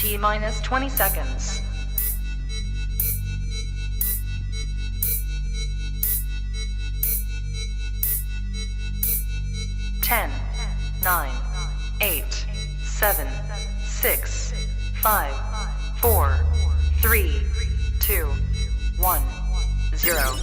T-minus 20 seconds. 10, 9, 8, 7, 6, 5, 4, 3, 2, 1, 0.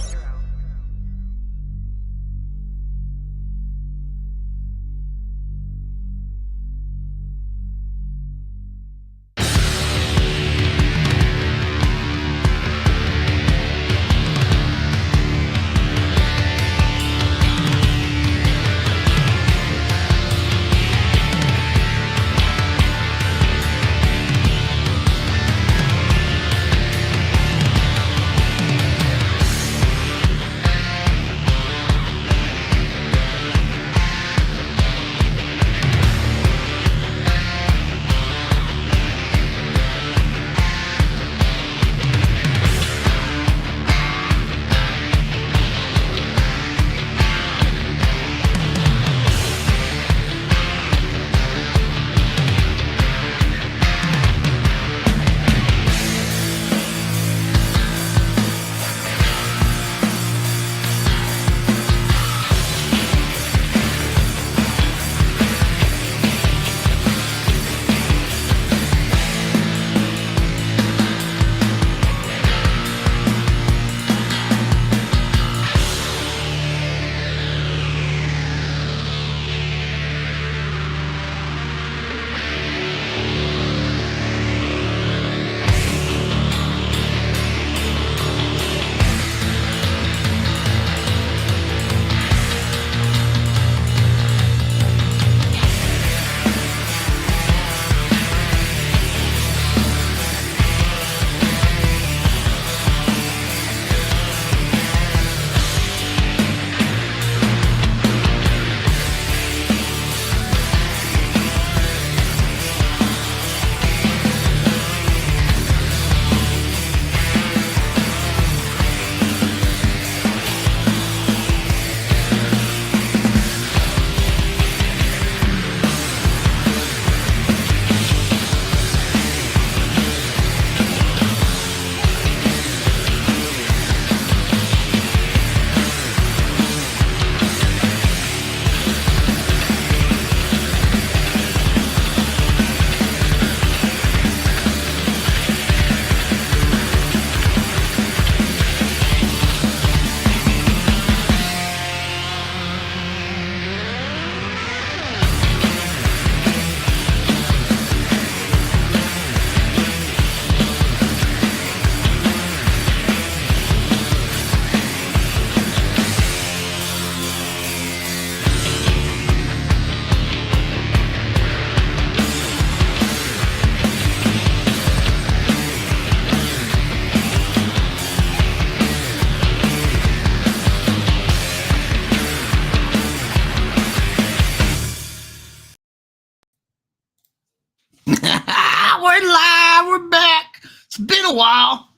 We're live. We're back. It's been a while.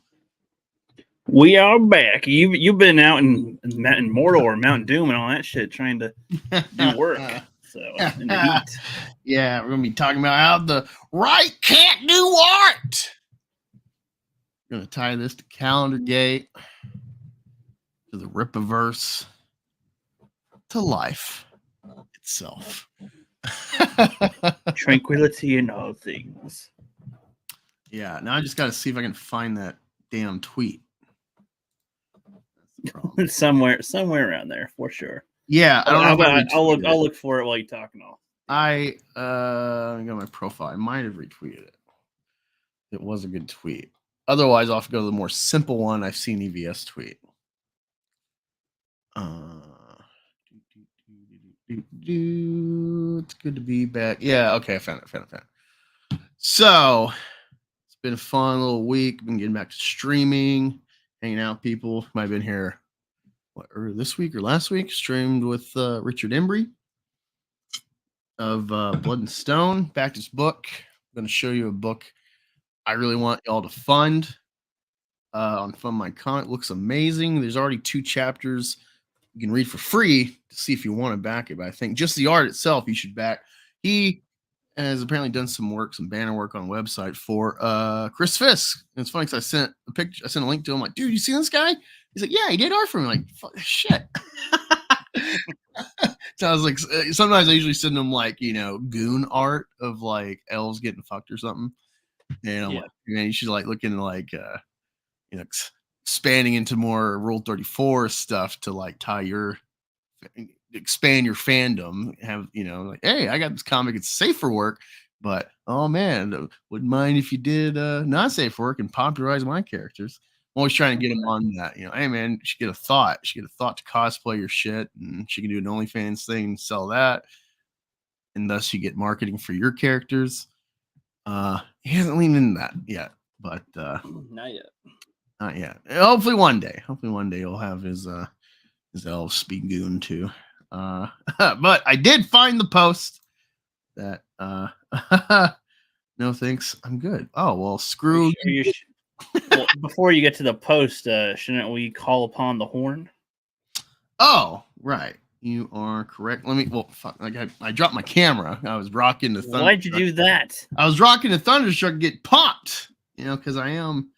We are back. You've been out in Mordor or Mount Doom and all that shit trying to do work. So in the heat. Yeah, we're gonna be talking about how the right can't do art. We're gonna tie this to Calendar Gate, to the Rippaverse, to life itself. Tranquility in all things. Yeah, now I just got to see if I can find that damn tweet. somewhere around there for sure. Yeah, I don't know. I'll look for it while you're talking. I got my profile. I might have retweeted it. It was a good tweet. Otherwise, I'll have to go to the more simple one. I've seen EVS tweet. It's good to be back. Yeah, okay, I found it. So it's been a fun little week. Been getting back to streaming, hanging out with people. Might have been here this week or last week. Streamed with Richard Embry of Blood and Stone. Back to his book. I'm going to show you a book I really want y'all to fund. On Fund My Con. It looks amazing. There's already 2 chapters you can read for free to see if you want to back it. But I think just the art itself you should back. He has apparently done some banner work on the website for Chris Fisk. And it's funny because I sent a link to him, like, dude, you see this guy? He's like, yeah, he did art for me. Like, shit. So I was like, sometimes I usually send them like, goon art of like elves getting fucked or something. And I'm like, man, you should like look into like, expanding into more Rule 34 stuff to like expand your fandom. Have, like, hey, I got this comic, it's safe for work, but oh man, wouldn't mind if you did not safe for work and popularize my characters. I'm always trying to get them on that, hey man, she get a thought to cosplay your shit, and she can do an OnlyFans thing and sell that, and thus you get marketing for your characters. He hasn't leaned into that yet, but not yet. Hopefully one day he'll have his elf speed goon too. But I did find the post that no thanks, I'm good. Oh well, screw you. Well, before you get to the post, shouldn't we call upon the horn? Oh, right. You are correct. Fuck. Like I dropped my camera. I was rocking the thunder. Why'd you do that? I was rocking the thunderstruck and get popped. Because I am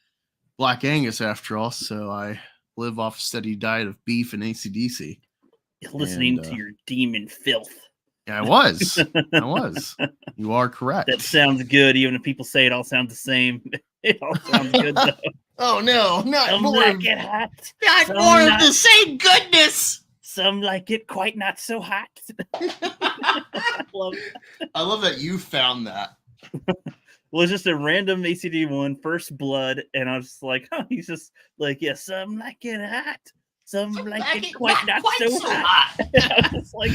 Black Angus after all. So I live off a steady diet of beef and AC/DC. Listening to your demon filth. Yeah, I was. You are correct. That sounds good, even if people say it all sounds the same. It all sounds good though. Oh no, not some more. Like it hot. Not some more of the same goodness. Some like it quite not so hot. I love that you found that. Well, it's just a random ACD one, First Blood, and I was just like, he's just like, yeah, some like it hot. Some like it quite not so hot. I was like,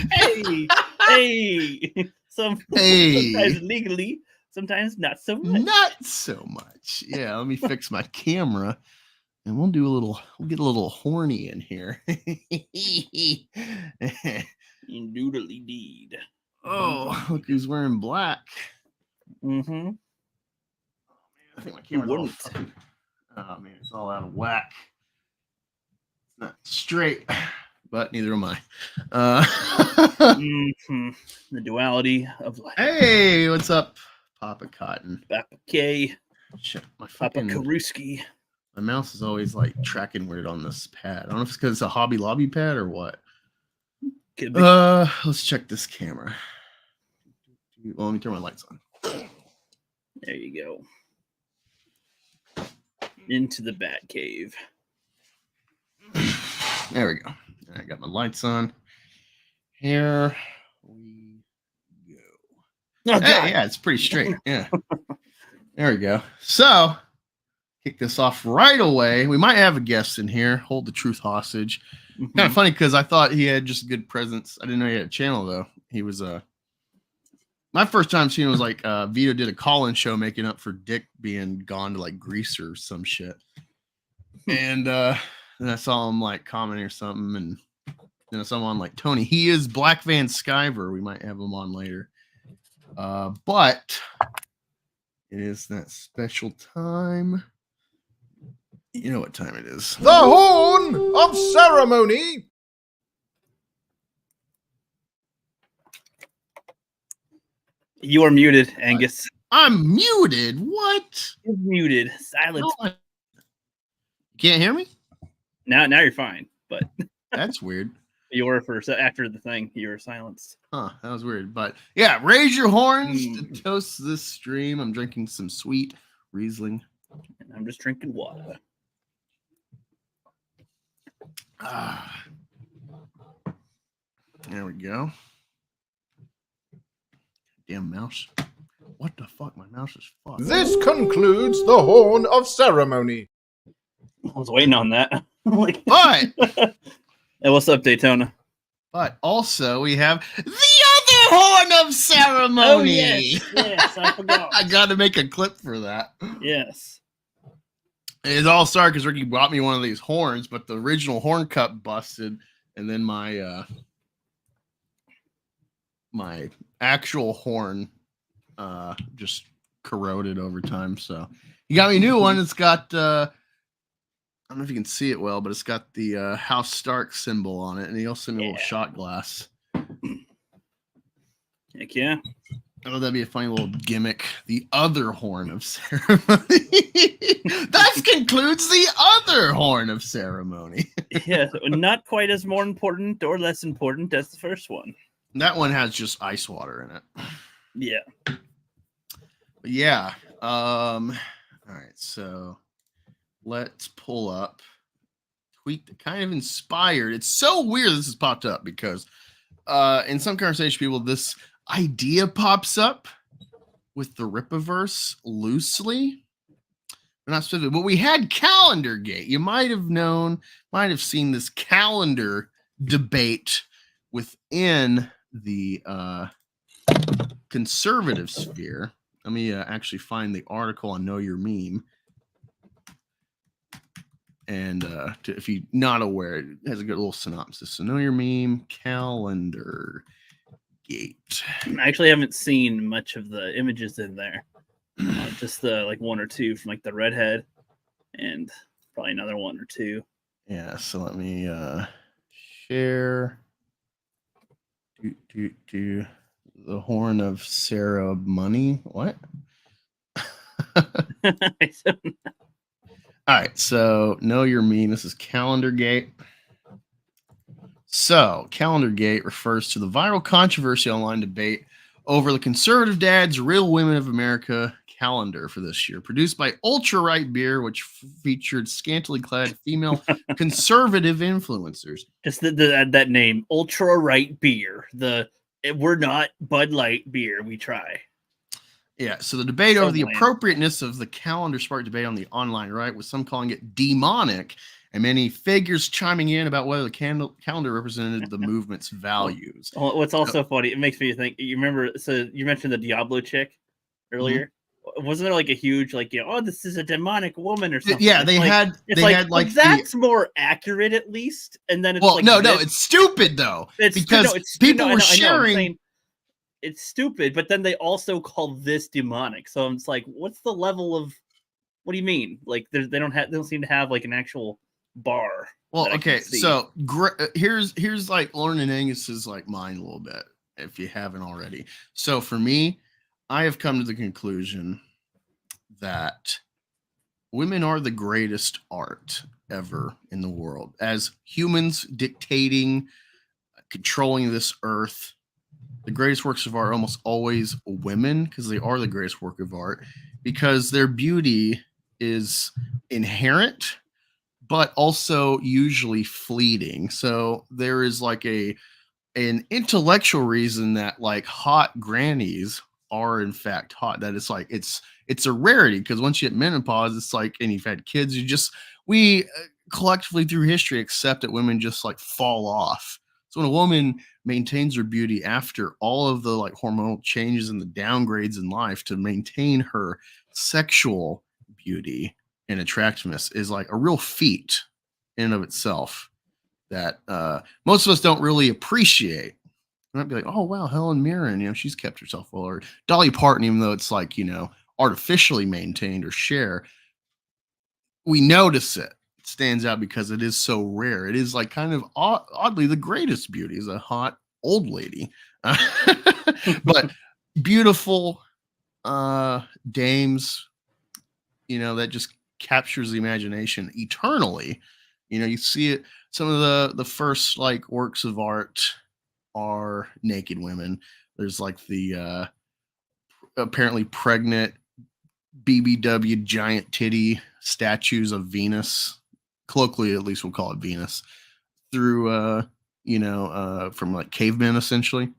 hey. Sometimes legally, sometimes not so much. Not so much. Yeah, let me fix my camera, and we'll get a little horny in here. Indeedly deed. Oh, look who's wearing black. Mm-hmm. I think my camera's it's all out of whack. It's not straight, but neither am I. The duality of life. Hey, what's up, Papa Cotton? Papa K. Shit, Papa Karuski. My mouse is always like tracking weird on this pad. I don't know if it's because it's a Hobby Lobby pad or what. Could be. Let's check this camera. Well, let me turn my lights on. There you go. Into the Bat Cave. There we go. I got my lights on. Here we go. Oh, hey, yeah, it's pretty straight. Yeah. There we go. So, kick this off right away. We might have a guest in here. Hold the truth hostage. Mm-hmm. Kind of funny because I thought he had just a good presence. I didn't know he had a channel though. He was my first time seeing it was like Vito did a call-in show making up for Dick being gone to like Greece or some shit. And then I saw him like commenting or something, and then I saw him on like Tony. He is Black Van Skyver. We might have him on later. But it is that special time. You know what time it is. The Horn of Ceremony. You are muted, Angus. I'm muted. What? You're muted. Silence. No, you can't hear me? Now you're fine. But that's weird. You were after the thing. You were silenced. Huh? That was weird. But yeah, raise your horns to toast this stream. I'm drinking some sweet Riesling. And I'm just drinking water. There we go. Damn mouse. What the fuck? My mouse is fucked. This concludes the Horn of Ceremony. I was waiting on that. Like, but hey, what's up, Daytona? But also we have the other Horn of Ceremony. Oh, yes, I forgot. I got to make a clip for that. Yes. It all started because Ricky brought me one of these horns, but the original horn cup busted, and then my my actual horn just corroded over time. So he got me a new one. It's got I don't know if you can see it well, but it's got the House Stark symbol on it, and he also sent me a little shot glass. Heck yeah. Oh, that'd be a funny little gimmick. The other horn of ceremony. That concludes the other horn of ceremony. Yeah, so not quite as more important or less important as the first one. That one has just ice water in it. Yeah. But yeah. All right. So let's pull up tweet that kind of inspired. It's so weird this has popped up because in some conversation people, this idea pops up with the Rippaverse loosely. We're not specific, but we had Calendar Gate. You might have seen this calendar debate within the conservative sphere. Let me actually find the article on Know Your Meme. And if you're not aware, it has a good little synopsis. So Know Your Meme, Calendar Gate. I actually haven't seen much of the images in there. Just the like one or two from like the redhead and probably another one or two. Yeah, so let me share do the horn of Sarah money. What? All right, so Know Your Meme. This is Calendar Gate. So, Calendar Gate refers to the viral controversy online debate over the conservative dad's Real Women of America calendar for this year, produced by Ultra Right Beer, which featured scantily clad female conservative influencers. Just that name, Ultra Right Beer. We're not Bud Light beer. We try. Yeah, so the debate over the appropriateness of the calendar sparked debate on the online right, with some calling it demonic, and many figures chiming in about whether the calendar represented the movement's values. What's also funny, it makes me think, you remember, so you mentioned the Diablo chick earlier. Mm-hmm. Wasn't there like a huge, like, oh, this is a demonic woman or something? Yeah, they had that's more accurate at least. And then it's no, it's stupid though. People were sharing. It's stupid, but then they also call this demonic. So it's like, what's the level of? What do you mean? Like, they don't seem to have like an actual bar. Well, okay, so here's like learning Angus's like mind a little bit if you haven't already. So for me, I have come to the conclusion that women are the greatest art ever in the world, as humans dictating, controlling this earth. The greatest works of art are almost always women, because they are the greatest work of art, because their beauty is inherent, but also usually fleeting. So there is like an intellectual reason that like hot grannies are in fact hot. That it's like it's a rarity, because once you hit menopause, it's like, and you've had kids, we collectively through history accept that women just like fall off. So when a woman maintains her beauty after all of the like hormonal changes and the downgrades in life to maintain her sexual beauty and attractiveness is like a real feat in and of itself that most of us don't really appreciate. You might be like, oh wow, Helen Mirren, she's kept herself well, or Dolly Parton, even though it's like, artificially maintained or share, we notice it. It stands out because it is so rare. It is like kind of oddly the greatest beauty is a hot old lady. But beautiful dames, that just captures the imagination eternally. You see it. Some of the first like works of art are naked women. There's like the apparently pregnant BBW giant titty statues of Venus. Colloquially, at least we'll call it Venus. Through from like cavemen essentially.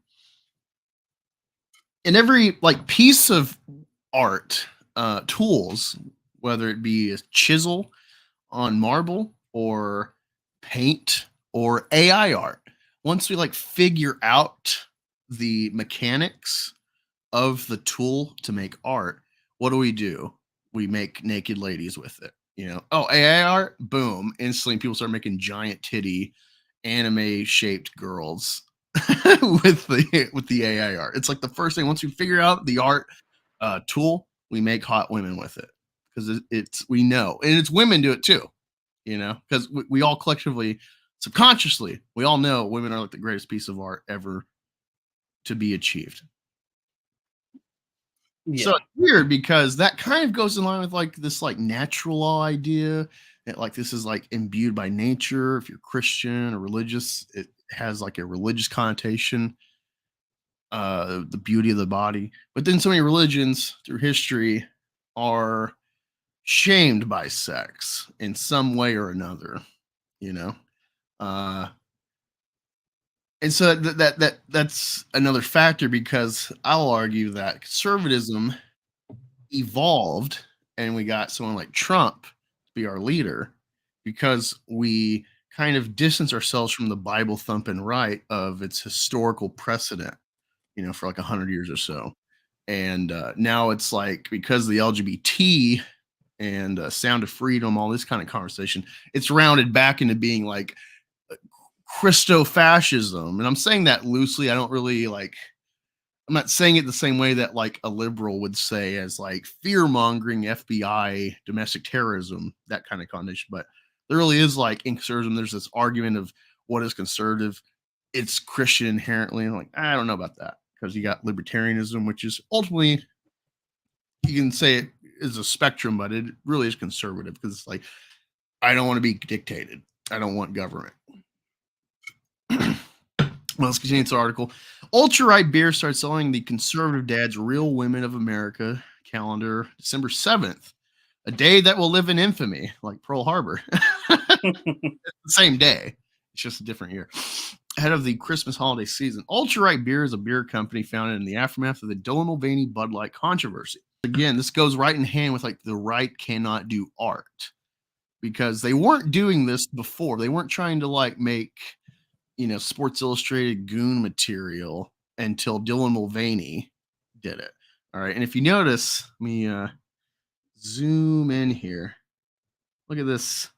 And every like piece of art, tools, whether it be a chisel on marble or paint or AI art, once we like figure out the mechanics of the tool to make art, what do? We make naked ladies with it. AI art, boom, instantly people start making giant titty anime shaped girls with the AI art. It's like the first thing. Once we figure out the art tool, we make hot women with it, because we know, and it's women do it too, because we all collectively, subconsciously, we all know women are like the greatest piece of art ever to be achieved. Yeah. So it's weird because that kind of goes in line with like this like natural law idea that like this is like imbued by nature. If you're Christian or religious, it has like a religious connotation, the beauty of the body. But then so many religions through history are shamed by sex in some way or another, you know? Uh and so that's another factor because I'll argue that conservatism evolved and we got someone like Trump to be our leader because we kind of distance ourselves from the Bible thumping right of its historical precedent, for like 100 years or so. And now it's like because of the LGBT and Sound of Freedom, all this kind of conversation, it's rounded back into being like Christo-fascism. And I'm saying that loosely. I don't really like I'm not saying it the same way that like a liberal would say as like fear mongering, FBI, domestic terrorism, that kind of connotation. But there really is like in conservatism, there's this argument of what is conservative. It's Christian inherently. And like, I don't know about that because you got libertarianism, which is ultimately, you can say it is a spectrum, but it really is conservative because it's like, I don't want to be dictated. I don't want government. Well, let's continue this article. Ultra Right Beer starts selling the Conservative Dad's Real Women of America calendar December 7th, a day that will live in infamy, like Pearl Harbor. It's the same day. It's just a different year. Ahead of the Christmas holiday season, Ultra Right Beer is a beer company founded in the aftermath of the Dylan Mulvaney Bud Light controversy. Again, this goes right in hand with like the right cannot do art because they weren't doing this before. They weren't trying to like make Sports Illustrated goon material until Dylan Mulvaney did it. All right. And if you notice, let me zoom in here. Look at this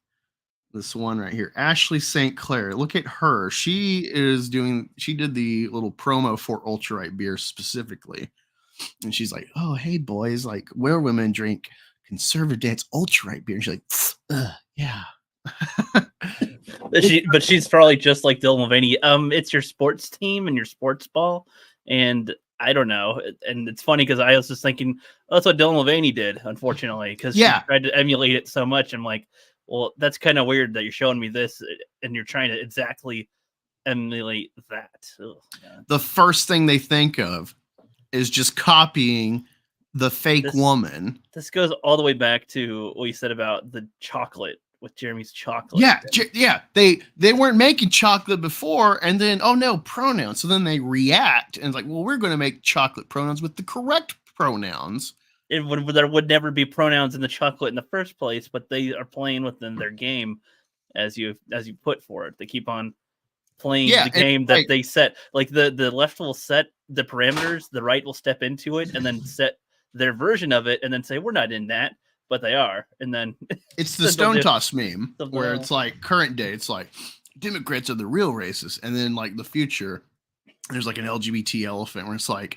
one right here. Ashley St. Clair. Look at her. She did the little promo for Ultra Right Beer specifically. And she's like, oh, hey, boys, like where women drink Conservative Dad's Ultra Right Beer. And she's like, yeah. But she's probably just like Dylan Mulvaney. It's your sports team and your sports ball, and I don't know. And it's funny because I was just thinking that's what Dylan Mulvaney did, unfortunately, because she tried to emulate it so much. I'm like, well, that's kind of weird that you're showing me this and you're trying to exactly emulate that. Ugh, yeah. The first thing they think of is just copying the fake woman. This goes all the way back to what you said about the chocolate. With Jeremy's chocolate. Yeah. They weren't making chocolate before, and then pronouns. So then they react and it's like, well, we're going to make chocolate pronouns with the correct pronouns. There would never be pronouns in the chocolate in the first place, but they are playing within their game as you put for it. They keep on playing the game that they set. Like the left will set the parameters, the right will step into it and then set their version of it and then say, we're not in that. But they are, and then it's the Stone Toss meme where it's like current day, it's like Democrats are the real racists, and then like the future, there's like an LGBT elephant where it's like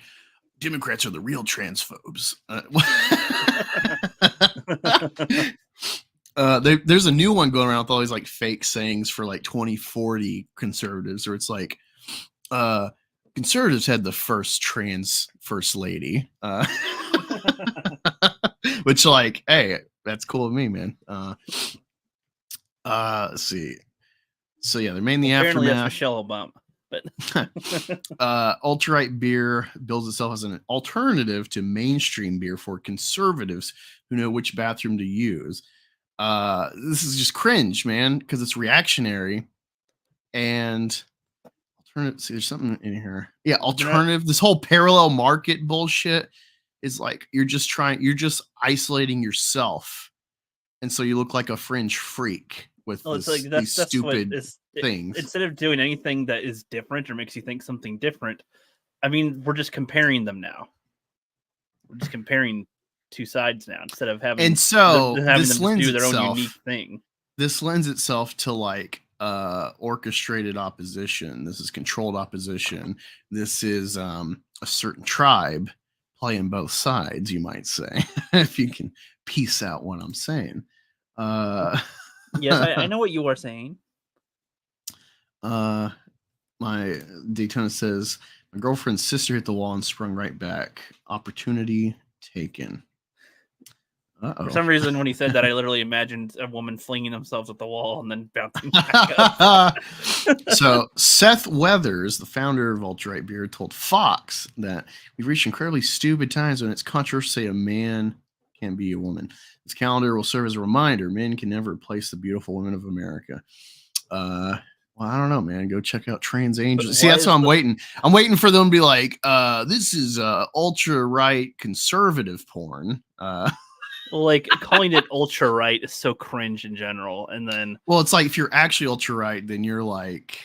Democrats are the real transphobes. There's a new one going around with all these like fake sayings for like 2040 conservatives, where it's like conservatives had the first trans first lady. Which, like, hey, that's cool with me, man. Let's see. So yeah, they're made in the apparently aftermath. That's Michelle Obama. But Ultra Right Beer bills itself as an alternative to mainstream beer for conservatives who know which bathroom to use. This is just cringe, man, because it's reactionary. And alternative. See, there's something in here. Yeah, alternative. This whole parallel market bullshit is like you're just isolating yourself, and so you look like a fringe freak with these stupid things. Instead of doing anything that is different or makes you think something different, I mean, we're just comparing them now. We're just comparing two sides now instead of having and so having them do their own unique thing. This lends itself to like orchestrated opposition. This is controlled opposition. This is a certain tribe playing both sides, you might say, if you can piece out what I'm saying. Yes, I know what you are saying. My Daytona says, my girlfriend's sister hit the wall and sprung right back. Opportunity taken. For some reason, when he said that, I literally imagined a woman flinging themselves at the wall and then bouncing back up. So Seth Weathers, the founder of alt-right beer, told Fox that we've reached incredibly stupid times when it's controversial to say a man can't be a woman. This calendar will serve as a reminder: men can never replace the beautiful women of America. Well, I don't know, man. Go check out Trans Angels. See, that's what I'm waiting. I'm waiting for them to be like, this is ultra-right conservative porn. Like calling it ultra right is so cringe in general. And then, well, it's like if you're actually ultra right, then you're like,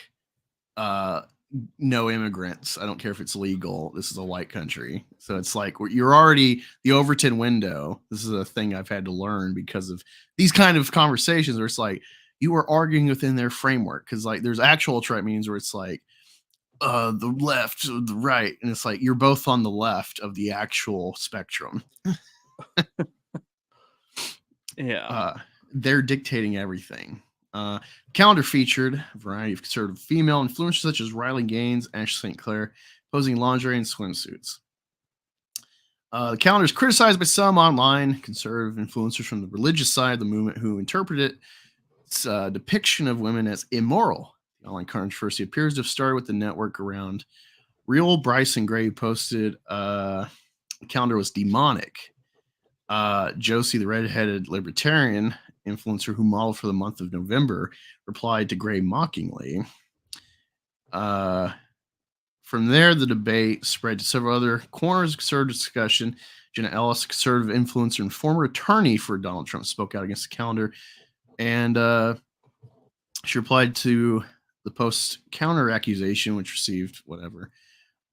no immigrants. I don't care if it's legal. This is a white country. So it's like you're already the Overton window. This is a thing I've had to learn because of these kind of conversations where it's like you are arguing within their framework. Because like there's actual ultra right means where it's like the left, the right, and it's like you're both on the left of the actual spectrum. Yeah, they're dictating everything. Calendar featured a variety of conservative female influencers such as Riley Gaines, Ashley St. Clair, posing lingerie and swimsuits. The calendar is criticized by some online conservative influencers from the religious side of the movement who interpret its depiction of women as immoral. The online controversy appears to have started with the network around Real Bryson Gray posted the calendar was demonic. Josie, the redheaded libertarian influencer who modeled for the month of November, replied to Gray mockingly. From there, the debate spread to several other corners of conservative discussion. Jenna Ellis, a conservative influencer and former attorney for Donald Trump, spoke out against the calendar, and she replied to the post's counter accusation, which received whatever.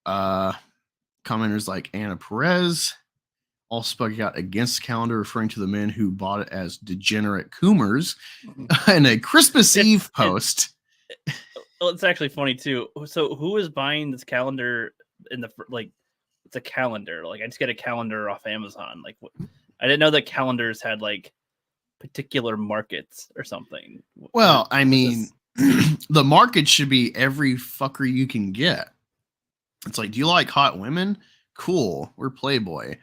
Commenters like Anna Perez all spoke out against the calendar, referring to the men who bought it as degenerate coomers in a Christmas Eve post. Well, it's actually funny too. So who is buying this calendar in the like? It's a calendar. Like I just get a calendar off Amazon. Like I didn't know that calendars had like particular markets or something. Well, I mean, the market should be every fucker you can get. It's like, do you like hot women? Cool, we're Playboy.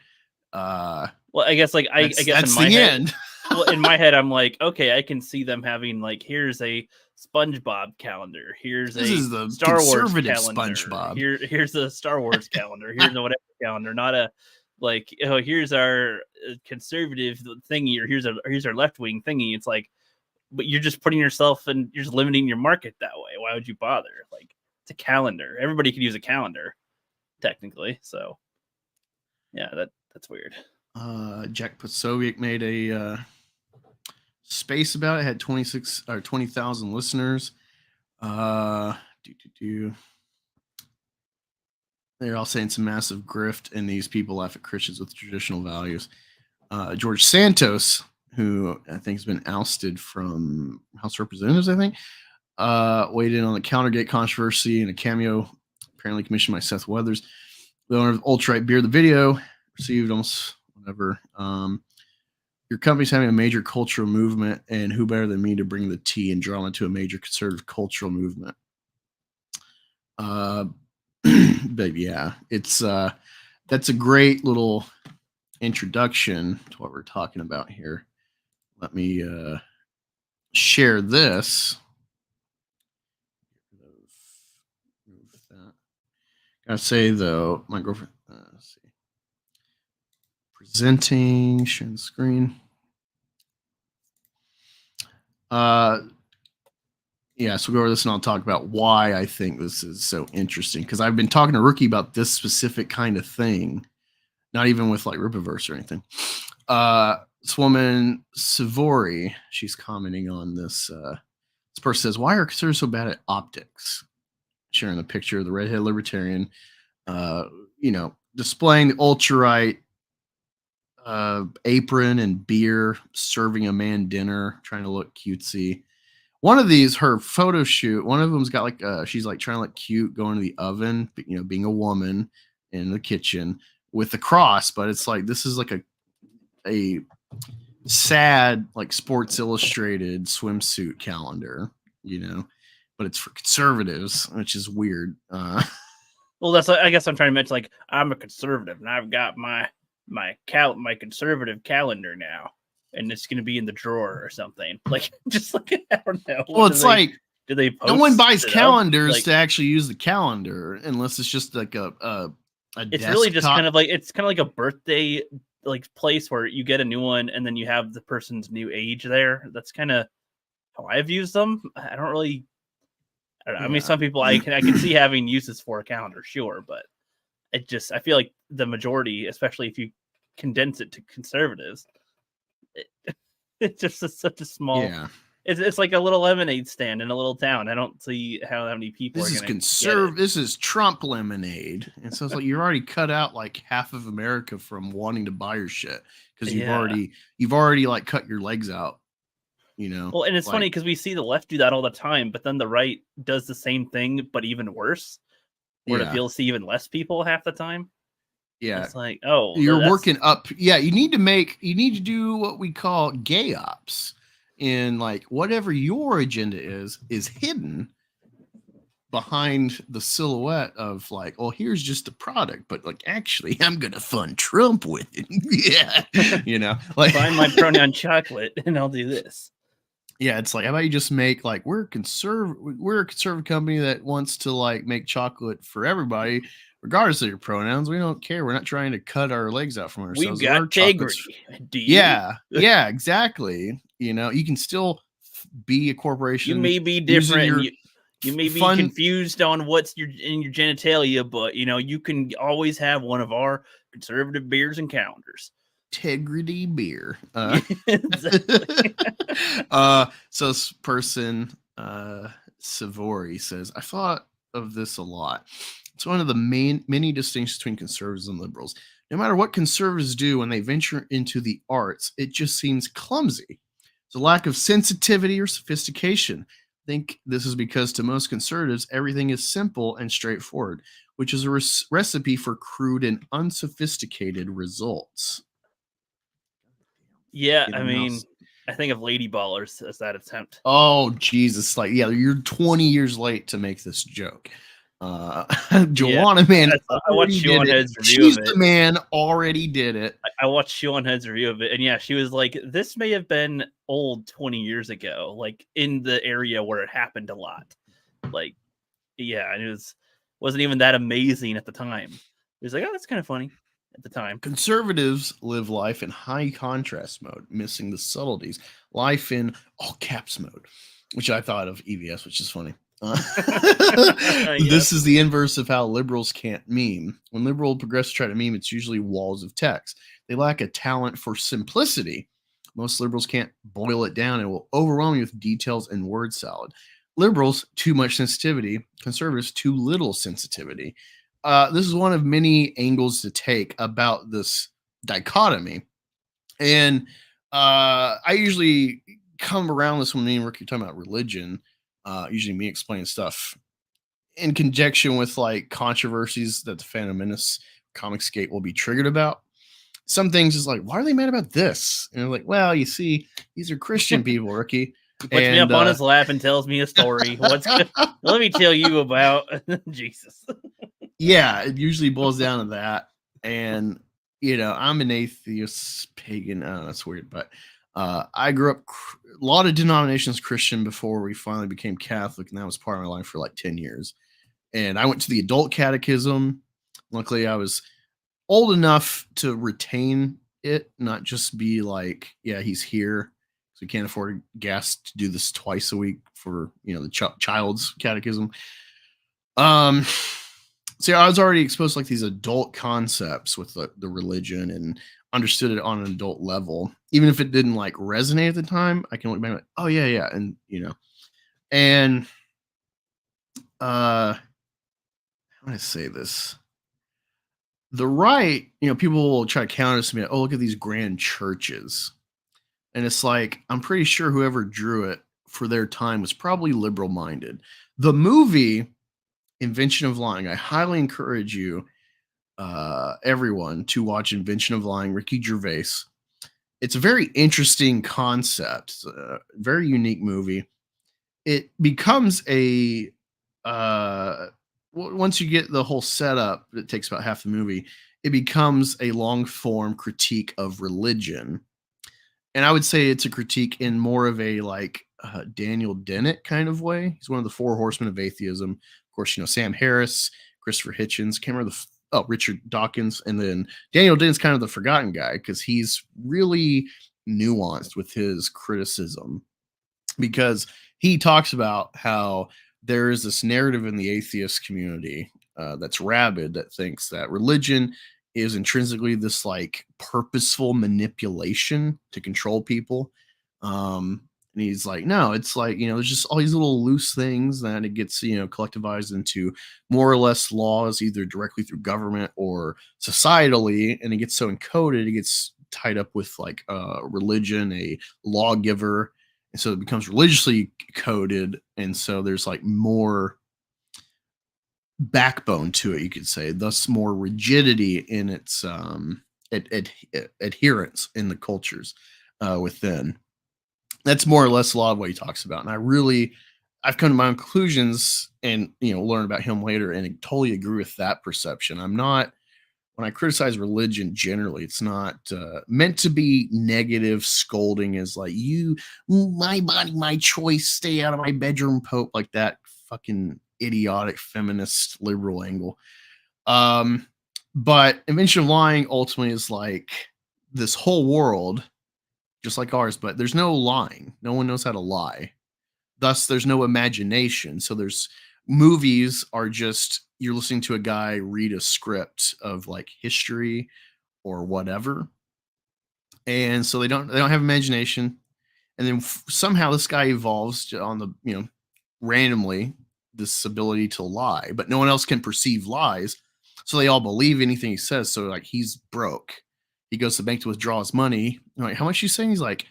Well, I guess like I guess that's in my the head, end. well, in my head, I'm like, okay, I can see them having like, here's a SpongeBob calendar. Here's this is the Star Wars conservative calendar. SpongeBob. Here's the Star Wars calendar. Here's the whatever calendar. Not a like, oh, here's our conservative thingy, or here's our left wing thingy. It's like, but you're just putting yourself and you're just limiting your market that way. Why would you bother? Like, it's a calendar. Everybody could use a calendar, technically. So, yeah, that's weird. Jack Posobiec made a space about it. Had 26 or 20,000 listeners. They're all saying it's a massive grift, and these people laugh at Christians with traditional values. George Santos, who I think has been ousted from House of Representatives, I think, weighed in on the Countergate controversy in a cameo apparently commissioned by Seth Weathers, the owner of Ultra-Right Beer. The video received almost whatever. Your company's having a major cultural movement, and who better than me to bring the tea and drama to a major conservative cultural movement? But yeah, it's that's a great little introduction to what we're talking about here. Let me share this. Gotta say though, my girlfriend. Let's see. Presenting, sharing the screen. Yeah, so we'll go over this and I'll talk about why I think this is so interesting. Because I've been talking to Rookie about this specific kind of thing, not even with like Rippaverse or anything. This woman, Savory, she's commenting on this. This person says, why are conservatives so bad at optics? Sharing a picture of the redhead libertarian, displaying the ultra-right apron and beer, serving a man dinner, trying to look cutesy. One of these, her photo shoot, one of them's got like, she's like trying to look cute, going to the oven, being a woman in the kitchen with the cross. But it's like, this is like a sad, like Sports Illustrated swimsuit calendar, but it's for conservatives, which is weird. Well, I guess I'm trying to mention, like, I'm a conservative and I've got my my conservative calendar now, and it's going to be in the drawer or something. Like, just like, I don't know. Well, it's like, do they post no one buys it up? calendars Like, to actually use the calendar unless it's just like a it's really just kind of like a birthday like place where you get a new one and then you have the person's new age there. That's kind of how I've used them. I don't know. I mean, some people I can see having uses for a calendar, sure, but I feel like the majority, especially if you condense it to conservatives, it's just such a small. Yeah. It's like a little lemonade stand in a little town. I don't see how many people. This are is This is Trump lemonade, and so it's like you're already cut out like half of America from wanting to buy your shit because you've already like cut your legs out. You know. Well, and it's funny because we see the left do that all the time, but then the right does the same thing, but even worse, where it appeals to even less people half the time. Yeah, it's like, oh, you're working up. Yeah, you need to do what we call gay ops. And like whatever your agenda is hidden behind the silhouette of like, oh, here's just a product, but like actually I'm gonna fund Trump with it. Yeah, you know, like find my pronoun chocolate and I'll do this. Yeah, it's like, how about you just make like we're a conservative company that wants to like make chocolate for everybody, regardless of your pronouns. We don't care. We're not trying to cut our legs out from ourselves. We've got integrity. Yeah, exactly. You know, you can still be a corporation. You may be different. You may be confused on what's in your genitalia, but you know, you can always have one of our conservative beers and calendars. Integrity beer. So this person, Savory says, I thought of this a lot. It's one of the many distinctions between conservatives and liberals. No matter what conservatives do when they venture into the arts, it just seems clumsy. It's a lack of sensitivity or sophistication. I think this is because to most conservatives, everything is simple and straightforward, which is a recipe for crude and unsophisticated results. Yeah, I mean, I think of Lady Ballers as that attempt. Oh, Jesus. Like, yeah, you're 20 years late to make this joke. Joanna Man, I watched Sean Head's review She's of it. The man already did it. I watched Sean Head's review of it, and yeah, she was like, "This may have been old 20 years ago, like in the area where it happened a lot." Like, yeah, and it wasn't even that amazing at the time. It was like, "Oh, that's kind of funny." At the time, conservatives live life in high contrast mode, missing the subtleties. Life in all caps mode, which I thought of EVS, which is funny. This is the inverse of how liberals can't meme. When liberal progressives try to meme, it's usually walls of text. They lack a talent for simplicity. Most liberals can't boil it down and will overwhelm you with details and word salad. Liberals, too much sensitivity. Conservatives, too little sensitivity. This is one of many angles to take about this dichotomy. And I usually come around this when me and Ricky are talking about religion. Usually me explaining stuff in conjunction with like controversies that the Phantom Menace Comicsgate will be triggered about. Some things is like, why are they mad about this? And I'm like, well, you see, these are Christian people, Ricky. He puts me up on his lap and tells me a story. Let me tell you about Jesus. Yeah, it usually boils down to that. And, you know, I'm an atheist, pagan. I don't know, that's weird. But I grew up a lot of denominations Christian before we finally became Catholic. And that was part of my life for like 10 years. And I went to the adult catechism. Luckily, I was old enough to retain it, not just be like, yeah, he's here. So we can't afford gas to do this twice a week for, you know, the child's catechism. So I was already exposed to like these adult concepts with the religion and understood it on an adult level. Even if it didn't like resonate at the time, I can look back and like, oh yeah. And you know, and how do I say this? The right, you know, people will try to counter this to me. Oh, look at these grand churches. And it's like, I'm pretty sure whoever drew it for their time was probably liberal minded. The movie Invention of Lying, I highly encourage you, everyone, to watch Invention of Lying, Ricky Gervais. It's a very interesting concept. It's a very unique movie. It becomes once you get the whole setup, it takes about half the movie. it becomes a long form critique of religion. And I would say it's a critique in more of a like Daniel Dennett kind of way. He's one of the four horsemen of atheism. Of course, Sam Harris, Christopher Hitchens, can't remember Richard Dawkins, and then Daniel Dennett's kind of the forgotten guy because he's really nuanced with his criticism, because he talks about how there is this narrative in the atheist community that's rabid, that thinks that religion is intrinsically this like purposeful manipulation to control people. And he's like, no, it's like, there's just all these little loose things that it gets, collectivized into more or less laws, either directly through government or societally. And it gets so encoded, it gets tied up with like religion, a lawgiver. And so it becomes religiously coded. And so there's like more backbone to it, you could say, thus more rigidity in its adherence in the cultures within. That's more or less a lot of what he talks about. And I've come to my own conclusions and, learn about him later, and I totally agree with that perception. When I criticize religion generally, it's not meant to be negative, scolding as like, my body, my choice, stay out of my bedroom, Pope, like that fucking idiotic feminist liberal angle. But Invention of Lying ultimately is like this whole world, just like ours, but there's no lying. No one knows how to lie. Thus, there's no imagination. So movies are just, you're listening to a guy read a script of like history or whatever. And so they don't have imagination. And then somehow this guy evolves on the, randomly, this ability to lie, but no one else can perceive lies. So they all believe anything he says. So like, he's broke. He goes to the bank to withdraw his money. I'm like, how much you saying? He's like,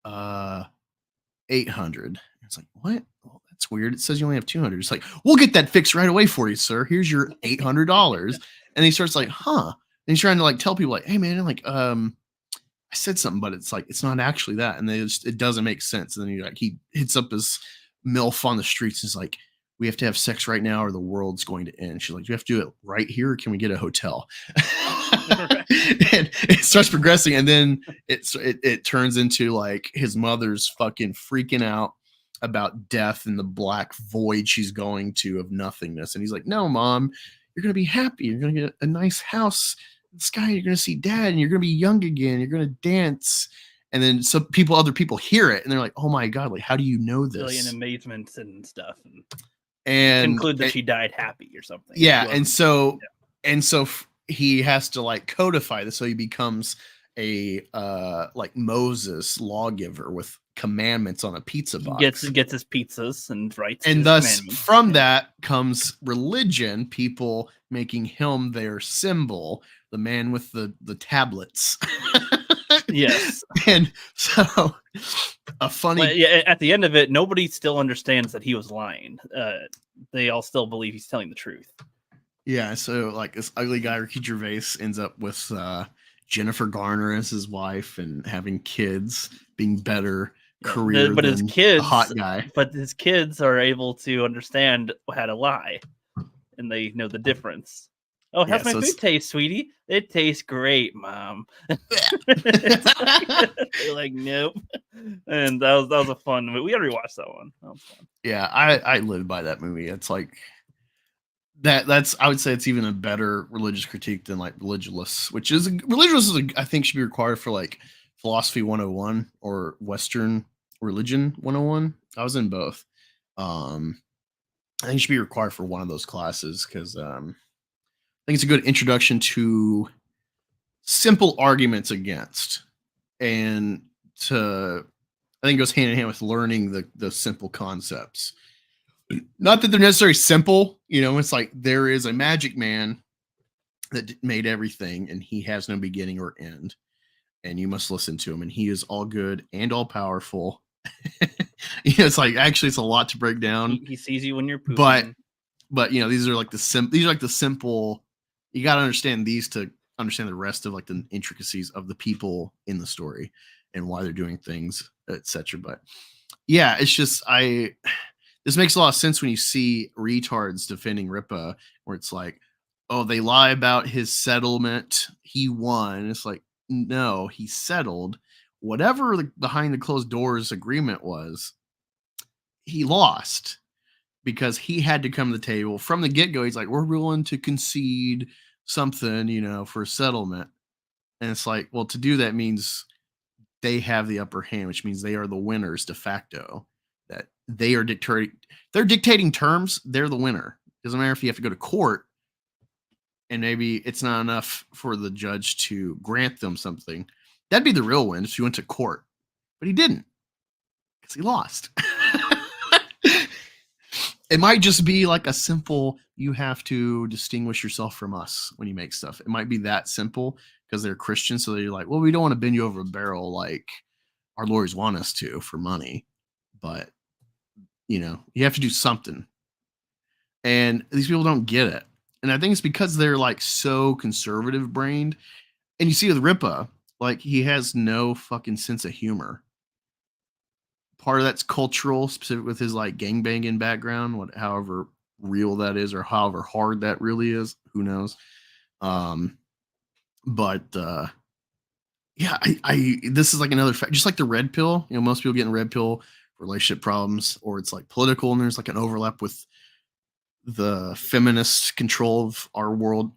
800. It's like, what? Well, that's weird. It says you only have 200. It's like, we'll get that fixed right away for you, sir. Here's your $800. And he starts like, huh? And he's trying to like tell people like, hey man, like, I said something, but it's like, it's not actually that. And it doesn't make sense. And then he hits up his MILF on the streets. And is like, we have to have sex right now or the world's going to end. She's like, do we have to do it right here? Or can we get a hotel? And it starts progressing. And then it turns into like his mother's fucking freaking out about death and the black void she's going to of nothingness. And he's like, no, Mom, you're going to be happy. You're going to get a nice house in the sky. You're going to see Dad and you're going to be young again. You're going to dance. And then other people hear it and they're like, oh my God, like, how do you know this? Billion amazements and stuff. And conclude that she died happy or something. Yeah. And so he has to like codify this. So he becomes a like Moses lawgiver with commandments on a pizza box. Gets his pizzas and writes. And thus from that comes religion, people making him their symbol, the man with the tablets. Yes. And so a funny at the end of it, nobody still understands that he was lying. They all still believe he's telling the truth. Yeah, so like this ugly guy, Ricky Gervais, ends up with Jennifer Garner as his wife and having kids, being better career but than his kids, the hot guy. But his kids are able to understand how to lie, and they know the difference. Oh, how's my food taste, sweetie? It tastes great, Mom. They're like, nope. And that was a fun movie. We already watched that one. That was fun. Yeah, I live by that movie. It's like that's I would say it's even a better religious critique than like Religious, which is I think should be required for like Philosophy 101 or Western Religion 101. I was in both. I think it should be required for one of those classes because I think it's a good introduction to simple arguments against, and I think it goes hand in hand with learning the simple concepts. Not that they're necessarily simple, it's like there is a magic man that made everything and he has no beginning or end, and you must listen to him, and he is all good and all powerful. It's like, actually, it's a lot to break down. He sees you when you're pooping. But these are like the simple. You got to understand these to understand the rest of like the intricacies of the people in the story and why they're doing things, etc. But yeah, it's just this makes a lot of sense when you see retards defending Rippa, where it's like, oh, they lie about his settlement. He won. It's like, no, he settled. Whatever the behind the closed doors agreement was, he lost because he had to come to the table from the get go. He's like, we're willing to concede something, for a settlement. And it's like, well, to do that means they have the upper hand, which means they are the winners de facto. That they are they're dictating terms. They're the winner. Doesn't matter if you have to go to court and maybe it's not enough for the judge to grant them something. That'd be the real win if you went to court, but he didn't because he lost. It might just be like a simple, you have to distinguish yourself from us when you make stuff. It might be that simple because they're Christians. So they're like, well, we don't want to bend you over a barrel like our lawyers want us to for money. But, you have to do something. And these people don't get it. And I think it's because they're like so conservative brained. And you see with Rippa, like he has no fucking sense of humor. Part of that's cultural, specific with his like gangbanging background, however real that is or however hard that really is, who knows. But yeah, I this is like another fact, just like the red pill. Most people getting red pill relationship problems, or it's like political, and there's like an overlap with the feminist control of our world.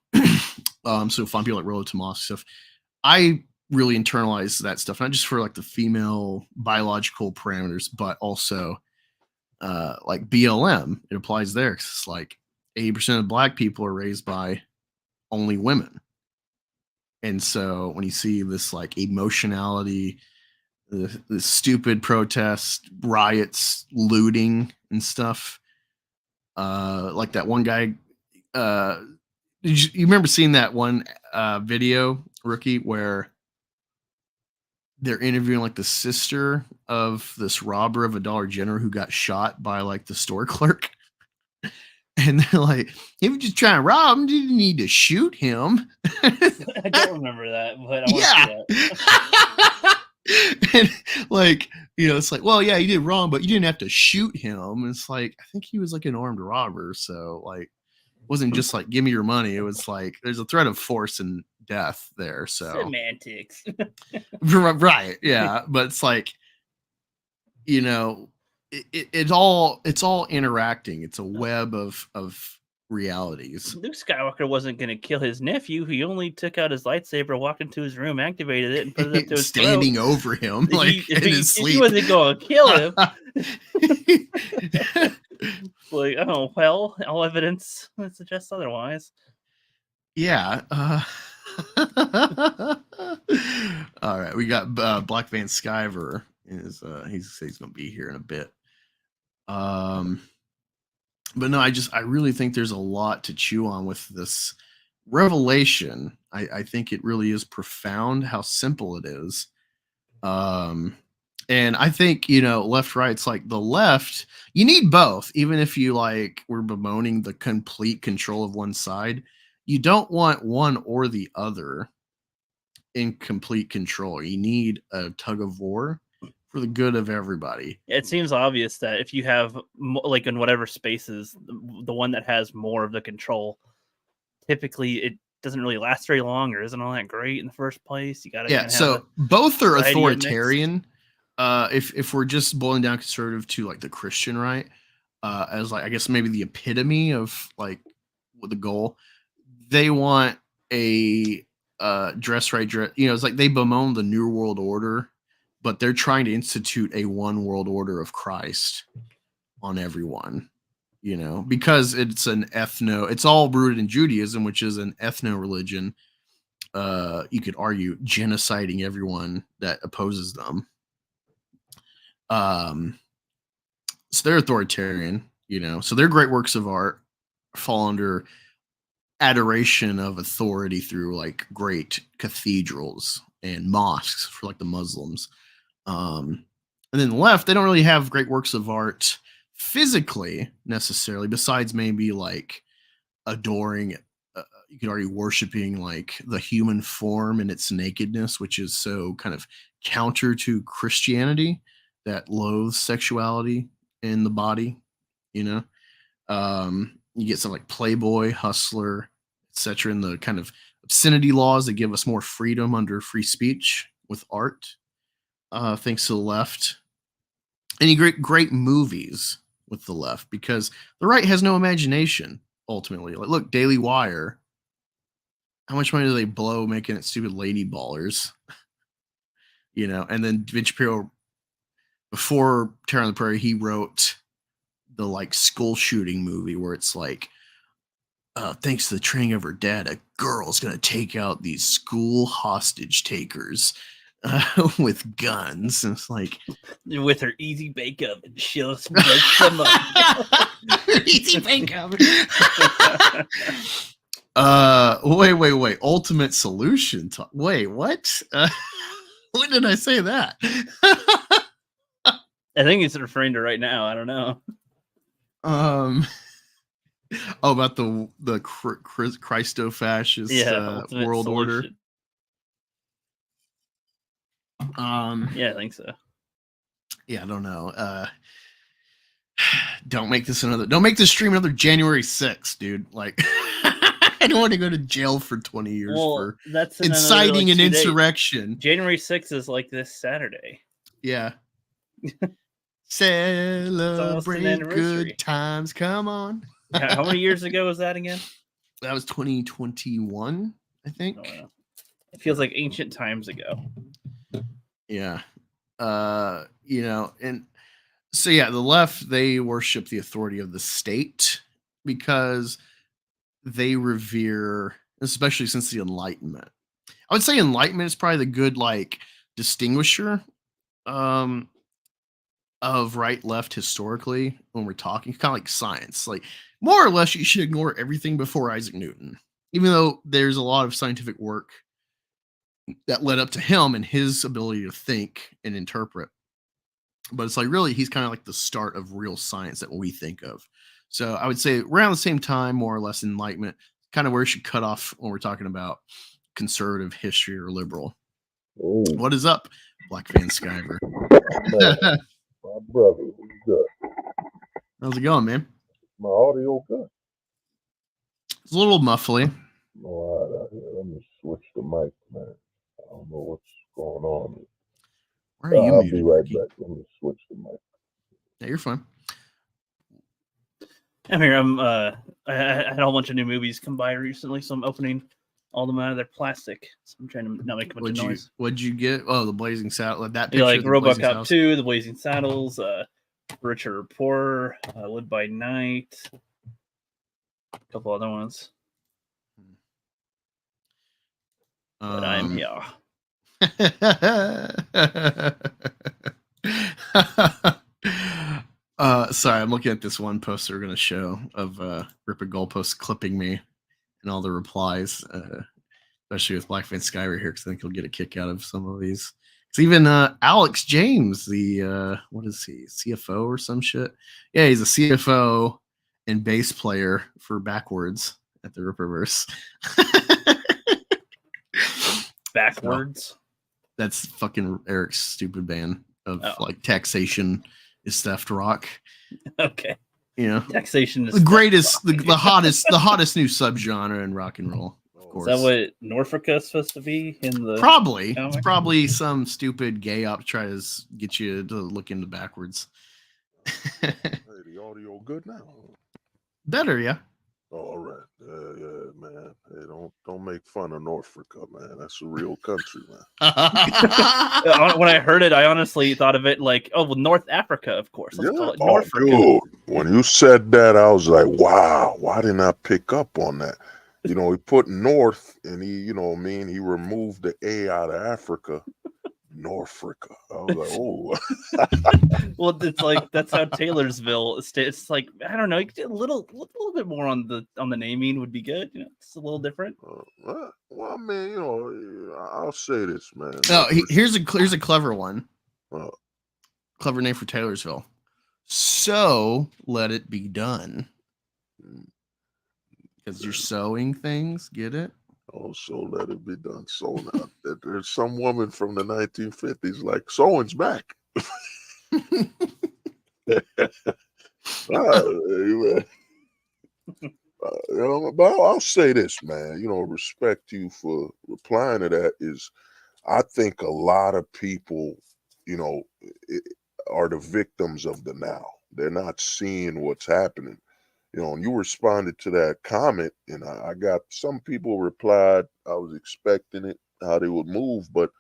So find people like Rollo Tomas stuff. I really internalize that stuff, not just for like the female biological parameters, but also like BLM. It applies there because it's like 80% of Black people are raised by only women. And so when you see this like emotionality, the stupid protests, riots, looting and stuff, like that one guy, you remember seeing that one video, Rookie, where they're interviewing like the sister of this robber of a Dollar General who got shot by like the store clerk. And they're like, he was just trying to rob him. Didn't need to shoot him. I don't remember that, but I want to see that. And like, it's like, well, yeah, you did wrong, but you didn't have to shoot him. And it's like, I think he was like an armed robber. So like, it wasn't just like, give me your money. It was like, there's a threat of force and death there. So semantics. Right. Yeah. But it's like, it's all interacting. It's a web of realities. Luke Skywalker wasn't going to kill his nephew. He only took out his lightsaber, walked into his room, activated it, and put it up to his standing throat. Over him like in his sleep. He wasn't going to kill him. Like, oh well, all evidence suggests otherwise. Yeah. All right, we got Black Van Skyver. He's gonna be here in a bit. But no, I really think there's a lot to chew on with this revelation. I think it really is profound how simple it is. And I think, left, right, it's like the left, you need both. Even if you like, we're bemoaning the complete control of one side, you don't want one or the other in complete control. You need a tug of war for the good of everybody. It seems obvious that if you have, like in whatever spaces, the one that has more of the control, typically it doesn't really last very long or isn't all that great in the first place. You got to so both are authoritarian. If we're just boiling down conservative to like the Christian right, as like I guess maybe the epitome of like the goal, they want a dress right. It's like they bemoan the New World Order, but they're trying to institute a one world order of Christ on everyone. Because it's it's all rooted in Judaism, which is an ethno religion. You could argue genociding everyone that opposes them. So they're authoritarian, so their great works of art fall under adoration of authority through like great cathedrals and mosques for like the Muslims. And then the left, they don't really have great works of art physically necessarily, besides maybe like adoring, you could argue worshiping like the human form and its nakedness, which is so kind of counter to Christianity that loathes sexuality in the body. You get something like Playboy, Hustler, etc. And the kind of obscenity laws that give us more freedom under free speech with art, thanks to the left. Any great movies with the left, because the right has no imagination. Ultimately, like look, Daily Wire. How much money do they blow making it stupid lady ballers? And then Vince Shapiro, before Terror on the Prairie, he wrote the like school shooting movie where it's like, thanks to the training of her dad, a girl's gonna take out these school hostage takers with guns. And it's like, with her easy bake oven, she'll break them up. easy bake oven. Wait. Ultimate solution. Wait, what? When did I say that? I think he's referring to right now. I don't know. About the Christo-fascist world order. Yeah, I think so. Yeah, I don't know. Don't make this stream another January 6th, dude. Like, I don't want to go to jail for 20 years for that's inciting an insurrection. January 6th is like this Saturday. Yeah. Celebrate good times. Come on. How many years ago was that again? That was 2021, I think. Oh, wow. It feels like ancient times ago. Yeah. And so yeah, the left, they worship the authority of the state because they revere, especially since the Enlightenment. I would say Enlightenment is probably the good like distinguisher of right left historically when we're talking, kind of like science. Like more or less you should ignore everything before Isaac Newton, even though there's a lot of scientific work that led up to him and his ability to think and interpret. But it's like really he's kind of like the start of real science that we think of. So I would say around the same time, more or less, Enlightenment, kind of where you should cut off when we're talking about conservative history or liberal. Oh, What is up, Black Van Skyver? my brother, what's good? How's it going, man? My audio good. It's a little muffly. All right, out here. Let me switch the mic, man. I don't know what's going on. Where are you I'll muted, be right Ricky? back. Let me switch the mic. Yeah, you're fine. I'm here. I had a whole bunch of new movies come by recently, so I'm opening all them out of their plastic. So I'm trying to not make a bunch of noise. What'd you get? Oh, the Blazing Saddle. That picture. Yeah, like of the Blazing RoboCop Saddles. 2, The Blazing Saddles, Richer or Poorer, Live by Night, a couple other ones. But I'm here. Sorry, I'm looking at this one post they're going to show of Ripper Goalpost clipping me and all the replies, especially with Black Van Skyver here, because I think he'll get a kick out of some of these. It's even Alex James, the what is he, CFO or some shit? Yeah, he's a CFO and bass player for Backwards at the Rippaverse. Backwards. So, that's fucking Eric's stupid band of like taxation is theft rock. Okay. The Taxation is greatest, the hottest new subgenre in rock and roll. Of course. Is that what Norfolka is supposed to be in the? Probably. comic? It's probably some stupid gay op to try to get you to look into Backwards. Hey, the audio good now? Better, yeah. All right. Yeah, man. Hey, don't make fun of Norfolk, man. That's a real country, man. When I heard it, I honestly thought of it like, oh, well, North Africa, of course. Let's call it Norfolk. Dude, when you said that, I was like, wow, why didn't I pick up on that? He put North and he removed the A out of Africa. Norfolk. I was like, oh. Well, it's like that's how Taylorsville. It's like I don't know, you could do a little bit more on the naming would be good. It's a little different. Well, I mean, I'll say this, man. No, here's a clever one. Oh. Clever name for Taylorsville. So let it be done. Because you're sewing things, get it? Oh, so let it be done. So now there's some woman from the 1950s like sewing's back. but I'll say this, man. Respect to you for replying to that. I think a lot of people, i- are the victims of the now. They're not seeing what's happening. And you responded to that comment, and I got some people replied. I was expecting it, how they would move, but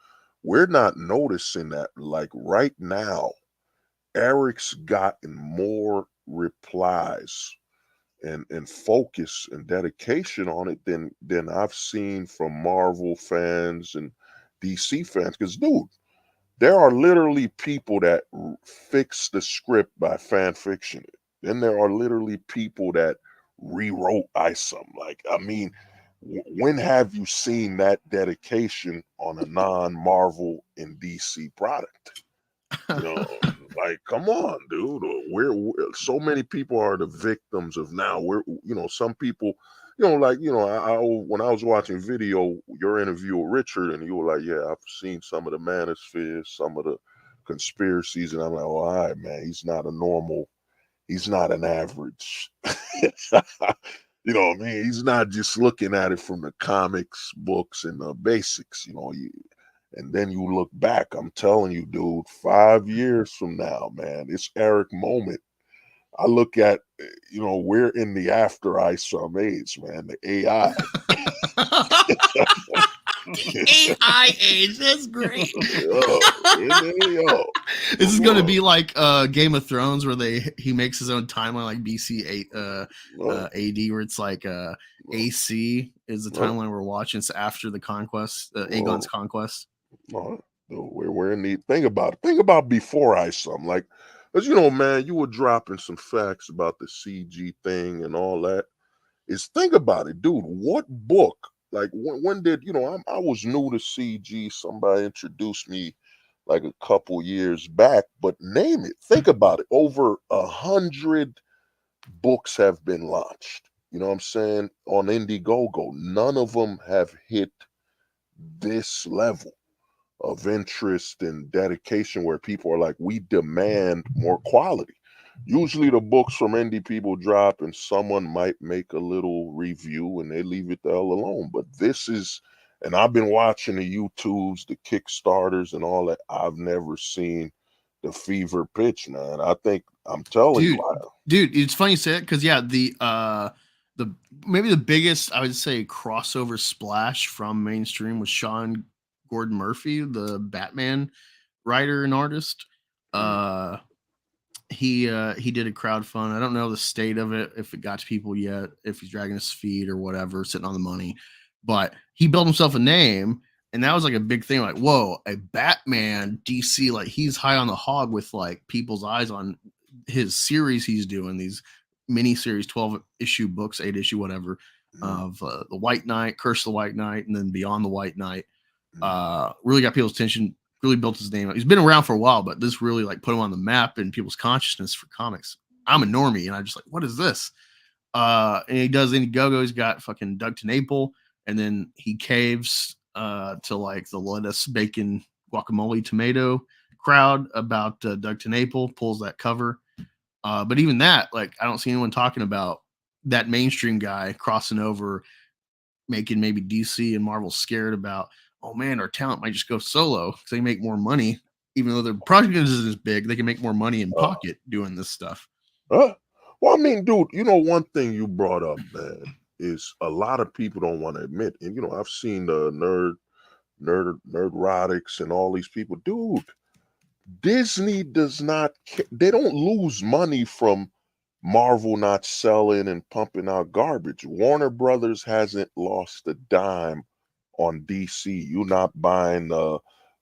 we're not noticing that. Like right now, Eric's gotten more replies and focus and dedication on it than I've seen from Marvel fans and DC fans. Because, dude, there are literally people that fix the script by fan fiction it. Then there are literally people that rewrote Isom. Like, I mean, when have you seen that dedication on a non-Marvel and DC product? You know, like, come on, dude. So many people are the victims of now. Some people, when I was watching your interview with Richard, and you were like, yeah, I've seen some of the manospheres, some of the conspiracies, and I'm like, all right, man, he's not an average. You know what I mean? He's not just looking at it from the comics, books, and the basics. And then you look back, I'm telling you, dude, 5 years from now, man, it's Eric moment. I look at, we're in the after Isom age, man, the AI. AI age, that's great. Yo, This is gonna be like Game of Thrones, where he makes his own timeline, like BC 8 AD, where it's like AC is the timeline we're watching. It's after the conquest, Aegon's conquest. No, we're in the think about it. Think about before Isom, like, because man, you were dropping some facts about the CG thing and all that. Think about it, dude. What book? Like, when did I was new to CG. Somebody introduced me like a couple years back, but name it. Think about it. Over 100 books have been launched. You know what I'm saying? On Indiegogo, none of them have hit this level of interest and dedication where people are like, we demand more quality. Usually the books from indie people drop and someone might make a little review and they leave it the hell alone. But and I've been watching the YouTubes, the Kickstarters and all that. I've never seen the fever pitch, man. I think I'm telling you. Dude, it's funny you say it, because the maybe the biggest, I would say, crossover splash from mainstream was Sean Gordon Murphy, the Batman writer and artist. He did a crowdfund. I don't know the state of it, if it got to people yet, if he's dragging his feet or whatever, sitting on the money. But he built himself a name, and that was like a big thing. Like, whoa, a Batman DC, like he's high on the hog with like people's eyes on his series he's doing, these mini series, 12-issue books, 8-issue, whatever, of the White Knight, Curse of the White Knight, and then Beyond the White Knight. Really got people's attention, really built his name up. He's been around for a while, but this really like put him on the map in people's consciousness for comics. I'm a normie, and I'm just like, what is this? And he does Indiegogo. He's got fucking Doug TenNapel, and then he caves to like the lettuce, bacon, guacamole, tomato crowd about Doug TenNapel, pulls that cover. But even that, like, I don't see anyone talking about that mainstream guy crossing over, making maybe DC and Marvel scared about, oh man, our talent might just go solo because they make more money. Even though the project isn't as big, they can make more money in pocket doing this stuff. Well, I mean, dude, one thing you brought up, man, is a lot of people don't want to admit, and I've seen the nerdrotics and all these people, dude. Disney does not. They don't lose money from Marvel not selling and pumping out garbage. Warner Brothers hasn't lost a dime on DC. You're not buying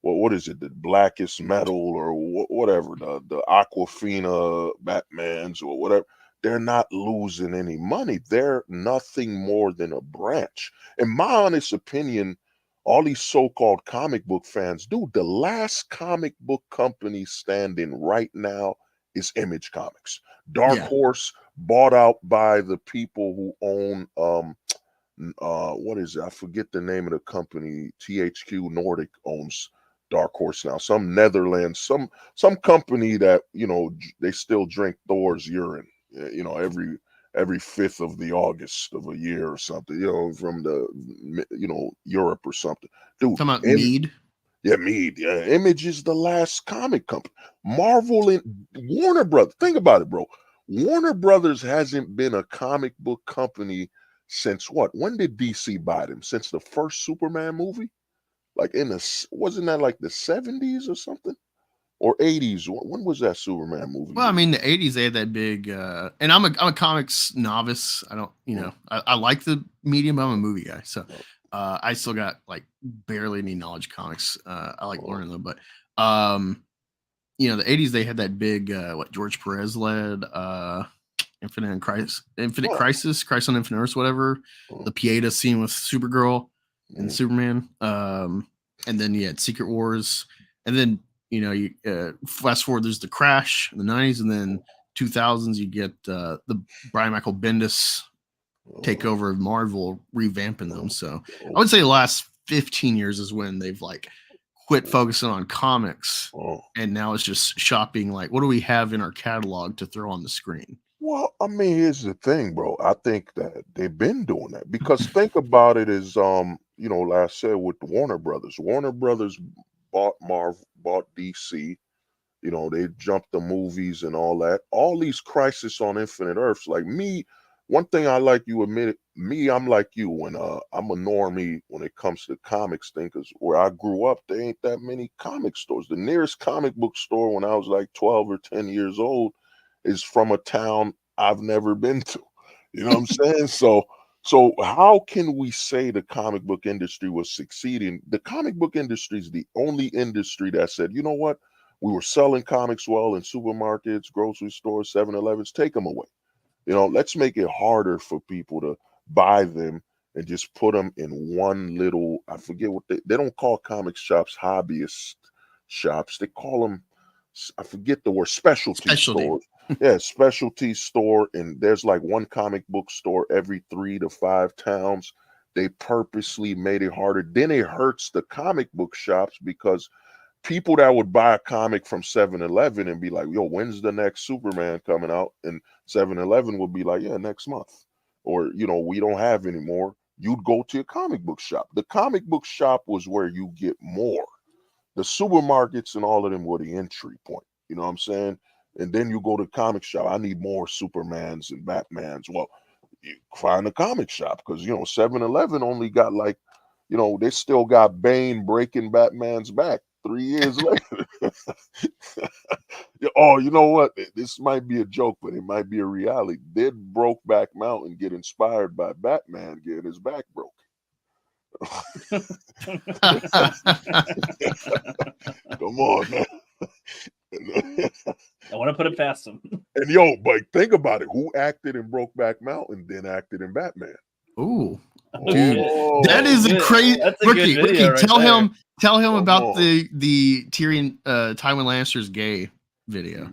what is it, the Blackest Metal or whatever, the Aquafina Batmans or whatever. They're not losing any money. They're nothing more than a branch. In my honest opinion, all these so-called comic book fans, dude, the last comic book company standing right now is Image Comics. Dark Horse, bought out by the people who own what is it? I forget the name of the company. THQ Nordic owns Dark Horse now. Some Netherlands, some company that they still drink Thor's urine. every 5th of the August of a year or something, from the Europe or something. Dude, Talking about Mead. Yeah, Mead. Yeah, Image is the last comic company. Marvel and Warner Brothers. Think about it, bro. Warner Brothers hasn't been a comic book company since what? When did DC buy them? Since the first Superman movie? Like wasn't that like the 70s or something? Or 80s? When was that Superman movie? Well, I mean, the 80s, they had that big, and I'm a comics novice. I don't, I like the medium, but I'm a movie guy. So I still got like barely any knowledge of comics. I like learning them, but, the 80s, they had that big, what George Perez led, Infinite Crisis, Crisis on Infinite Earths, whatever. The Pieta scene with Supergirl and Superman. And then you had Secret Wars. And then, you fast forward, there's the Crash in the 90s, and then 2000s, you get the Brian Michael Bendis takeover of Marvel, revamping them. So I would say the last 15 years is when they've like quit focusing on comics, and now it's just shopping. Like, what do we have in our catalog to throw on the screen? Well, I mean, here's the thing, bro. I think that they've been doing that because think about it as, like I said, with Warner Brothers. Warner Brothers bought Marvel, bought DC. They jumped the movies and all that. All these Crisis on Infinite Earths. Like me, one thing I like, you admit it, me, I'm like you when I'm a normie when it comes to comics thing, because where I grew up, there ain't that many comic stores. The nearest comic book store when I was like 12 or 10 years old is from a town I've never been to. You know what I'm saying? So how can we say the comic book industry was succeeding? The comic book industry is the only industry that said, you know what? We were selling comics well in supermarkets, grocery stores, 7-Elevens, take them away. Let's make it harder for people to buy them and just put them in one little, I forget what they don't call comic shops hobbyist shops. They call them, I forget the word, specialty stores. Yeah, specialty store. And there's like one comic book store every 3 to 5 towns. They purposely made it harder. Then it hurts the comic book shops because people that would buy a comic from 7-Eleven and be like, yo, when's the next Superman coming out? And 7-Eleven would be like, yeah, next month. Or, we don't have any more. You'd go to a comic book shop. The comic book shop was where you get more. The supermarkets and all of them were the entry point. You know what I'm saying? And then you go to the comic shop. I need more Supermans and Batmans. Well, you find a comic shop because, 7-Eleven only got like, they still got Bane breaking Batman's back 3 years later. Oh, you know what? This might be a joke, but it might be a reality. Did Brokeback Mountain get inspired by Batman getting his back broken? Come on, man. I want to put it past him. And but think about it. Who acted in Brokeback Mountain, then acted in Batman? Ooh. Dude, that is a crazy. Ricky, right tell him about the Tyrion Tywin Lannister's gay video.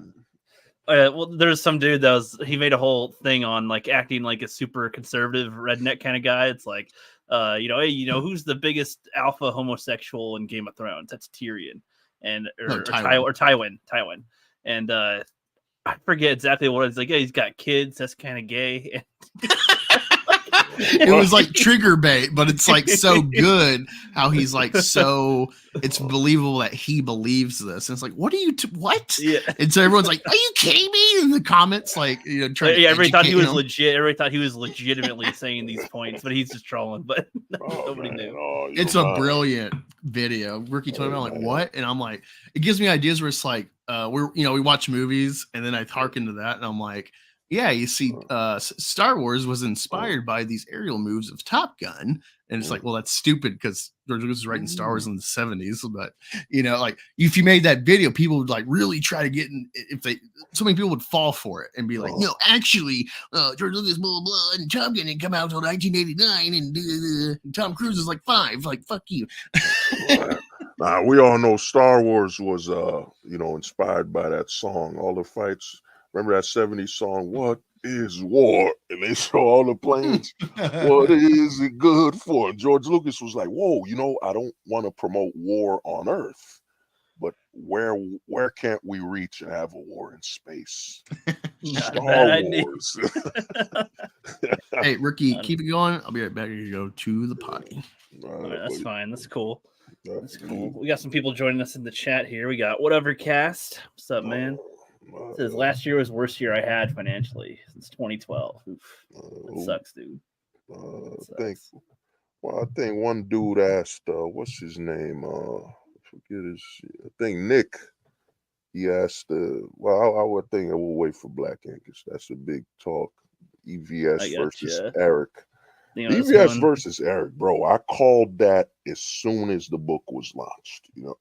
Well, there's some dude he made a whole thing on like acting like a super conservative redneck kind of guy. It's like, hey, who's the biggest alpha homosexual in Game of Thrones? That's Tyrion, and Tywin. And I forget exactly what it's like. Yeah, he's got kids. That's kind of gay. It was like trigger bait, but it's like so good how he's like it's believable that he believes this. And it's like, what are you what? Yeah. And so everyone's like, are you kidding me? In the comments, like, trying to everybody thought he was legit. Everybody thought he was legitimately saying these points, but he's just trolling. But nobody knew. It's a brilliant video. Ricky told me, I'm like, what? And I'm like, it gives me ideas where it's like, we watch movies and then I hearken to that and I'm like, yeah, you see, Star Wars was inspired by these aerial moves of Top Gun. And it's like, well, that's stupid because George Lucas was writing Star Wars in the 70s. But, like if you made that video, people would like really try to get in. So many people would fall for it and be like, actually, George Lucas, blah, blah, blah, and Top Gun didn't come out until 1989. And Tom Cruise is like 5. Like, fuck you. Nah, we all know Star Wars was, inspired by that song. All the fights. Remember that 70s song, What is War? And they show all the planes. What is it good for? And George Lucas was like, whoa, I don't want to promote war on Earth, but where can't we reach and have a war in space? Not a Star bad idea. Wars. Hey, Ricky, keep it going. I'll be right back. You go to the potty. All right, that's fine. That's cool. That's cool. Mm. We got some people joining us in the chat here. We got Whatever Cast. What's up, man? Says last year was the worst year I had financially since 2012. Oof. That sucks, dude. I think one dude asked, what's his name? Forget his shit. I think Nick. He asked, I would think I will wait for Black Angus. That's a big talk. EVS versus Eric. You know, EVS versus Eric, bro. I called that as soon as the book was launched. You know,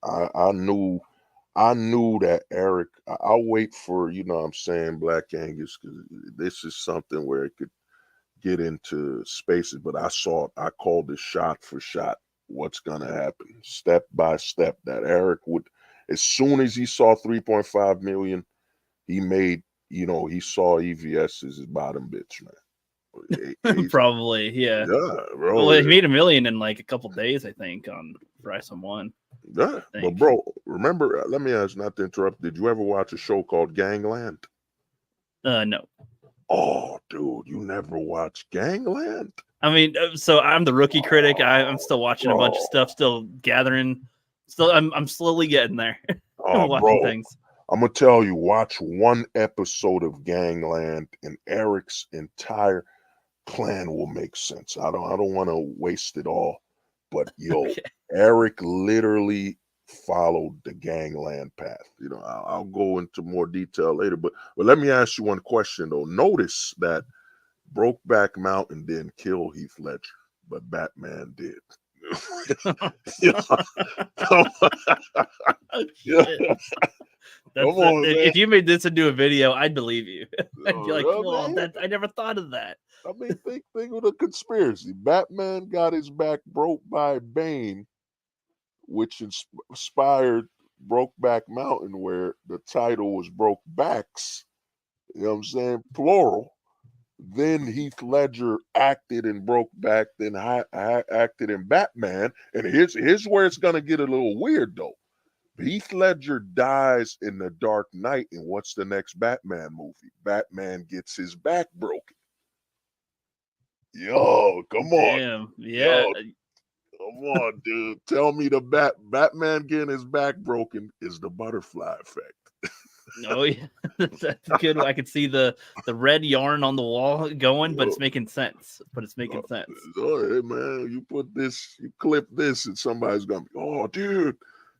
I knew that Eric. I'll wait for, you know what I'm saying, Black Angus, because this is something where it could get into spaces. But I called it shot for shot. What's gonna happen, step by step. That Eric would, as soon as he saw 3.5 million, he made, you know, he saw EVS as his bottom bitch, man. Probably, yeah. Yeah, bro. Well, he made $1 million in like a couple days, I think, on Bryson One. Yeah, but bro, remember? Let me ask, not to interrupt. Did you ever watch a show called Gangland? No. Oh, dude, you never watched Gangland? I mean, so I'm the rookie critic. I'm still watching a bunch of stuff, still gathering. Still, I'm slowly getting there. Watching things. I'm gonna tell you, watch one episode of Gangland, and Eric's entire plan will make sense. I don't want to waste it all, but yo, okay. Eric literally followed the Gangland path. You know, I'll go into more detail later, but let me ask you one question though. Notice that Brokeback Mountain didn't kill Heath Ledger, but Batman did. If you made this into a video, I'd believe you. I'd be like, "Well, I never thought of that." I mean, think of the conspiracy. Batman got his back broke by Bane, which inspired Brokeback Mountain, where the title was Broke Backs. You know what I'm saying? Plural. Then Heath Ledger acted in Brokeback, then acted in Batman. And here's where it's going to get a little weird, though. Heath Ledger dies in The Dark Knight, and what's the next Batman movie? Batman gets his back broken. Yo, come on. Damn, yeah. Yo, come on, dude. Tell me the Batman getting his back broken is the butterfly effect. Oh yeah, that's good. I could see the red yarn on the wall going, but it's making sense. Oh, hey, man, you clip this, and somebody's gonna be, oh, dude,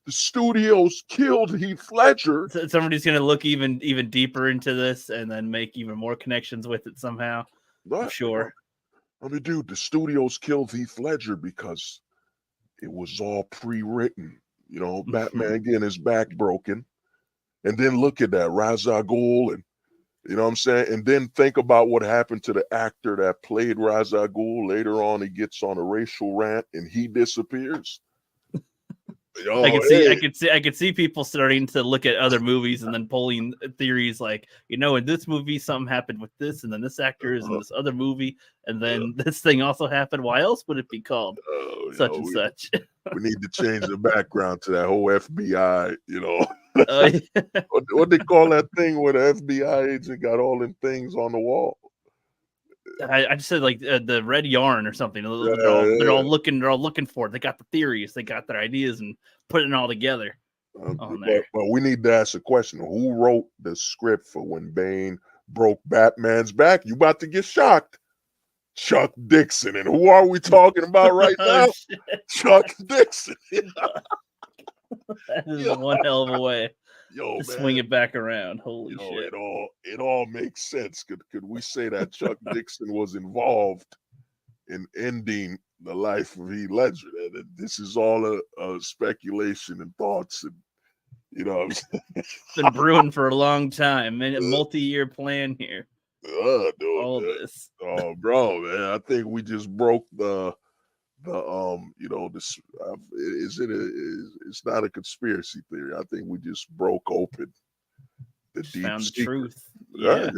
the studios killed Heath Ledger. So somebody's gonna look even deeper into this, and then make even more connections with it somehow. I'm sure. I mean, dude, the studios killed Heath Ledger because it was all pre-written. You know, Batman getting his back broken. And then look at that, Ra's al Ghul, and you know what I'm saying? And then think about what happened to the actor that played Ra's al Ghul. Later on, he gets on a racial rant and he disappears. I could see people starting to look at other movies and then pulling theories like, you know, in this movie something happened with this, and then this actor is in this other movie, and then this thing also happened. Why else would it be called such and such? We need to change the background to that whole FBI, you know. What they call that thing where the FBI agent got all them things on the wall? I just said like the red yarn or something. They're all looking for it. They got the theories, they got their ideas, and putting it all together. But we need to ask a question: who wrote the script for when Bane broke Batman's back? You about to get shocked. Chuck Dixon. And who are we talking about right now? Chuck Dixon. That is one hell of a way to swing it back around. Holy shit. It all makes sense. Could we say that Chuck Dixon was involved in ending the life of Heath Ledger? That this is all a speculation and thoughts, and you know what I'm saying? It's been brewing for a long time. A multi-year plan here. Dude, all this. Oh, bro, man. I think we just broke this it's not a conspiracy theory. I think we just broke open the deep found the secret. truth. Yeah.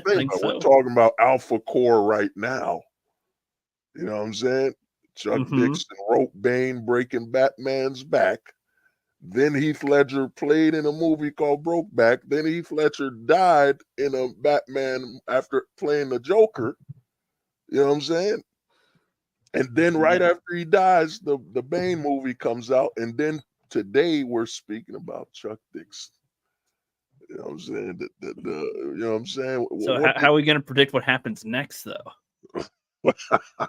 We're talking about Alpha Core right now. You know what I'm saying? Chuck Dixon wrote Bane breaking Batman's back. Then Heath Ledger played in a movie called Brokeback. Then Heath Ledger died in a Batman after playing the Joker. You know what I'm saying? And then right after he dies, the Bane movie comes out. And then today we're speaking about Chuck Dixon. You know what I'm saying? You know what I'm saying? So how are we going to predict what happens next, though?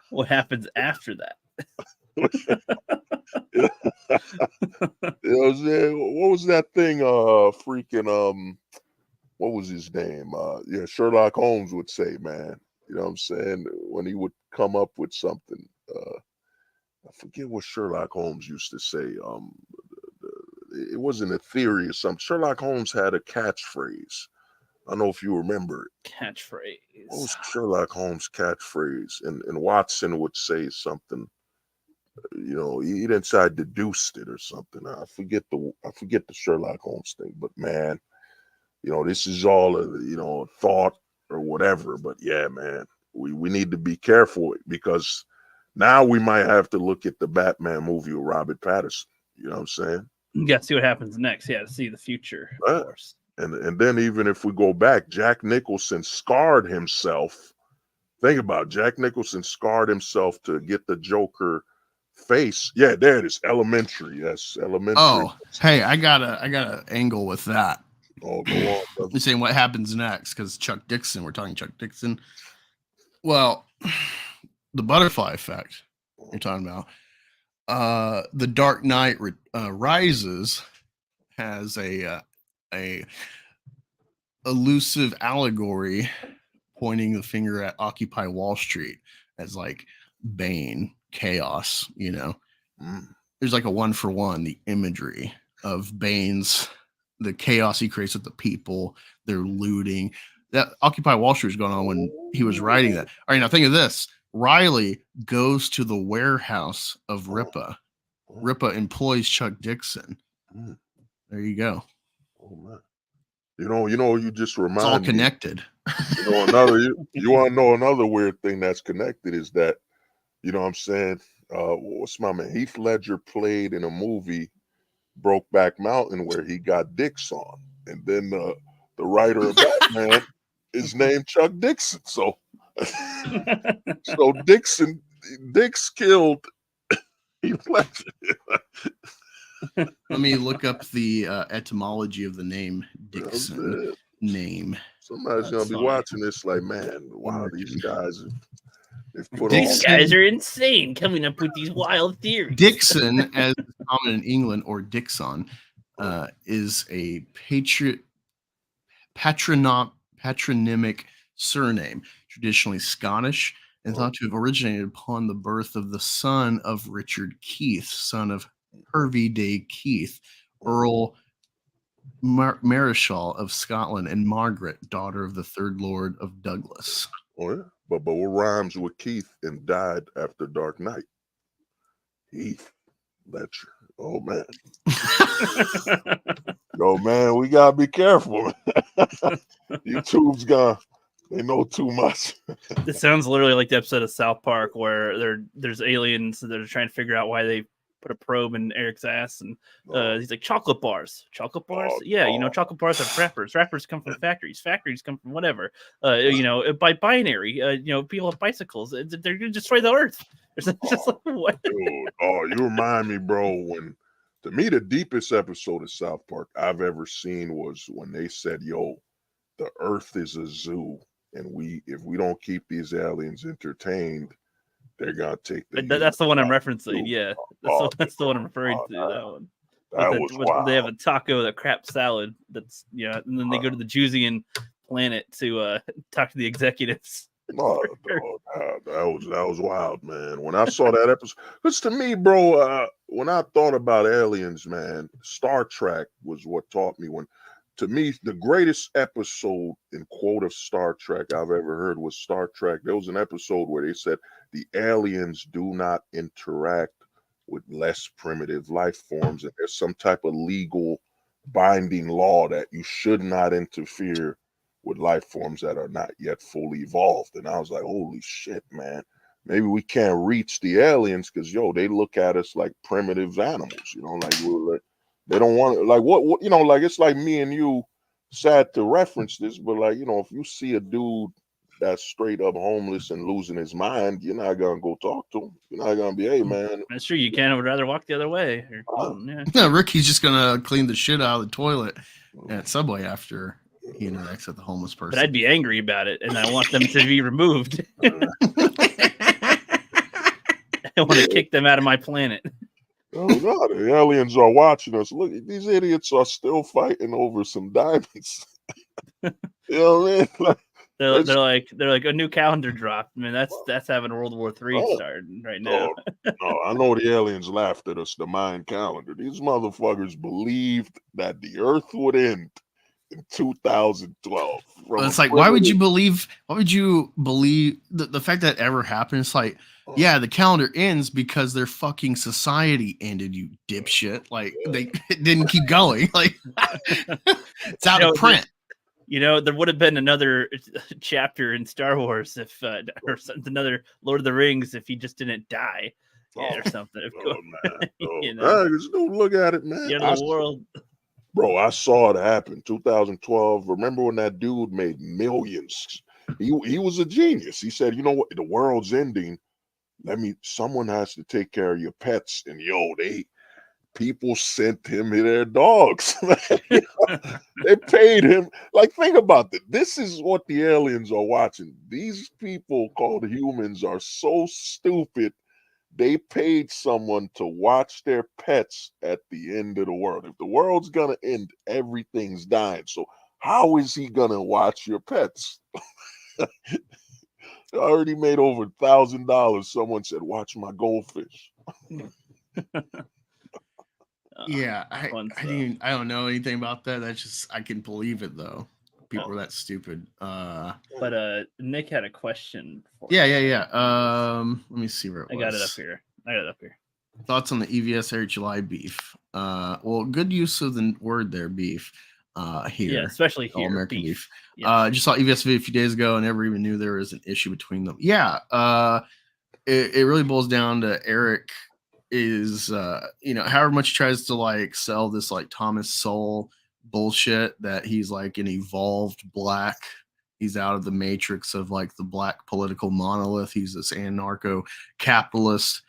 What happens after that? You know what I'm saying? What was that thing? What was his name? Yeah, Sherlock Holmes would say, man. You know what I'm saying? When he would come up with something, I forget what Sherlock Holmes used to say. It wasn't a theory or something. Sherlock Holmes had a catchphrase. I don't know if you remember it. Catchphrase. What was Sherlock Holmes' catchphrase? And Watson would say something. You know, he didn't say I deduced it or something. I forget the Sherlock Holmes thing. But man, you know, this is all a thought or whatever. But yeah, man, we need to be careful because now we might have to look at the Batman movie with Robert Pattinson. You know what I'm saying? You got to see what happens next. Yeah, to see the future, of course. And then even if we go back, Jack Nicholson scarred himself. Think about it. Jack Nicholson scarred himself to get the Joker face. Yeah, there it is. Elementary. Yes, Elementary. Oh, hey, I got a angle with that. Oh, go on. You're saying what happens next because Chuck Dixon. We're talking Chuck Dixon. Well, the butterfly effect you're talking about. The Dark Knight Rises has a elusive allegory pointing the finger at Occupy Wall Street as like Bane, chaos. You know, there's like a 1-for-1 the imagery of Bane's the chaos he creates with the people. They're looting. That Occupy Wall Street was going on when he was writing that. All right, now think of this. Riley goes to the warehouse of Rippa. Rippa employs Chuck Dixon. There you go. Oh man. You just remind me. It's all connected. You want to know another weird thing that's connected is that, you know what I'm saying? What's my man? Heath Ledger played in a movie, Brokeback Mountain, where he got dicks on. And then the writer of Batman is named Chuck Dixon. So Dix killed Heath Ledger. Let me look up the etymology of the name Dixon. Name. Somebody's going to be watching this like, man, wow, these guys have put These guys are insane coming up with these wild theories. Dixon, as common in England, or Dixon, is a patronymic surname, traditionally Scottish, and thought to have originated upon the birth of the son of Richard Keith, son of Hervey de Keith, Earl Marischal of Scotland, and Margaret, daughter of the third Lord of Douglas. Oh yeah, but what rhymes with Keith and died after Dark Knight? Heath Ledger. Oh man. Oh man, we gotta be careful. YouTube's gone. They know too much. This sounds literally like the episode of South Park where there's aliens that are trying to figure out why they put a probe in Eric's ass, and he's like, chocolate bars. Chocolate bars? Chocolate bars are wrappers. Wrappers come from factories. Factories come from whatever. By binary, people have bicycles. They're gonna destroy the earth. Just like, what? Dude, you remind me, bro, when to me the deepest episode of South Park I've ever seen was when they said, yo, the earth is a zoo, and if we don't keep these aliens entertained, they're gonna take that's the one I'm referencing. Yeah, that's the one I'm referring to. That one. That was wild. They have a taco, the crap salad. That's and then they go to the Jusian planet to talk to the executives. That was wild, man. When I saw that episode, because to me, bro, when I thought about aliens, man, Star Trek was what taught me. To me, the greatest episode in quote of Star Trek I've ever heard was Star Trek. There was an episode where they said the aliens do not interact with less primitive life forms, and there's some type of legal binding law that you should not interfere with life forms that are not yet fully evolved. And I was like, holy shit, man. Maybe we can't reach the aliens because, they look at us like primitive animals, like we're like, They don't want it. Like what you know, like it's like me and you, sad to reference this, but like, you know, if you see a dude that's straight up homeless and losing his mind, you're not gonna go talk to him. You're not gonna be, hey man. That's true. You can. I would rather walk the other way or something. Yeah. No, Ricky's just gonna clean the shit out of the toilet at Subway after he interacts with the homeless person. But I'd be angry about it, and I want them to be removed. I want to kick them out of my planet. Oh no, the aliens are watching us. Look, these idiots are still fighting over some diamonds. You know what I mean? Like, They're like a new calendar dropped. I mean, that's having World War III starting right now. No, I know the aliens laughed at us, the Mayan calendar. These motherfuckers believed that the Earth would end in 2012. It's like, why would you believe the fact that ever happened? It's like, yeah, the calendar ends because their fucking society ended, you dipshit. Like it didn't keep going. Like it's out of print. There would have been another chapter in Star Wars if or another Lord of the Rings if he just didn't die or something. Just don't look at it, man. The world. Bro, I saw it happen. 2012. Remember when that dude made millions? He was a genius. He said, you know what? The world's ending. Someone has to take care of your pets. And people sent him their dogs. They paid him. Like, think about that. This is what the aliens are watching. These people called humans are so stupid. They paid someone to watch their pets at the end of the world. If the world's gonna end, everything's dying. So how is he gonna watch your pets? I already made over $1,000. Someone said, "Watch my goldfish." Yeah, I don't know anything about that. That's just, I can believe it though. People are that stupid. But Nick had a question. Yeah. Let me see where it was. I got it up here. Thoughts on the EVS Eric July beef? Well, good use of the word there, beef. Here, yeah, especially here, All-American beef. Yeah. Just saw EVS video a few days ago and never even knew there was an issue between them. Yeah, it really boils down to Eric is however much he tries to like sell this like Thomas Sowell bullshit that he's like an evolved black. He's out of the matrix of like the black political monolith. He's this anarcho-capitalist,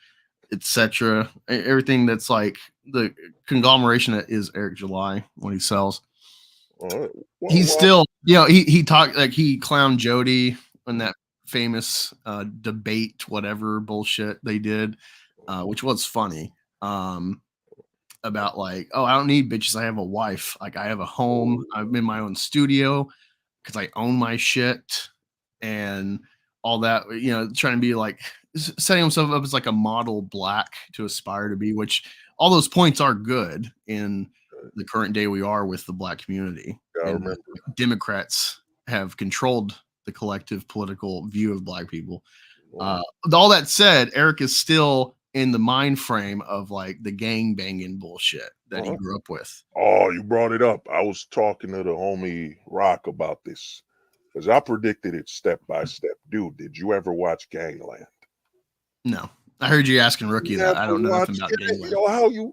etc. Everything that's like the conglomeration that is Eric July when he sells. He's still, he talked like he clowned Jody in that famous debate, whatever bullshit they did, which was funny. About like, oh, I don't need bitches. I have a wife. Like I have a home. I'm in my own studio because I own my shit and all that. Trying to be like setting himself up as like a model black to aspire to be, which all those points are good in the current day we are with the black community. And Democrats have controlled the collective political view of black people. With all that said, Eric is still in the mind frame of like the gang banging bullshit that he grew up with. Oh, you brought it up. I was talking to the homie Rock about this because I predicted it step by step. Dude, did you ever watch Gangland? No, I heard you asking Rookie that. I don't know nothing about Gangland.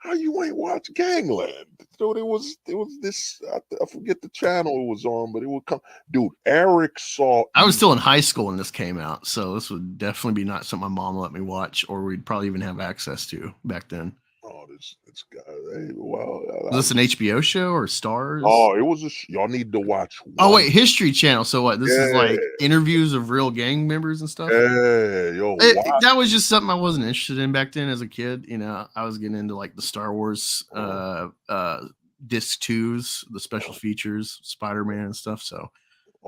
How you ain't watch Gangland? Dude, it was this. I forget the channel it was on, but it would come. Dude, Eric saw. I was still in high school when this came out, so this would definitely be not something my mom let me watch, or we'd probably even have access to back then. Oh, this guy. Was this an HBO show or Stars? Oh, it was y'all need to watch. Oh wait, History Channel. So what? This is like interviews of real gang members and stuff. That was just something I wasn't interested in back then as a kid. I was getting into like the Star Wars disc 2s, the special features, Spider-Man and stuff. So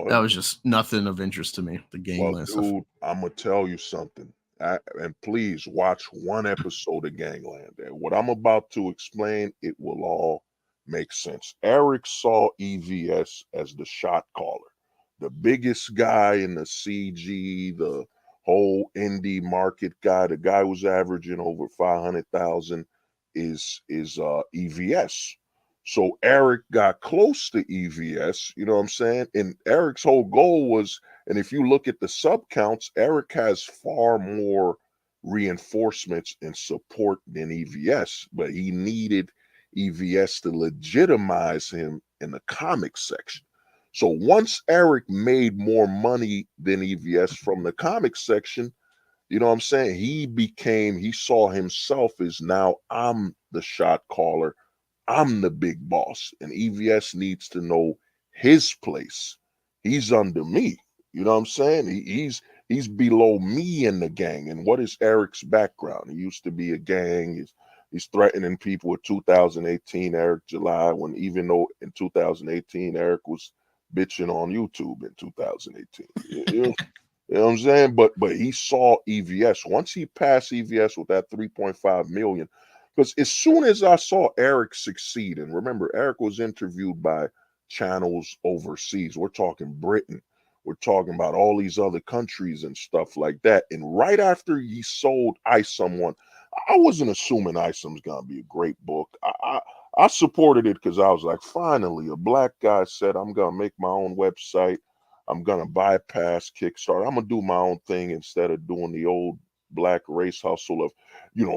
that was just nothing of interest to me. The gang stuff. Dude, I'm gonna tell you something. And please watch one episode of Gangland. And what I'm about to explain, it will all make sense. Eric saw EVS as the shot caller, the biggest guy in the CG, the whole indie market guy. The guy who's averaging over 500,000 is EVS. So Eric got close to EVS, you know what I'm saying? And Eric's whole goal was, and if you look at the sub counts, Eric has far more reinforcements and support than EVS, but he needed EVS to legitimize him in the comic section. So once Eric made more money than EVS from the comic section, you know what I'm saying? He saw himself as, now I'm the shot caller. I'm the big boss. And EVS needs to know his place. He's under me. You know what I'm saying? He's below me in the gang. And what is Eric's background? He used to be a gang. He's threatening people with 2018 Eric July, when even though in 2018 Eric was bitching on YouTube in 2018. You know what I'm saying? But he saw EVS. Once he passed EVS with that 3.5 million, because as soon as I saw Eric succeed, and remember, Eric was interviewed by channels overseas. We're talking Britain. We're talking about all these other countries and stuff like that. And right after he sold Isom one, I wasn't assuming Isom's gonna be a great book. I supported it because I was like, finally, a black guy said, I'm gonna make my own website. I'm gonna bypass Kickstarter. I'm gonna do my own thing instead of doing the old black race hustle of,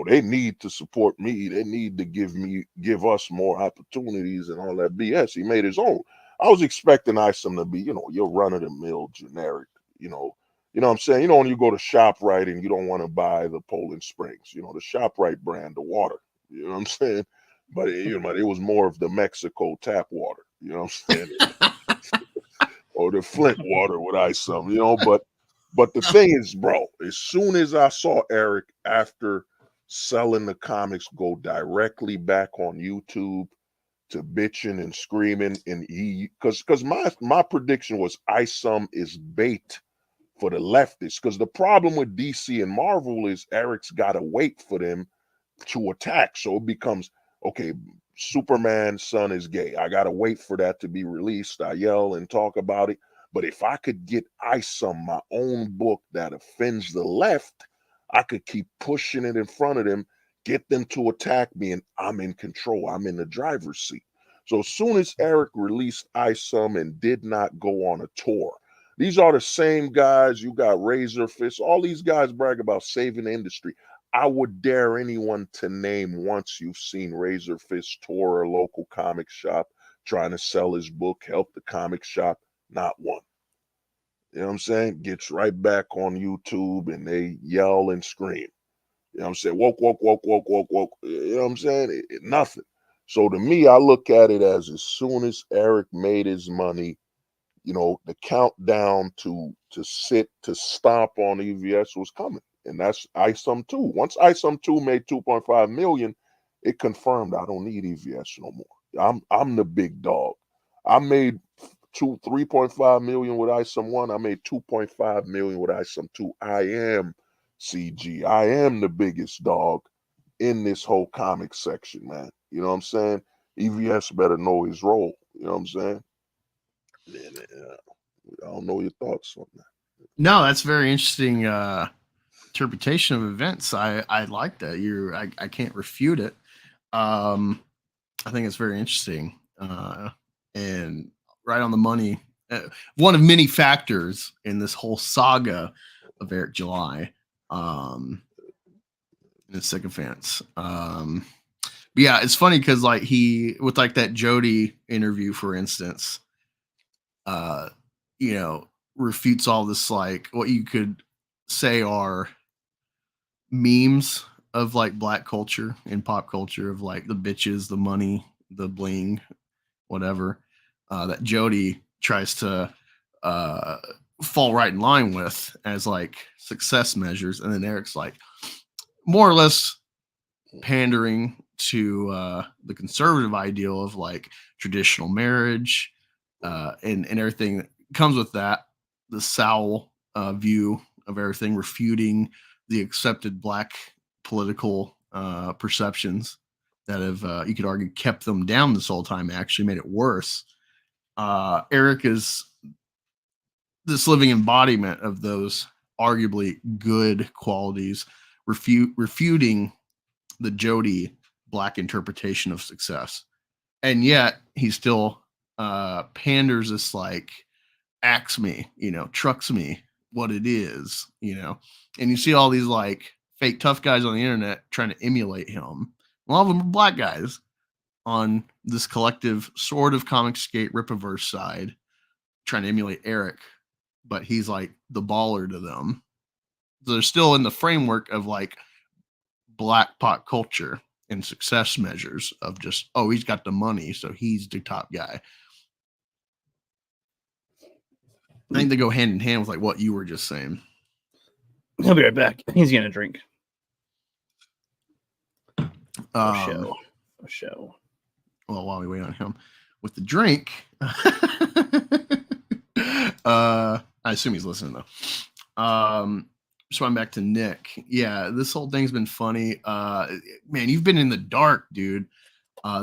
they need to support me. They need to give us more opportunities and all that BS. He made his own. I was expecting Isom to be, your run-of-the-mill generic, you know what I'm saying? When you go to ShopRite and you don't want to buy the Poland Springs, the ShopRite brand, the water, you know what I'm saying? But it was more of the Mexico tap water, you know what I'm saying? Or the Flint water with Isom, but the thing is, bro, as soon as I saw Eric after selling the comics go directly back on YouTube to bitching and screaming, and because my prediction was Isom is bait for the leftists, because the problem with DC and Marvel is Eric's got to wait for them to attack. So it becomes, okay, Superman's son is gay. I got to wait for that to be released. I yell and talk about it. But if I could get Isom my own book that offends the left, I could keep pushing it in front of them, get them to attack me, and I'm in control. I'm in the driver's seat. So as soon as Eric released Isom and did not go on a tour, these are the same guys. You got Razor Fist. All these guys brag about saving the industry. I would dare anyone to name once you've seen Razor Fist tour a local comic shop trying to sell his book, help the comic shop. Not one. You know what I'm saying? Gets right back on YouTube and they yell and scream. You know what I'm saying? Woke, woke, woke, woke, woke, woke. You know what I'm saying? Nothing. So to me, I look at it as soon as Eric made his money, the countdown to stomp on EVS was coming. And that's Isom 2. Once Isom 2 made 2.5 million, it confirmed I don't need EVS no more. I'm the big dog. I made 3.5 million with Isom 1. I made 2.5 million with Isom 2. I am CG. I am the biggest dog in this whole comic section, man. You know what I'm saying? EVS better know his role. You know what I'm saying? I don't know your thoughts on that. No, that's very interesting interpretation of events. I like that. I can't refute it. I think it's very interesting and right on the money. One of many factors in this whole saga of Eric July and his sycophants. But yeah, it's funny because with that Jody interview, for instance, refutes all this, what you could say are memes of black culture and pop culture of the bitches, the money, the bling, whatever, that Jody tries to fall right in line with as success measures. And then Eric's more or less pandering to the conservative ideal of traditional marriage and everything that comes with that, the Sowell view of everything, refuting the accepted black political perceptions that have, you could argue, kept them down this whole time, actually made it worse. Eric is this living embodiment of those arguably good qualities, refuting the Jody black interpretation of success. And yet he still panders this axe me, trucks me what it is, and you see all these fake tough guys on the internet trying to emulate him. A lot of them are black guys on this collective sort of Comicsgate Rippaverse side, trying to emulate Eric, but he's like the baller to them. So they're still in the framework of like black pop culture and success measures of just, oh, he's got the money, so he's the top guy. I think they go hand in hand with like what you were just saying. He'll be right back. He's gonna drink. Um, Show. Well, while we wait on him with the drink, I assume he's listening though. So I'm back to Nick. Yeah, this whole thing's been funny. Man, you've been in the dark, dude.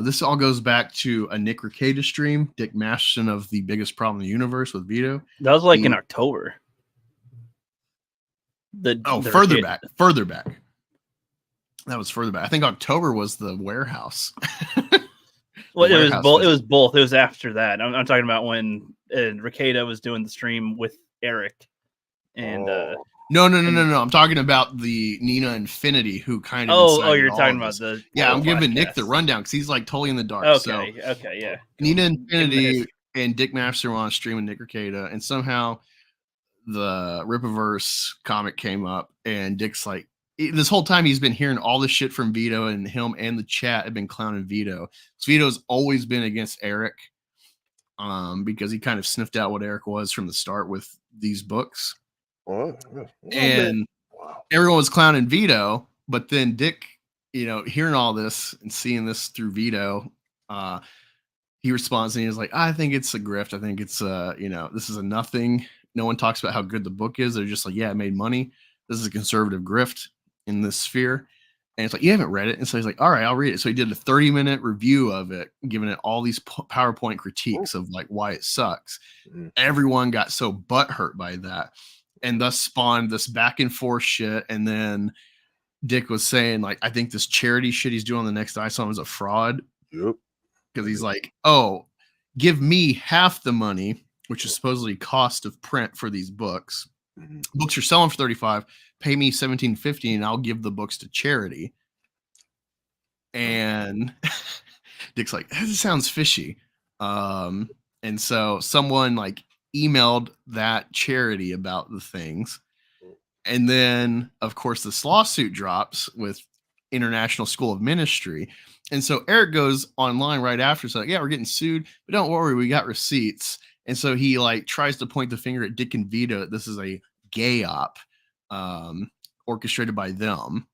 This all goes back to a Nick Rekieta stream, Dick Masterson of The Biggest Problem in the Universe with Vito. That was like in October. Further back. That was further back. I think October was the warehouse. Well, it was both. It was both. It was after that. I'm talking about when Rekieta was doing the stream with Eric, and No. I'm talking about the Nina Infinity, who kind of. Oh, you're talking about the. Yeah, I'm giving Nick the rundown because he's like totally in the dark. Okay, yeah. Nina Infinity and Dick Master were on stream with Nick Rekieta, and somehow the Rippaverse comic came up, and Dick's like, this whole time he's been hearing all this shit from Vito, and him and the chat have been clowning Vito. So Vito's always been against Eric, because he kind of sniffed out what Eric was from the start with these books. And everyone was clowning Vito, but then Dick, hearing all this and seeing this through Vito, he responds and he's like, I think it's a grift. I think it's this is a nothing. No one talks about how good the book is. They're just like, yeah, it made money. This is a conservative grift in this sphere. And it's like, you haven't read it. And so he's like, all right, I'll read it. So he did a 30-minute review of it, giving it all these PowerPoint critiques of like why it sucks. Mm-hmm. Everyone got so butthurt by that, and thus spawned this back and forth shit. And then Dick was saying, like, I think this charity shit he's doing on the next ISOM is a fraud. Yep. Because he's like, oh, give me half the money, which is supposedly cost of print for these books. Mm-hmm. Books you're selling for $35, pay me $17.50 and I'll give the books to charity. And Dick's like, this sounds fishy. And so someone like emailed that charity about the things. And then, of course, this lawsuit drops with International School of Ministry. And so Eric goes online right after, so like, yeah, we're getting sued, but don't worry, we got receipts. And so he like tries to point the finger at Dick and Vito. This is a gay op orchestrated by them.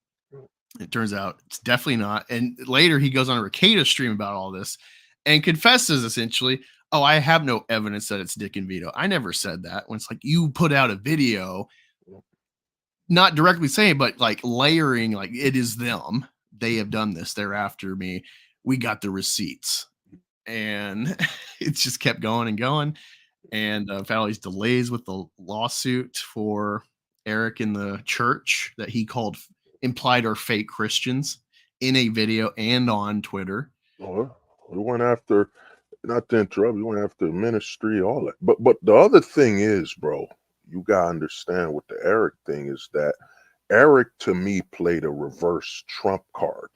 It turns out it's definitely not. And later he goes on a Rekieta stream about all this and confesses essentially, oh, I have no evidence that it's Dick and Vito. I never said that. When it's like you put out a video, not directly saying, but like layering, like it is them. They have done this. They're after me. We got the receipts. And it's just kept going and going. And found all these delays with the lawsuit for Eric in the church that he called implied or fake Christians in a video and on Twitter. Oh, we went after, not to interrupt, we went after ministry, all that. But the other thing is, bro, you gotta understand with the Eric thing is that Eric to me played a reverse Trump card.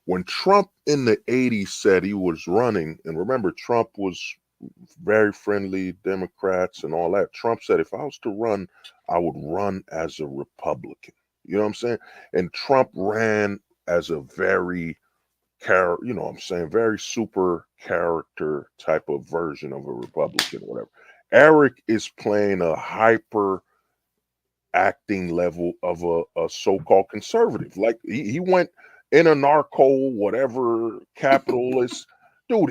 When Trump in the 80s said he was running, and remember, Trump was very friendly, Democrats and all that. Trump said, if I was to run, I would run as a Republican. You know what I'm saying? And Trump ran as a very, very super character type of version of a Republican, whatever. Eric is playing a hyper acting level of a so-called conservative. Like he went in a narco, whatever, capitalist. Dude,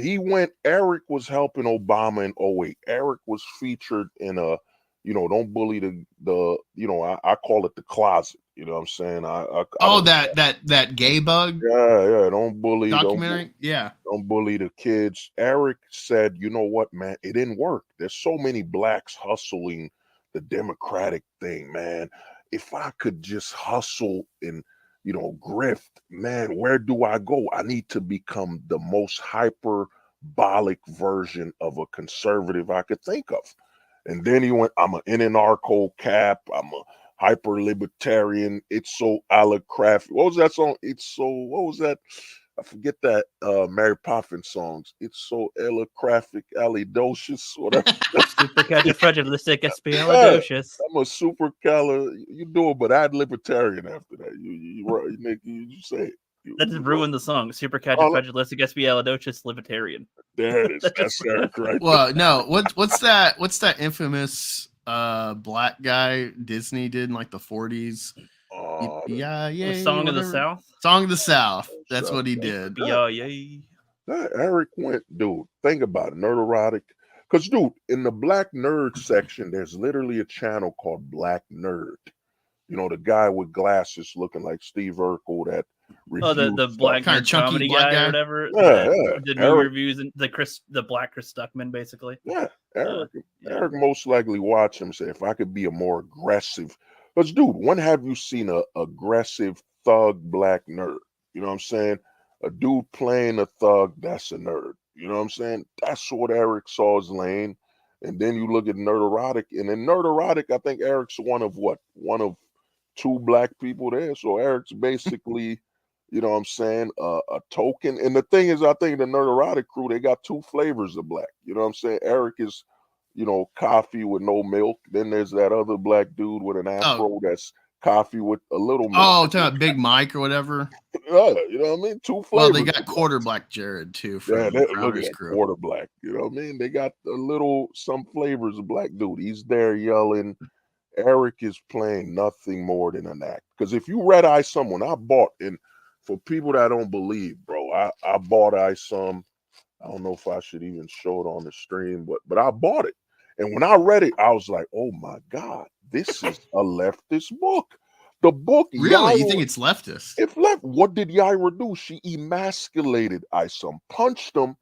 Eric was helping Obama in 08. Eric was featured in a, don't bully I call it the closet. You know what I'm saying? That gay bug? Yeah. Don't bully. Documentary? Don't bully the kids. Eric said, you know what, man? It didn't work. There's so many blacks hustling the Democratic thing, man. If I could just hustle and grift, man, where do I go? I need to become the most hyperbolic version of a conservative I could think of. And then he went, I'm an anarcho cap, I'm a hyper libertarian. It's so a la craft. What was that song? What was that? I forget that Mary Poppins songs. It's so alidocious, whatever. Supercalifragilisticexpialidocious. I'm a super you do it, but I'd libertarian after that. You say it. That just ruined the song. Supercalifragilisticexpialidocious libertarian. There it is. That That's just- Eric right Well, no, what's that infamous black guy Disney did in like the 40s? Yeah, The Song of the South. Song of the South. That's South. what he did. Yeah, yeah. That Eric went, dude. Think about it, Nerderotic. Because, dude, in the Black Nerd section, there's literally a channel called Black Nerd. You know, the guy with glasses looking like Steve Urkel that The black Kinda nerd chunky comedy black guy guy? or whatever. Yeah, that did movie Eric. reviews and the black Chris Stuckman basically. Yeah, Eric. Yeah. Eric most likely watch him and say, if I could be a more aggressive. Because, dude, when have you seen a aggressive thug black nerd? You know what I'm saying? A dude playing a thug, that's a nerd. You know what I'm saying? That's what Eric saw's lane. And then you look at Nerderotic, and in Nerderotic, I think Eric's one of 2 black people there. So Eric's basically, you know what I'm saying, a token. And the thing is, I think the Nerderotic crew, they got 2 flavors of black. You know what I'm saying? Eric is, you know, coffee with no milk. Then there's that other black dude with an afro that's coffee with a little milk. Oh, talking about Big Mike or whatever. You know what I mean? 2 flavors. Well, they got quarter black Jared too. Yeah, From look at Crowder's that crew. quarter black. You know what I mean? They got some flavors of black dude. He's there yelling. Eric is playing nothing more than an act. Because if you red eye someone, I bought, and for people that don't believe, bro, I bought some. I don't know if I should even show it on the stream, but I bought it. And when I read it, I was like, oh my God, this is a leftist book. The book, Really? Yaira, You think it's leftist? if left, what did Yaira do? She emasculated Isom, punched him,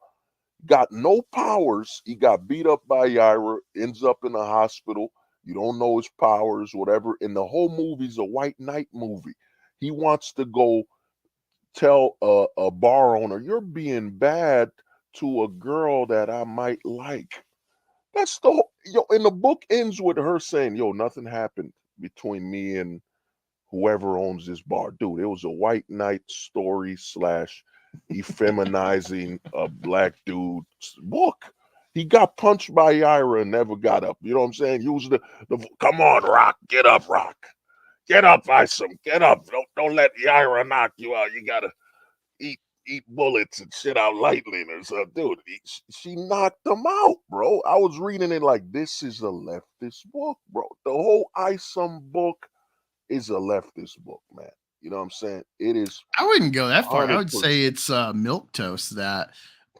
got no powers. He got beat up by Yaira, ends up in the hospital. You don't know his powers, whatever. And the whole movie's a white knight movie. He wants to go tell a bar owner, you're being bad to a girl that I might like. That's the whole, and the book ends with her saying, yo, nothing happened between me and whoever owns this bar. Dude, it was a white knight story / effeminizing a black dude's book. He got punched by Yaira and never got up. You know what I'm saying? Use the come on, Rock, get up, Rock. Get up, Isom, get up. Don't let Yaira knock you out. You gotta eat bullets and shit out lightly. And so, dude, she knocked him out, bro. I was reading it like, this is a leftist book, bro. The whole Isom book is a leftist book, man. You know what I'm saying? It is. I wouldn't go that far. I would 100%. say it's milquetoast. That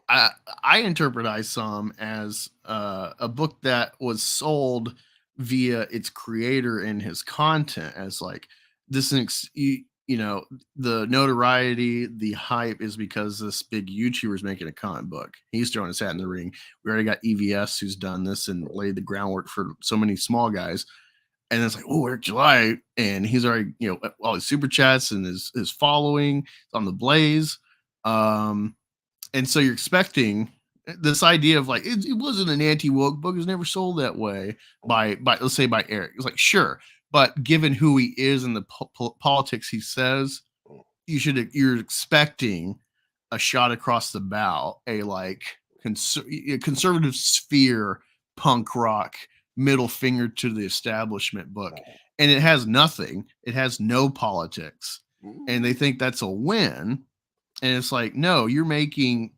I interpret Isom as a book that was sold via its creator and his content as like this. You know, the notoriety, the hype is because this big YouTuber is making a comic book. He's throwing his hat in the ring. We already got EVS who's done this and laid the groundwork for so many small guys. And it's like, oh, Eric July. And he's already, you know, all his super chats and his following on the Blaze. And so you're expecting this idea of like, it wasn't an anti-woke book. It was never sold that way by let's say by Eric. It's like, sure. But given who he is and the politics he says, you're expecting a shot across the bow, a like conservative sphere, punk rock, middle finger to the establishment book. And it has nothing. It has no politics. And they think that's a win. And it's like, no, you're making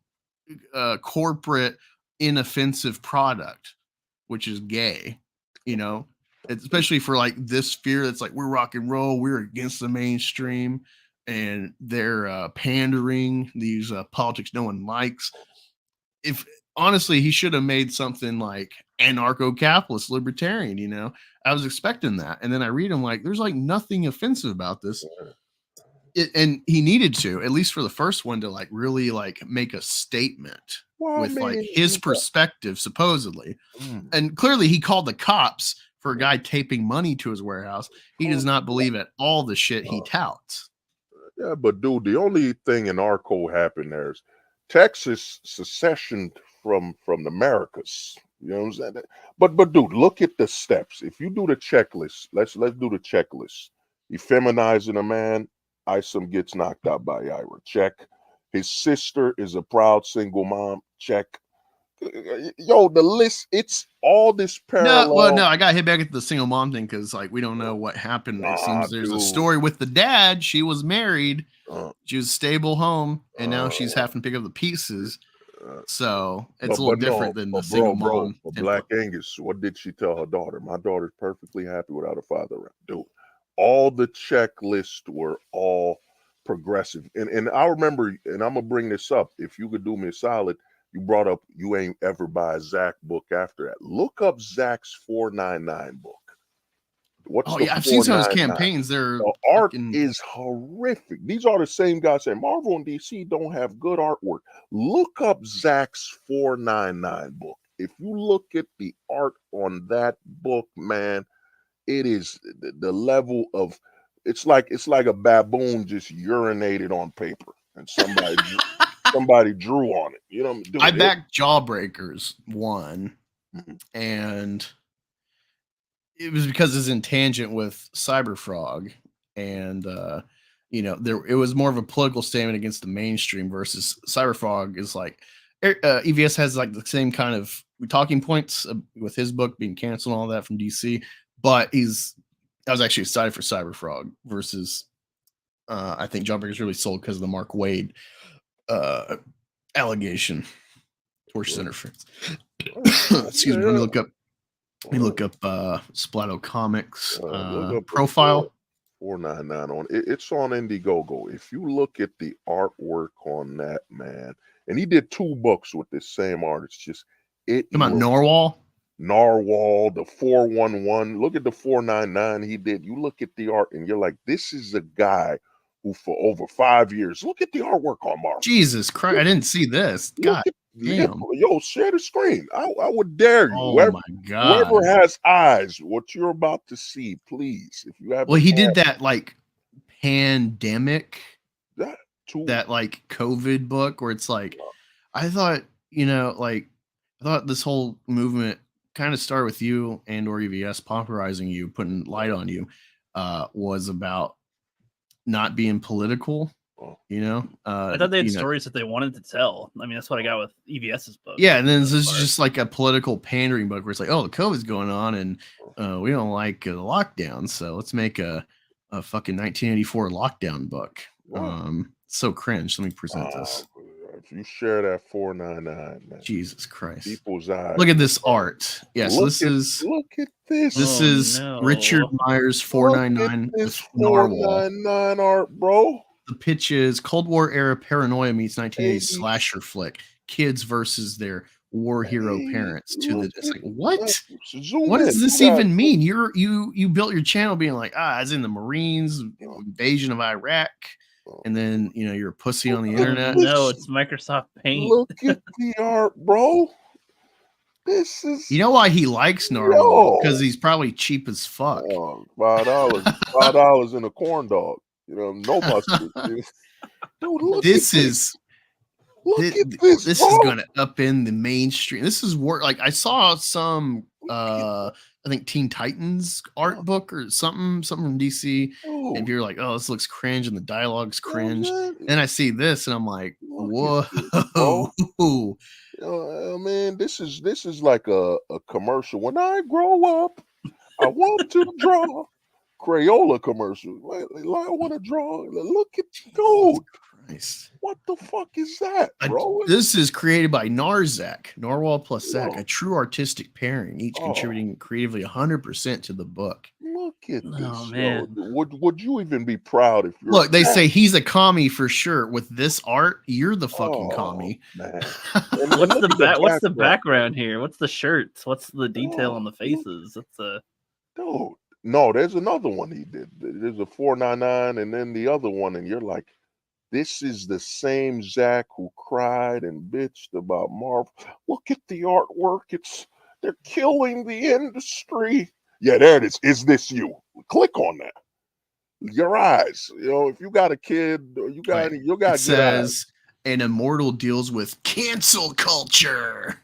a corporate inoffensive product, which is gay, you know? Especially for like this sphere that's like, we're rock and roll, we're against the mainstream, and they're pandering these politics no one likes. If honestly, he should have made something like anarcho-capitalist libertarian, you know. I was expecting that, and then I read him like, there's like nothing offensive about this. And he needed to, at least for the first one, to like really like make a statement with like his perspective, supposedly. And clearly he called the cops for a guy taping money to his warehouse. He does not believe at all the shit he touts. Yeah, but dude, the only thing in our code happened there is Texas secessioned from the Americas. You know what I'm saying? But dude, look at the steps. If you do the checklist, let's do the checklist. Effeminizing a man, Isom gets knocked out by Yaira. Check. His sister is a proud single mom. Check. Yo, the list, it's all this parallel. No, I got hit back at the single mom thing because like we don't know what happened. It seems there's a dude. story with the dad. She was married, she was a stable home, and now she's having to pick up the pieces. So it's a little different than the single mom. Black Angus, what did she tell her daughter? My daughter's perfectly happy without a father around. Dude, all the checklists were all progressive. And I remember, and I'm gonna bring this up. If you could do me a solid, you brought up you ain't ever buy a Zach book after that. Look up Zach's 499 book. I've seen some of his campaigns. The art is horrific. These are the same guys saying Marvel and DC don't have good artwork. Look up Zach's 499 book. If you look at the art on that book, man, it is the level of it's like a baboon just urinated on paper and somebody drew on it. You know, I backed Jawbreakers 1, and it was because it's in tangent with Cyberfrog, and it was more of a political statement against the mainstream versus Cyberfrog is like EVS has like the same kind of talking points with his book being canceled and all that from DC, but I was actually excited for Cyberfrog versus I think Jawbreakers really sold because of the Mark Waid allegation. Torch Center friends. Excuse me. Let me look up. Splato Comics profile. 499 on it. It's on Indiegogo. If you look at the artwork on that, man, and he did 2 books with this same artist. Just Come on, Narwhal, the 411. Look at the 499 he did. You look at the art, and you're like, this is a guy who, for over 5 years, look at the artwork on Marvel. Jesus Christ, I didn't see this. God. Damn. Yo, share the screen. I would dare you. Oh my God. Whoever has eyes, what you're about to see, please. If you have, well, he did that like pandemic, that like COVID book where it's like, I thought this whole movement kind of started with you and or EVS popularizing you, putting light on you, was about not being political. I thought they had stories that they wanted to tell. I mean, that's what I got with EVS's book. Yeah, and then this is just like a political pandering book where it's like, oh, the COVID's going on, and we don't like the lockdown, so let's make a fucking 1984 lockdown book. So cringe. Let me present this. If you share that 499, man, Jesus Christ! People's eyes. Look at this art. Yeah, so look at this. This is Richard Myers 499 with Narwhal. 499 art, bro. The pitch is Cold War era paranoia meets 1980s slasher flick. Kids versus their war hero parents. It's like, what? What does this even mean? You built your channel being like, it's in the Marines, invasion of Iraq, and then you're a pussy on the internet. No, it's Microsoft Paint. Look at the art, bro. This is. You know why he likes Narwhal? Because he's probably cheap as fuck. $5 in a corn dog. No mustard. Dude, look this at is look at this. This is gonna up in the mainstream. This is work. Like I saw some I think Teen Titans art book or something from DC, and you're like, oh, this looks cringe, and the dialogue's cringe. And I see this, and I'm like, whoa. Man, this is like a commercial. When I grow up, I want to draw. Crayola commercial. I want to draw. Look at dude. Christ. What the fuck is that, bro? This is created by Narzak, Narwhal plus Zach, a true artistic pairing, each contributing creatively 100% to the book. Look at this. Oh, man. Would you even be proud if you're they say he's a commie for sure. With this art, you're the fucking commie. Man. What's the background here? What's the shirts? What's the detail on the faces? Dude. No, there's another one he did. There's a 499 and then the other one, and you're like, this is the same Zach who cried and bitched about Marvel. Look at the artwork. They're killing the industry. Yeah, there it is. Is this you? Click on that. Your eyes. If you got a kid, you got it says an immortal deals with cancel culture.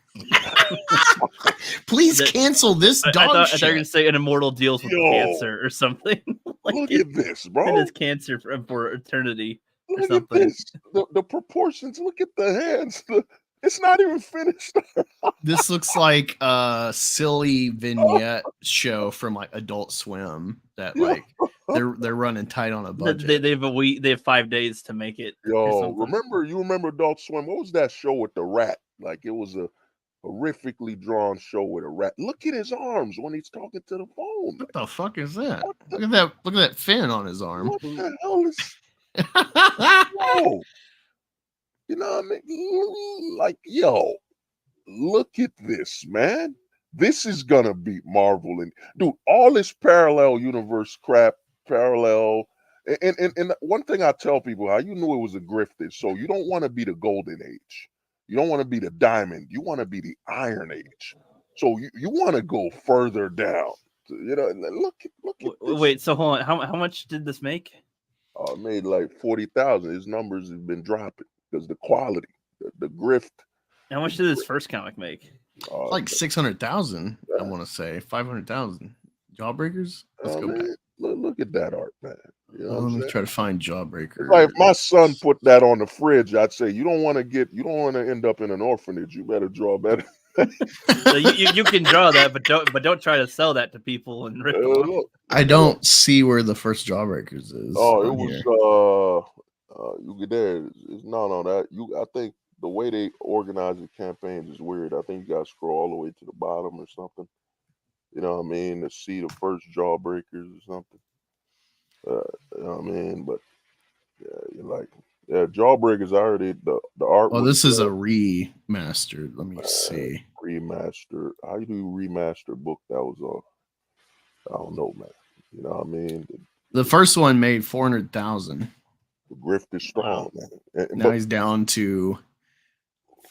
Please cancel this dog I thought shit. you were going to say an immortal deals with cancer or something. Look at this, bro. It is cancer for eternity. or Look at something. this. The proportions. Look at the hands. It's not even finished. This looks like a silly vignette show from like Adult Swim that Yeah. like they're running tight on a budget. They have a week. They have 5 days to make it. or Yo, something. you remember Adult Swim? What was that show with the rat? Like it was a horrifically drawn show with a rat. Look at his arms when he's talking to the phone. What the fuck is that? What the- Look at that fin on his arm. What the hell is yo? You know what I mean? Like, yo, look at this, man. This is gonna beat Marvel and dude, all this parallel universe crap, parallel. And one thing I tell people, how you knew it was a grift is so you don't want to be the golden age. You don't want to be the diamond. You want to be the iron age. So you want to go further down. You know, look at this. Wait, so hold on. How much did this make? Made like 40,000. His numbers have been dropping because the quality, the grift. How much did this first comic make? Like 600,000, I want to say 500,000. Jawbreakers. Let's go back. Look at that art, man. You know Let me try to find Jawbreaker. It's like if my son put that on the fridge, I'd say you don't want to end up in an orphanage. You better draw better. So you can draw that, but don't try to sell that to people and rip them off. Look. I don't see where the first Jawbreakers is. Oh, it on was here. you get there. No, that I think the way they organize the campaigns is weird. I think you gotta scroll all the way to the bottom or something. You know what I mean? To see the first Jawbreakers or something. You know what I mean? But Jawbreakers already the art. Oh, this is a remastered. Let me see. Remaster. How you do remaster book? That was I don't know, man. You know what I mean? The first one made 400,000. The grift is strong, man. Now he's down to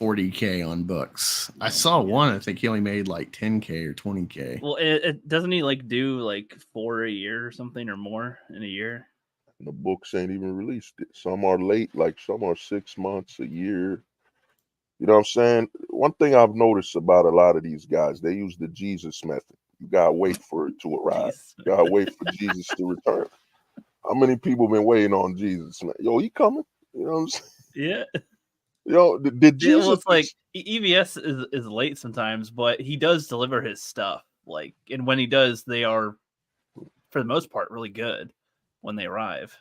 40K on books. I saw one. I think he only made like 10K or 20K. Well, it doesn't he like do like 4 a year or something or more in a year? The books ain't even released. Some are late, like some are 6 months, a year. You know what I'm saying? One thing I've noticed about a lot of these guys, they use the Jesus method. You gotta wait for it to arrive. You gotta wait for Jesus to return. How many people been waiting on Jesus? Man? Yo, he coming. You know what I'm saying? Yeah. Yo, did Jesus? Well, it's like EVS is late sometimes, but he does deliver his stuff. Like, and when he does, they are, for the most part, really good when they arrive.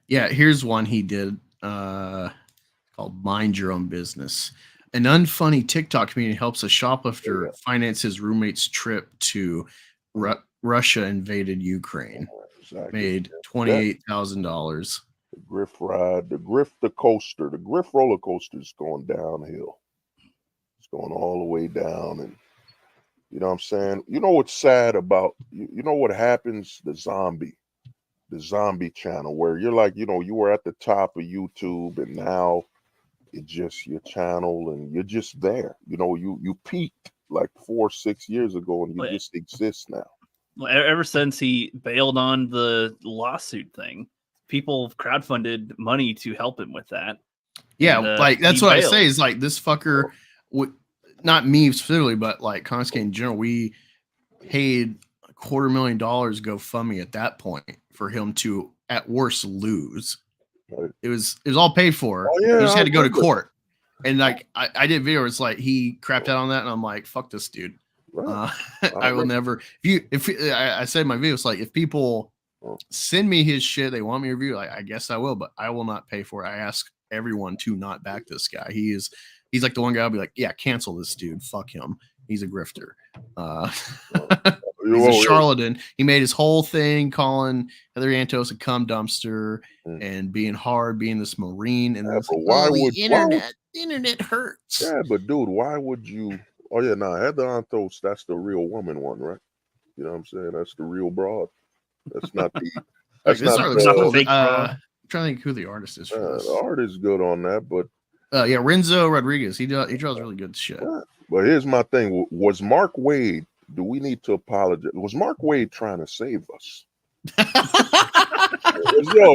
Yeah, here's one he did called Mind Your Own Business. An unfunny TikTok community helps a shoplifter finance his roommate's trip to Russia invaded Ukraine. Exactly. Made $28,000. The grift ride, the coaster, the grift roller coaster is going downhill. It's going all the way down, and you know what I'm saying. You know what's sad about you know what happens? The zombie channel, where you're like, you know, you were at the top of YouTube, and now it's just your channel, and you're just there. You know, you peaked like 4 or 6 years ago, and you just exist now. Well, ever since he bailed on the lawsuit thing, people crowdfunded money to help him with that. Yeah, and, like that's what bailed. I say is like this fucker would not me specifically, but like Konsuke in general, we paid $250,000 GoFundMe at that point for him to at worst lose. Right. It was all paid for. Oh, yeah, he just had to go to remember. court. And like I did a video where it's like he crapped out on that, and I'm like, fuck this dude. Right. I will never. If I said in my video, it's like if people send me his shit, they want me to review, like I guess I will, but I will not pay for it. I ask everyone to not back this guy. He's like the one guy I'll be like, yeah, cancel this dude. Fuck him. He's a grifter. He's a charlatan. He made his whole thing calling Heather Antos a cum dumpster and being hard, being this Marine. And but why would the internet hurts? Yeah, but dude, why would you? Oh yeah, Heather Antos, that's the real woman one, right? You know what I'm saying? That's the real broad. That's not the. That's not cool. fake I'm trying to think who the artist is for this. The art is good on that, but Renzo Rodriguez. He draws really good shit. Yeah. But here's my thing: was Mark Wade? Do we need to apologize? Was Mark Wade trying to save us? Yo,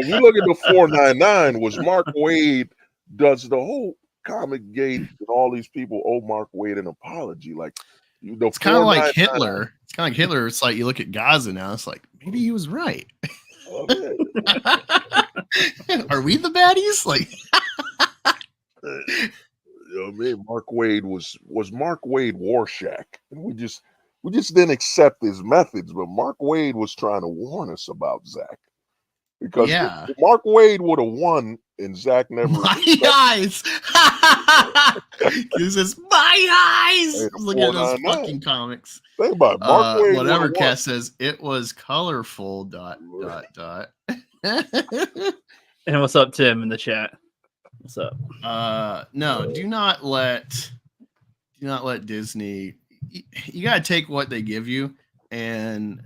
if you look at the 499, was Mark Wade? Does the whole comic gate and all these people owe Mark Wade an apology? Like, it's kind of like Hitler. It's kind of like Hitler. It's like you look at Gaza now. It's like maybe he was right. Oh, man. Are we the baddies? Like, You know what I mean? Mark Wade was Mark Wade Warshak, and we just didn't accept his methods. But Mark Wade was trying to warn us about Zach, because yeah, if Mark Wade would have won and Zach never. my eyes. He says, my eyes. Hey, Look at those 499. fucking comics. Think about it. Mark Wade Whatever would've won. Cass says, it was colorful. ... And what's up, Tim, in the chat? What's up? No, do not let Disney. You gotta take what they give you and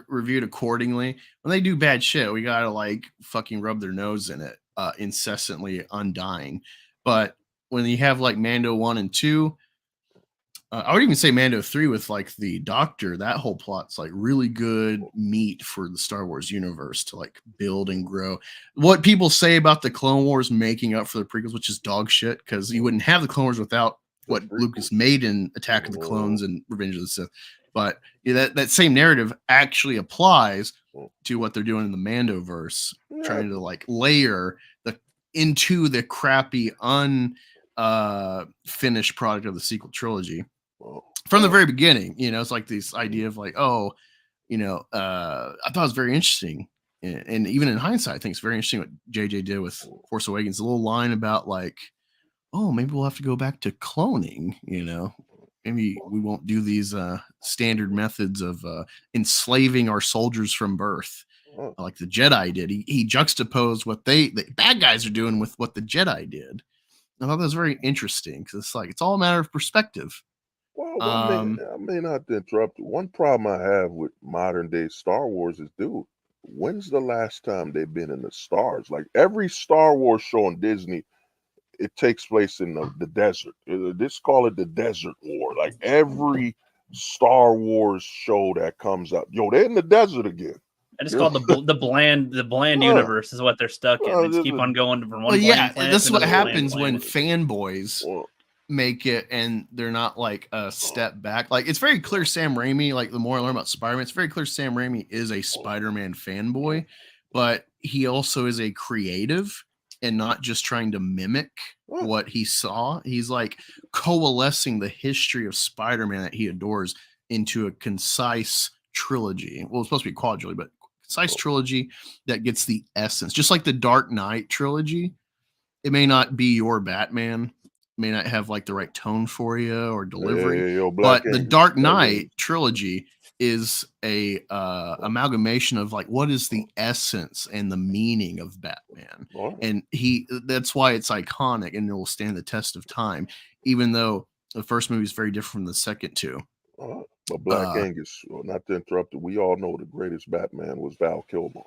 review it accordingly. When they do bad shit, we gotta like fucking rub their nose in it, incessantly, undying. But when you have like Mando 1 and 2, I would even say Mando 3 with like the Doctor, that whole plot's like really good meat for the Star Wars universe to like build and grow. What people say about the Clone Wars making up for the prequels, which is dog shit, because you wouldn't have the Clone Wars without what Lucas made in Attack of the Clones and Revenge of the Sith. But yeah, that same narrative actually applies to what they're doing in the Mandoverse, trying to like layer into the crappy finished product of the sequel trilogy. From the very beginning, it's like this idea of like, I thought it was very interesting. And even in hindsight, I think it's very interesting what JJ did with Force Awakens. A little line about like, oh, maybe we'll have to go back to cloning, maybe we won't do these standard methods of enslaving our soldiers from birth like the Jedi did. He juxtaposed what the bad guys are doing with what the Jedi did. I thought that was very interesting because it's like, it's all a matter of perspective. Well, I may not interrupt. One problem I have with modern day Star Wars is, dude, when's the last time they've been in the stars? Like every Star Wars show on Disney, it takes place in the desert. Just call it the Desert War. Like every Star Wars show that comes up, they're in the desert again. And it's called the bland universe is what they're stuck in. They just keep on going from one. Yeah, this is what happens when fanboys make it and they're not like a step back. Like it's very clear Sam Raimi, like the more I learn about Spider-Man, it's very clear Sam Raimi is a Spider-Man fanboy, but he also is a creative and not just trying to mimic what he saw. He's like coalescing the history of Spider-Man that he adores into a concise trilogy. Well, it's supposed to be quadrilogy, but concise trilogy that gets the essence. Just like the Dark Knight trilogy, it may not be your Batman, may not have like the right tone for you or delivery, but the Dark Knight trilogy is a amalgamation of like what is the essence and the meaning of Batman, and that's why it's iconic and it will stand the test of time, even though the first movie is very different from the second two. But Black Angus, not to interrupt it, we all know the greatest Batman was Val Kilmer.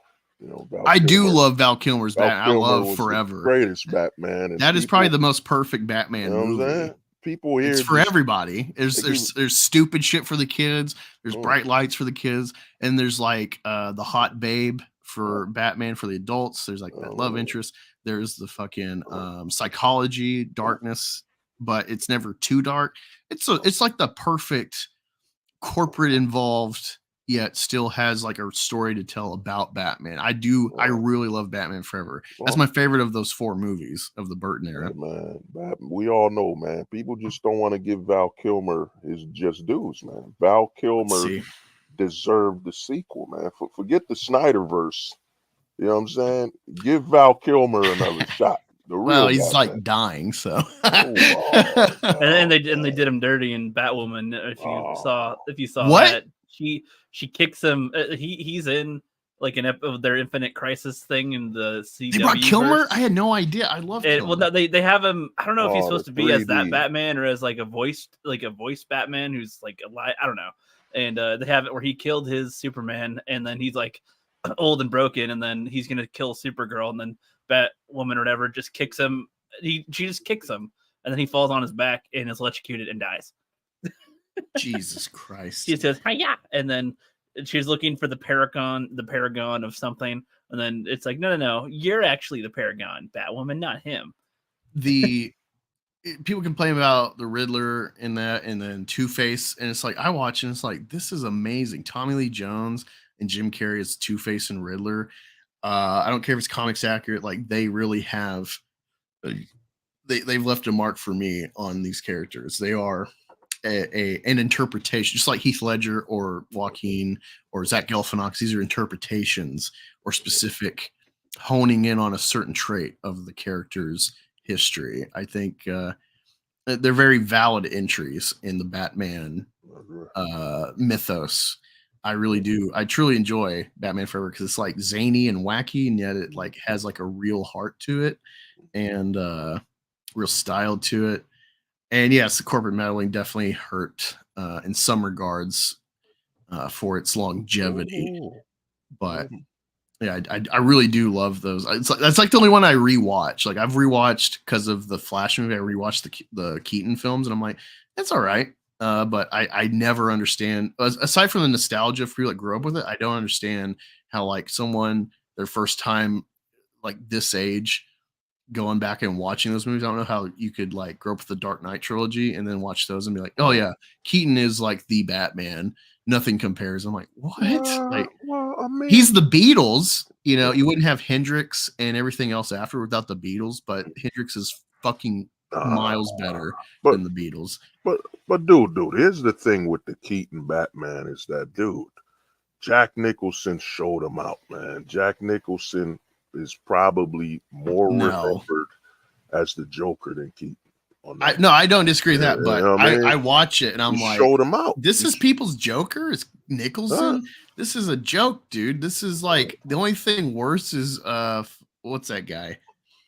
I do love Val Kilmer's Batman. I love Forever. Greatest Batman. That is probably the most perfect Batman movie. People here, it's for everybody. There's stupid shit for the kids. There's bright lights for the kids, and there's like the hot babe for Batman for the adults. There's like that love interest. There's the fucking psychology, darkness, but it's never too dark. It's like the perfect corporate involved, yet still has like a story to tell about Batman. I really love Batman Forever. That's my favorite of those 4 movies of the Burton era. Man, we all know, man. People just don't want to give Val Kilmer his just dues, man. Val Kilmer deserved the sequel, man. Forget the Snyderverse. You know what I'm saying? Give Val Kilmer another shot. Well, he's like dying, so. and they did him dirty in Batwoman. If you saw what? That, she kicks him. He's in like an of their Infinite Crisis thing in the CW. They brought Kilmer? I had no idea. I love Kilmer. Well, no, they have him. I don't know if he's supposed to be as that Batman or as like a voice Batman who's like I don't know. And they have it where he killed his Superman, and then he's like old and broken, and then he's gonna kill Supergirl, and then Batwoman or whatever just kicks him. She just kicks him, and then he falls on his back and is electrocuted and dies. Jesus Christ. She says, "Hiya," and then she's looking for the paragon of something, and then it's like, no, you're actually the paragon, Batwoman, not him. People complain about the Riddler in that, and then Two-Face, and it's like I watch and it's like, this is amazing. Tommy Lee Jones and Jim Carrey as Two-Face and Riddler. I don't care if it's comics accurate. Like they really have, they've left a mark for me on these characters. They are an interpretation, just like Heath Ledger or Joaquin or Zach Galifianakis. These are interpretations or specific honing in on a certain trait of the character's history. I think they're very valid entries in the Batman mythos. I really do. I truly enjoy Batman Forever because it's like zany and wacky, and yet it like has like a real heart to it and real style to it. And yes, the corporate meddling definitely hurt in some regards for its longevity. But yeah, I really do love those. It's like, that's like the only one I rewatch. Like I've rewatched because of the Flash movie. I rewatched the Keaton films, and I'm like, that's all right. But I never understand, aside from the nostalgia for people that grew up with it, I don't understand how like someone their first time like this age going back and watching those movies. I don't know how you could like grow up with the Dark Knight trilogy and then watch those and be like, oh yeah, Keaton is like the Batman. Nothing compares. I'm like, what? Like, well, I mean, he's the Beatles. You know, you wouldn't have Hendrix and everything else after without the Beatles, but Hendrix is fucking miles better than the Beatles. But dude, here's the thing with the Keaton Batman is that, dude, Jack Nicholson showed him out, man. Jack Nicholson is probably more remembered as the Joker than Keaton. I don't disagree with that, but you know I watch it and I'm like, showed him out. This is people's Joker. It's Nicholson. This is a joke, dude. This is like the only thing worse is what's that guy?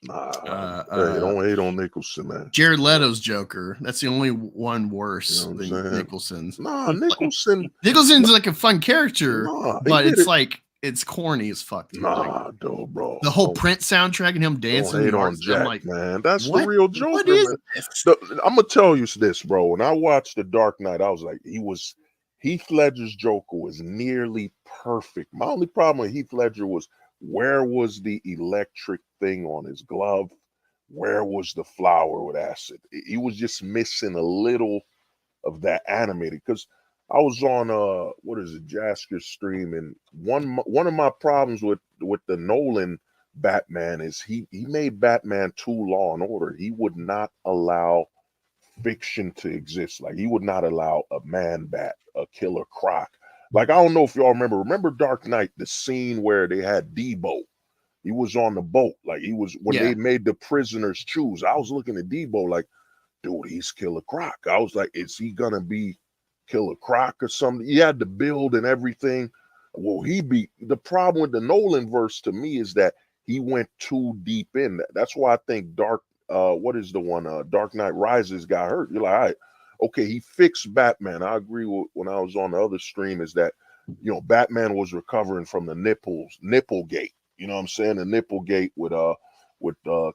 Don't hate on Nicholson, man. Jared Leto's Joker. That's the only one worse than Nicholson's. Nicholson's like a fun character, but it's like it's corny as fuck. Dude. Bro. The whole Prince soundtrack and him dancing. Hate on Jack, like, man. That's the real Joker. What is this? I'm gonna tell you this, bro. When I watched The Dark Knight, I was like, Heath Ledger's Joker was nearly perfect. My only problem with Heath Ledger was where was the electric thing on his glove? Where was the flower with acid? He was just missing a little of that animated because I was on Jasker's stream, and one of my problems with the Nolan Batman is he made Batman too Law and Order. He would not allow fiction to exist. Like he would not allow a man bat, a killer croc. Like I don't know if y'all remember Dark Knight, the scene where they had Debo. He was on the boat. Like he was when they made the prisoners choose. I was looking at Debo like, dude, he's Killer Croc. I was like, is he gonna be Killer Croc or something? He had the build and everything. Well, the problem with the Nolan verse to me is that he went too deep in that. That's why I think Dark Knight Rises got hurt. You're like, all right, okay, he fixed Batman. I agree with when I was on the other stream is that, you know, Batman was recovering from the nipple gate. You know what I'm saying? The nipple gate with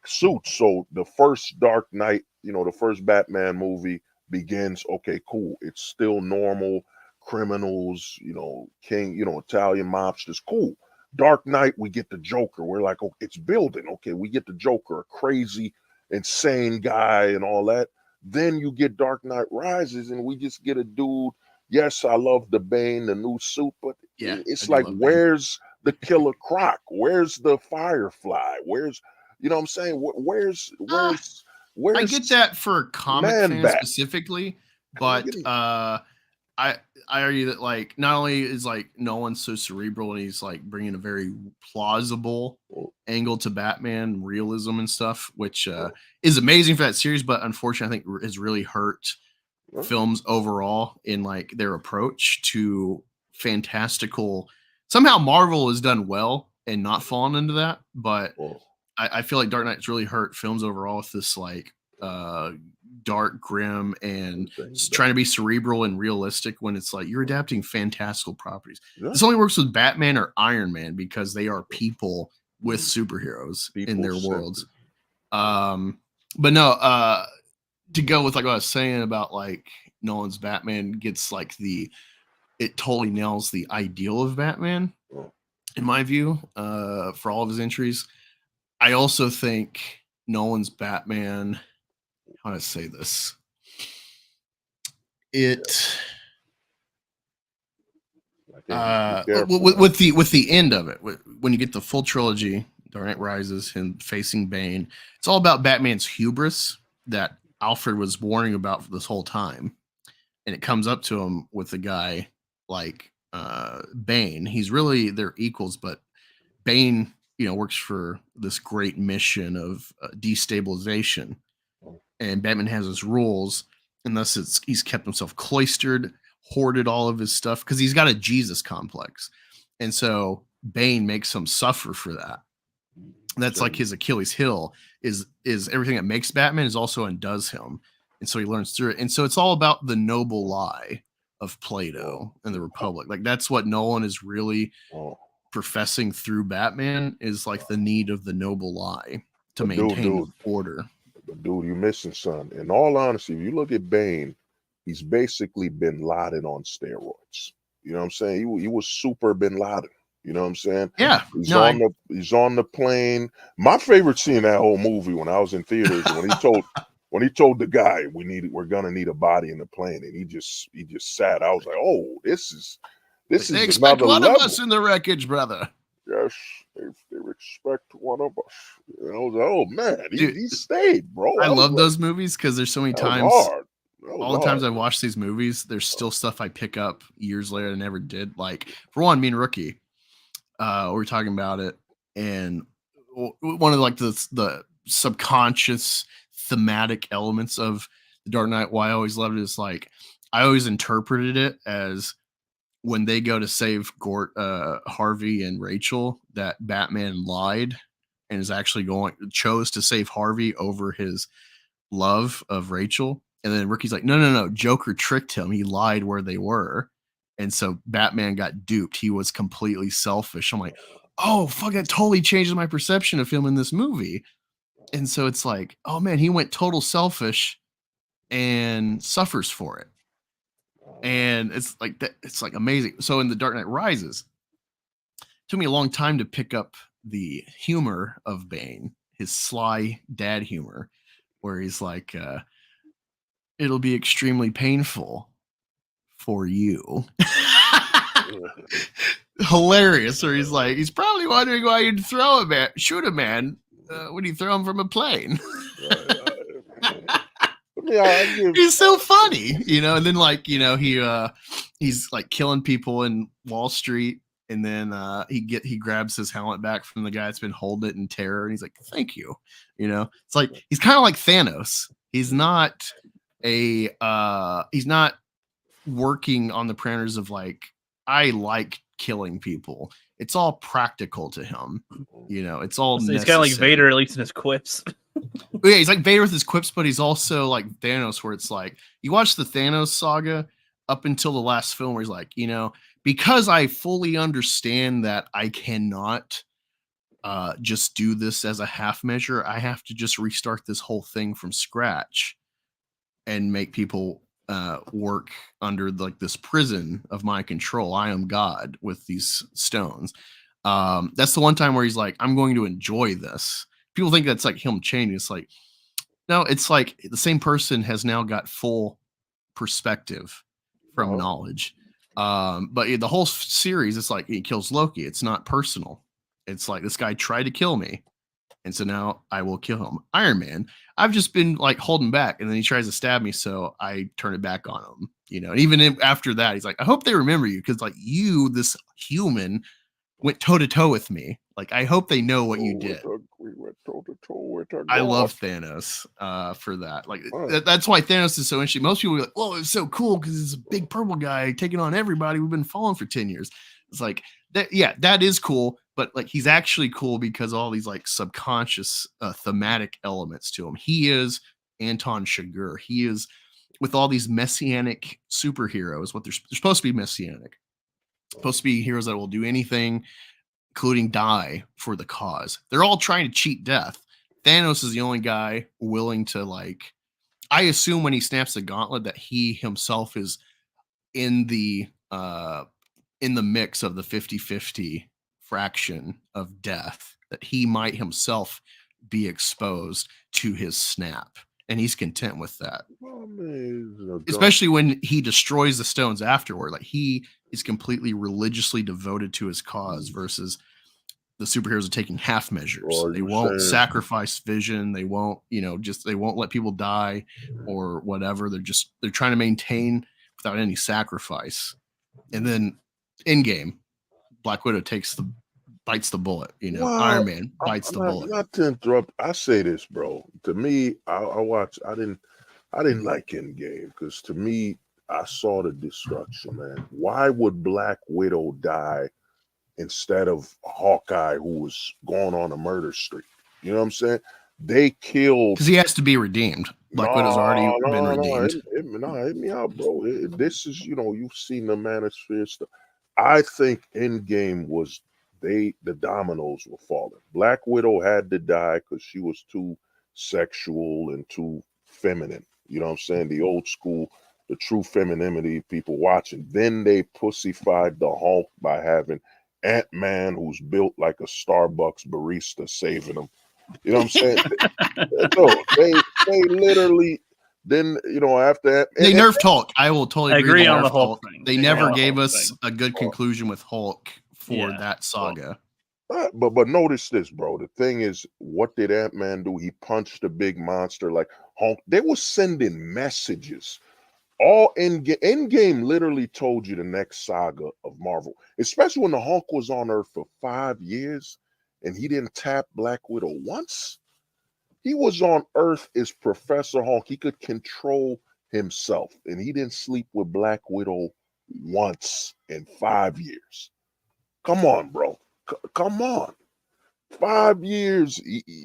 suits. So the first Dark Knight, you know, the first Batman movie begins, okay, cool. It's still normal criminals, you know, Italian mobsters, cool. Dark Knight, we get the Joker. We're like, oh, it's building. Okay, we get the Joker, a crazy, insane guy and all that. Then you get Dark Knight Rises, and we just get a dude. Yes, I love the Bane, the new suit, but it's like, where's the Killer Croc? Where's the Firefly? Where's, you know what I'm saying? Where's I get that for comic fans specifically, but I argue that like not only is like Nolan so cerebral and he's like bringing a very plausible angle to Batman realism and stuff, which is amazing for that series, but unfortunately I think has really hurt films overall in like their approach to fantastical. Somehow Marvel has done well and not fallen into that, but I feel like Dark Knight's really hurt films overall with this like dark, grim, and trying to be cerebral and realistic when it's like you're adapting fantastical properties. This only works with Batman or Iron Man because they are people with superheroes in their worlds. But no, to go with like what I was saying about like Nolan's Batman gets like it totally nails the ideal of Batman in my view for all of his entries. I also think Nolan's Batman, how do I say this? Be careful. with the end of it, when you get the full trilogy, Dark Knight Rises and facing Bane, it's all about Batman's hubris that Alfred was warning about for this whole time, and it comes up to him with a guy like Bane. They're equals, but Bane, works for this great mission of destabilization, and Batman has his rules, and thus he's kept himself cloistered, hoarded all of his stuff because he's got a Jesus complex, and so Bane makes him suffer for that. That's like his Achilles heel is everything that makes Batman is also undoes him, and so he learns through it. And so it's all about the noble lie of Plato and the Republic. Like that's what Nolan is really professing through Batman is like the need of the noble lie to maintain order. But dude, you're missing something. In all honesty, if you look at Bane, he's basically Bin Laden on steroids. You know what I'm saying? He was super Bin Laden. You know what I'm saying? Yeah. He's on the plane. My favorite scene in that whole movie when I was in theaters when he told the guy we're gonna need a body in the plane, and he just sat. I was like, oh, this is they expect one of us in the wreckage, brother. Yes, they respect one of us. And I was like, oh man, he stayed, bro. I love those movies because there's so many times. All the times I've watched these movies, there's still stuff I pick up years later I never did. Like for one, me and Rookie, we were talking about it, and one of like the subconscious thematic elements of the Dark Knight, why I always loved it, is like I always interpreted it as when they go to save Harvey and Rachel, that Batman lied and is actually chose to save Harvey over his love of Rachel. And then Ricky's like, no, Joker tricked him. He lied where they were. And so Batman got duped. He was completely selfish. I'm like, oh, fuck, that totally changes my perception of him in this movie. And so it's like, oh man, he went total selfish and suffers for it. And it's like that. It's like amazing. So in The Dark Knight Rises, it took me a long time to pick up the humor of Bane, his sly dad humor, where he's like, it'll be extremely painful for you. Hilarious. Or he's probably wondering why you'd shoot a man when you throw him from a plane. He's so funny, and then he's like killing people in Wall Street, and then he grabs his helmet back from the guy that's been holding it in terror, and he's like, thank you. It's like he's kind of like Thanos. He's not working on the parameters of like, I like killing people. It's all practical to him. It's all so he's kind of like Vader, at least in his quips. Yeah, he's like Vader with his quips, but he's also like Thanos, where it's like you watch the Thanos saga up until the last film where he's like, because I fully understand that I cannot just do this as a half measure, I have to just restart this whole thing from scratch and make people work under like this prison of my control. I am God with these stones. That's the one time where he's like, I'm going to enjoy this. People think that's like him changing. It's like, no, it's like the same person has now got full perspective from knowledge. But the whole series, it's like he kills Loki. It's not personal. It's like this guy tried to kill me, and so now I will kill him. Iron Man, I've just been like holding back, and then he tries to stab me, so I turn it back on him. And even after that, he's like, I hope they remember you because like you, this human, went toe to toe with me. Like, I hope they know what you did. We went toe to toe with our I love Thanos for that. Like, that's why Thanos is so interesting. Most people are like, "Oh, it's so cool because it's a big purple guy taking on everybody we've been following for 10 years." It's like that. Yeah, that is cool. But like, he's actually cool because all these like subconscious thematic elements to him. He is Anton Chigurh. He is with all these messianic superheroes. What they're supposed to be messianic. Supposed to be heroes that will do anything, including die for the cause. They're all trying to cheat death. Thanos is the only guy willing to like, I assume when he snaps the gauntlet that he himself is in the mix of the 50-50 fraction of death, that he might himself be exposed to his snap. and he's content with that. Well, man, Especially when he destroys the stones afterward. Like, he is completely religiously devoted to his cause versus the superheroes are taking half measures. Or They you won't saying- sacrifice Vision. They won't, they won't let people die or whatever. They're trying to maintain without any sacrifice. And then in game, Black Widow bites the bullet. Well, Iron Man bites the bullet. Not to interrupt, I say this, bro. To me, I didn't like Endgame because to me, I saw the destruction, man. Why would Black Widow die instead of Hawkeye, who was going on a murder streak? You know what I'm saying? They killed because he has to be redeemed. Black Widow's already been redeemed. Hit me out, bro. This is, you've seen the Manosphere stuff. I think Endgame was the dominoes were falling. Black Widow had to die because she was too sexual and too feminine. You know what I'm saying? The old school, the true femininity people watching. Then they pussified the Hulk by having Ant-Man, who's built like a Starbucks barista, saving him. You know what I'm saying? No, they literally then, after that, they nerfed Hulk. I will totally agree on the Hulk thing. They never gave us a good conclusion with Hulk for that saga. But notice this, bro. The thing is, what did Ant-Man do? He punched a big monster like Hulk. They were sending messages. All Endgame literally told you the next saga of Marvel, especially when the Hulk was on Earth for 5 years and he didn't tap Black Widow once. He was on Earth as Professor Hulk. He could control himself, and he didn't sleep with Black Widow once in 5 years. Come on, bro. Come on. 5 years,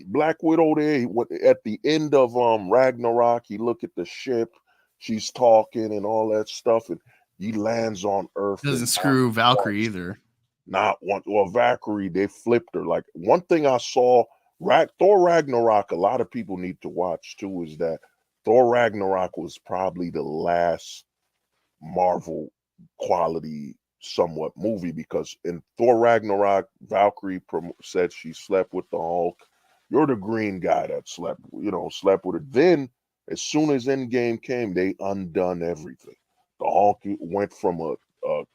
Black Widow there. At the end of Ragnarok, he look at the ship. She's talking and all that stuff, and he lands on Earth. Doesn't screw Valkyrie either. Not one. Well, Valkyrie, they flipped her. Like, one thing I saw, Thor Ragnarok, a lot of people need to watch too, is that Thor Ragnarok was probably the last Marvel quality somewhat movie, because in Thor Ragnarok, Valkyrie said she slept with the Hulk. You're the green guy that slept with her. Then as soon as Endgame came, they undone everything. The Hulk went from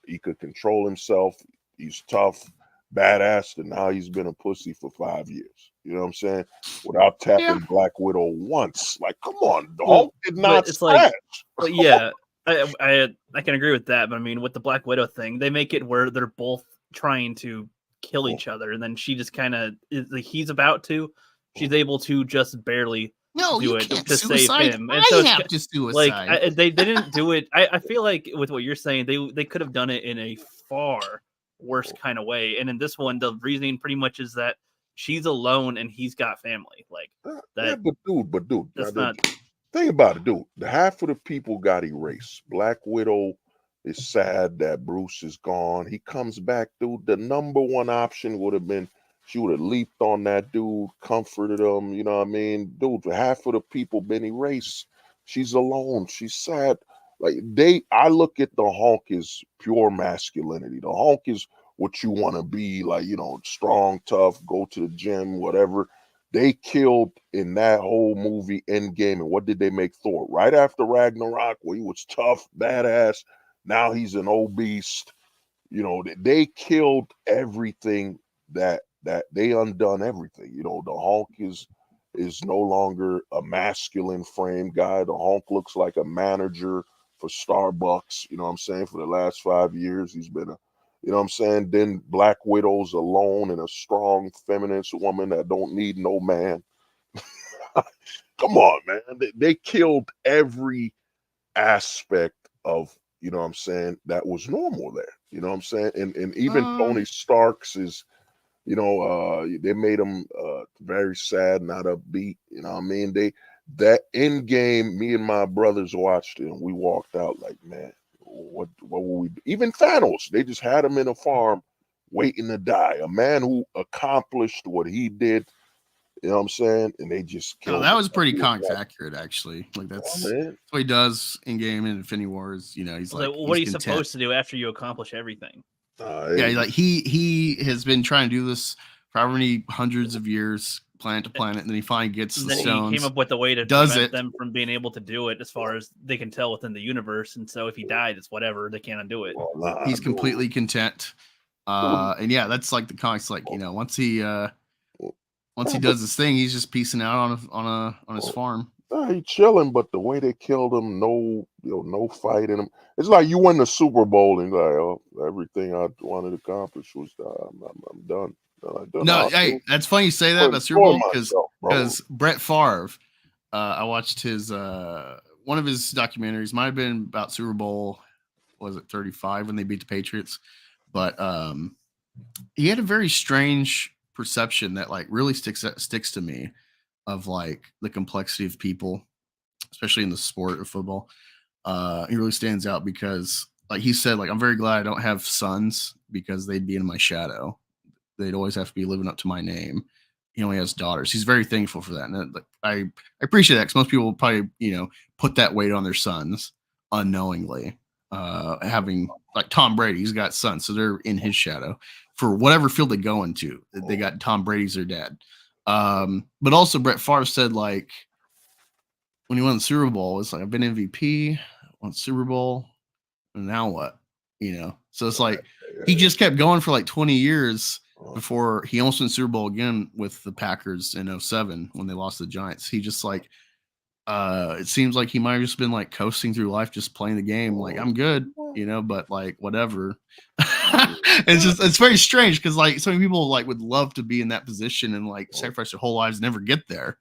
he could control himself, he's tough, badass, and now he's been a pussy for 5 years. You know what I'm saying? Without tapping Black Widow once. Like, come on, the Hulk did not scratch. Like, yeah, I can agree with that, but I mean, with the Black Widow thing, they make it where they're both trying to kill each other, and then she just kind of he's about to, she's able to just barely do it to save him. And so have to suicide. Like they didn't do it. I feel like with what you're saying, they could have done it in a far worse kind of way. And in this one, the reasoning pretty much is that she's alone and he's got family. Like that. Yeah, but dude, that's not. Think about it, dude. The half of the people got erased. Black Widow is sad that Bruce is gone. He comes back, dude. The number one option would have been she would have leaped on that dude, comforted him. You know what I mean? Dude, half of the people been erased. She's alone. She's sad. Like I look at the Hulk as pure masculinity. The Hulk is what you want to be, like, strong, tough, go to the gym, whatever. They killed in that whole movie Endgame. And what did they make Thor? Right after Ragnarok, where he was tough, badass. Now he's an obese. They killed everything that they undone everything. The Hulk is no longer a masculine frame guy. The Hulk looks like a manager for Starbucks. You know what I'm saying? For the last 5 years, he's been you know what I'm saying? Then Black Widow's alone and a strong feminist woman that don't need no man. Come on, man. They killed every aspect of, you know what I'm saying, that was normal there. You know what I'm saying? And even Tony Stark's is, they made him very sad, not upbeat. You know what I mean? That Endgame, me and my brothers watched it and we walked out like, man, what will we do? Even Thanos, they just had him in a farm waiting to die. A man who accomplished what he did, you know what I'm saying? And they just killed him. That was pretty comics accurate, actually. Like that's what he does in game in Infinity Wars. He's like, what are you supposed to do after you accomplish everything? He has been trying to do this for how many hundreds of years, planet to planet, and then he finally gets And the then he stones. came up with a way to does prevent it. them from being able to do it, as far as they can tell within the universe. And so if he died, it's whatever, they can't undo it. Well, nah, He's dude. completely content. And yeah, that's like the comics. Like, you know, once he does his thing, he's just piecing out on his farm. Nah, he chilling, but the way they killed him, no fight in him. It's like you win the Super Bowl and like, oh, everything I wanted to accomplish was I'm done. No, hey, that's funny you say that about Super Bowl because Brett Favre, I watched his one of his documentaries, might have been about Super Bowl, was it 35 when they beat the Patriots, but he had a very strange perception that like really sticks to me of like the complexity of people, especially in the sport of football. He really stands out because like he said, like, I'm very glad I don't have sons because they'd be in my shadow. They'd always have to be living up to my name. He only has daughters. He's very thankful for that. And I appreciate that because most people will probably, put that weight on their sons unknowingly. Having like Tom Brady, he's got sons, so they're in his shadow for whatever field they go into. They got Tom Brady's their dad. But also Brett Favre said, like, when he won the Super Bowl, it's like, I've been MVP, won the Super Bowl, and now what? So it's like he just kept going for like 20 years before he almost won the Super Bowl again with the Packers in 2007 when they lost the Giants. He just like, it seems like he might have just been like coasting through life, just playing the game. Like, I'm good, but like, whatever. It's very strange because like so many people like would love to be in that position and like sacrifice their whole lives, never get there.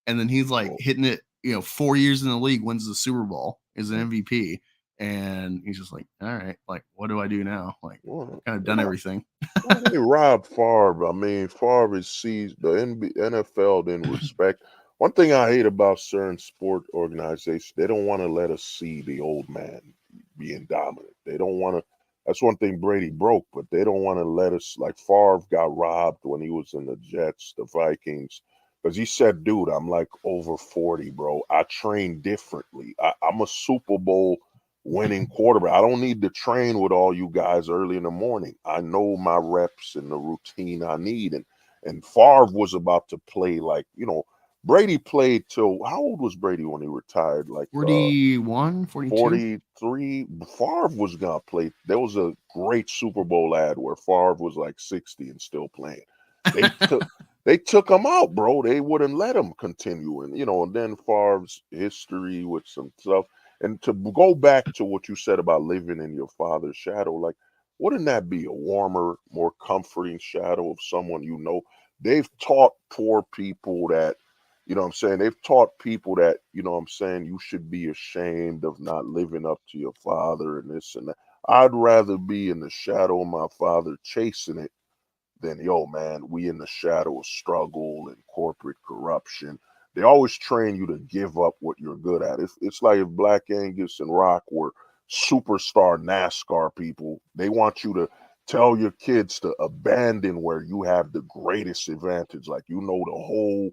And then he's like hitting it, 4 years in the league, wins the Super Bowl, is an MVP. And he's just like, all right, like, what do I do now? Like, kind of done everything. Hey, Rob Favre. I mean, Favre sees the NFL didn't respect. One thing I hate about certain sport organizations, they don't want to let us see the old man being dominant. They don't want to. That's one thing Brady broke, but they don't want to let us. Like Favre got robbed when he was in the Jets, the Vikings, because he said, "Dude, I'm like over 40, bro. I train differently. I'm a Super Bowl winning quarterback. I don't need to train with all you guys early in the morning. I know my reps and the routine I need." And Favre was about to play like, Brady played till, how old was Brady when he retired? Like 41, 42? 43. Favre was gonna play. There was a great Super Bowl ad where Favre was like 60 and still playing. They took him out, bro. They wouldn't let him continue. And and then Favre's history with some stuff. And to go back to what you said about living in your father's shadow, like, wouldn't that be a warmer, more comforting shadow of someone They've taught poor people that, they've taught people that, you should be ashamed of not living up to your father and this and that. I'd rather be in the shadow of my father chasing it than, man, we in the shadow of struggle and corporate corruption. They always train you to give up what you're good at. It's like if Black Angus and Rock were superstar NASCAR people. They want you to tell your kids to abandon where you have the greatest advantage. Like, the whole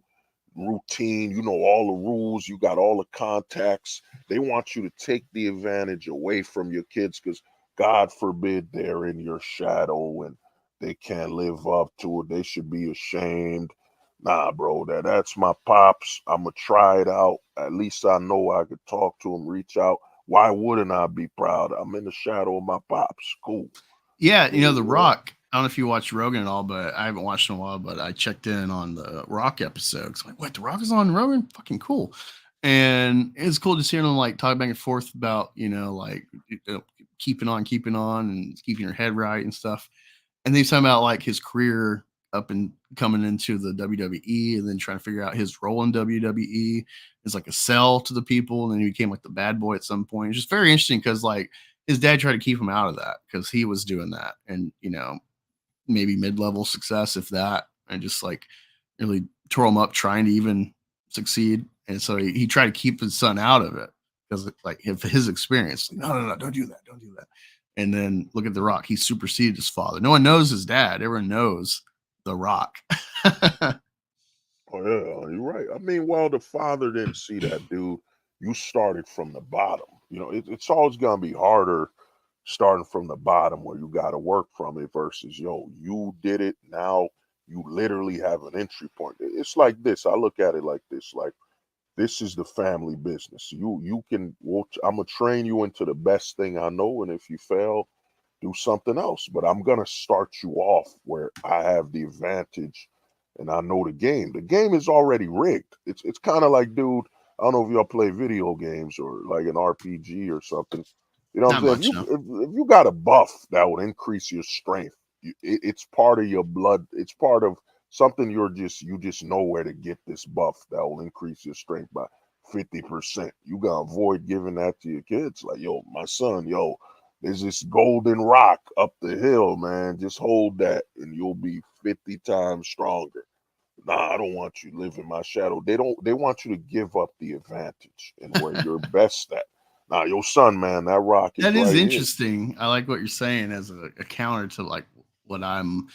routine, all the rules, you got all the contacts. They want you to take the advantage away from your kids because, God forbid, they're in your shadow and they can't live up to it. They should be ashamed. Nah, bro, that's my pops. I'm going to try it out. At least I know I could talk to him, reach out. Why wouldn't I be proud? I'm in the shadow of my pops. Cool. Yeah, The Rock. I don't know if you watched Rogan at all, but I haven't watched in a while, but I checked in on the Rock episode. I'm like, what, The Rock is on Rogan? Fucking cool. And it's cool to see him like talk back and forth about, keeping on and keeping your head right and stuff. And then he's talking about like his career up and coming into the WWE and then trying to figure out his role in WWE as like a sell to the people. And then he became like the bad boy at some point. It's just very interesting because like his dad tried to keep him out of that because he was doing that and, maybe mid-level success, if that, and just like really tore him up trying to even succeed. And so he tried to keep his son out of it because like his experience, no, don't do that. And then look at The Rock. He superseded his father. No one knows his dad. Everyone knows The Rock. Oh, yeah, you're right. I mean, well, the father didn't see that, dude. You started from the bottom. It's always going to be harder starting from the bottom where you got to work from it versus, you did it. Now You literally have an entry point. It's like this. I look at it like this. Like, this is the family business. I'm gonna train you into the best thing I know, and if you fail, do something else. But I'm gonna start you off where I have the advantage, and I know the game. The game is already rigged. It's kind of like, dude. I don't know if y'all play video games or like an RPG or something. You know what Not I'm saying? much, no. If you got a buff that would increase your strength, it's part of your blood. It's part of something you just know where to get this buff that will increase your strength by 50%. You gotta avoid giving that to your kids. Like, yo, my son, yo, there's this golden rock up the hill, man. Just hold that and you'll be 50 times stronger. Nah, I don't want you to live in my shadow. They want you to give up the advantage and where you're best at. Nah, your son, man, that rock is That is right interesting. I like what you're saying as a counter to like what I'm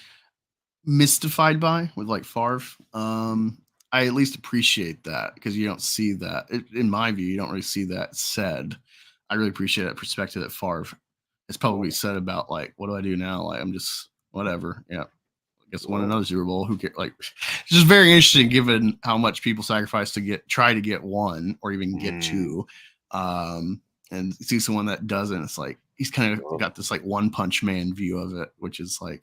mystified by with like Favre. I at least appreciate that because you don't see that. In my view, you don't really see that said. I really appreciate that perspective that Favre has probably said about like, what do I do now? Like, I'm just whatever. Yeah. I guess won another Super Bowl. Who cares? Like, it's just very interesting given how much people sacrifice to try to get one or even get two. And see someone that doesn't, it's like he's kind of got this like One Punch Man view of it, which is like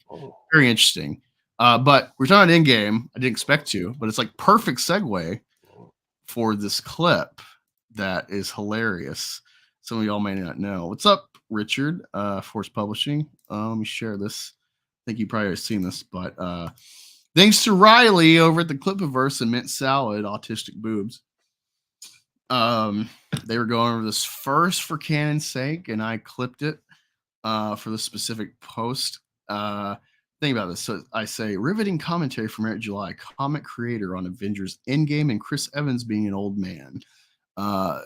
very interesting. But we're talking in game. I didn't expect to, but it's like perfect segue for this clip that is hilarious. Some of y'all may not know. What's up, Richard? Force Publishing. Let me share this. I think you probably have seen this, but thanks to Riley over at the Clippaverse and Mint Salad, Autistic Boobs. They were going over this first for canon's sake, and I clipped it for the specific post. Think about this. So I say riveting commentary from Eric July, comic creator on Avengers Endgame, and Chris Evans being an old man. I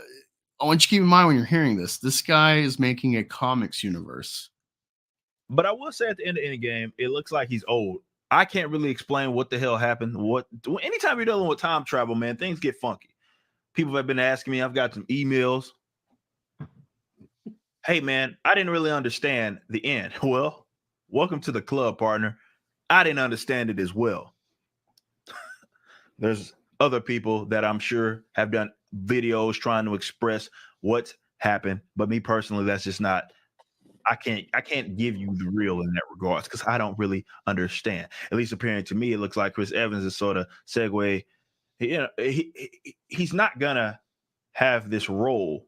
want you to keep in mind when you're hearing this. This guy is making a comics universe. But I will say at the end of any game, it looks like he's old. I can't really explain what the hell happened. Anytime you're dealing with time travel, man, things get funky. People have been asking me. I've got some emails. Hey, man, I didn't really understand the end. Well, welcome to the club, partner. I didn't understand it as well. There's other people that I'm sure have done videos trying to express what's happened. But me personally, that's just not. I can't give you the real in that regards because I don't really understand. At least appearing to me, it looks like Chris Evans is sort of segue. He's not gonna have this role.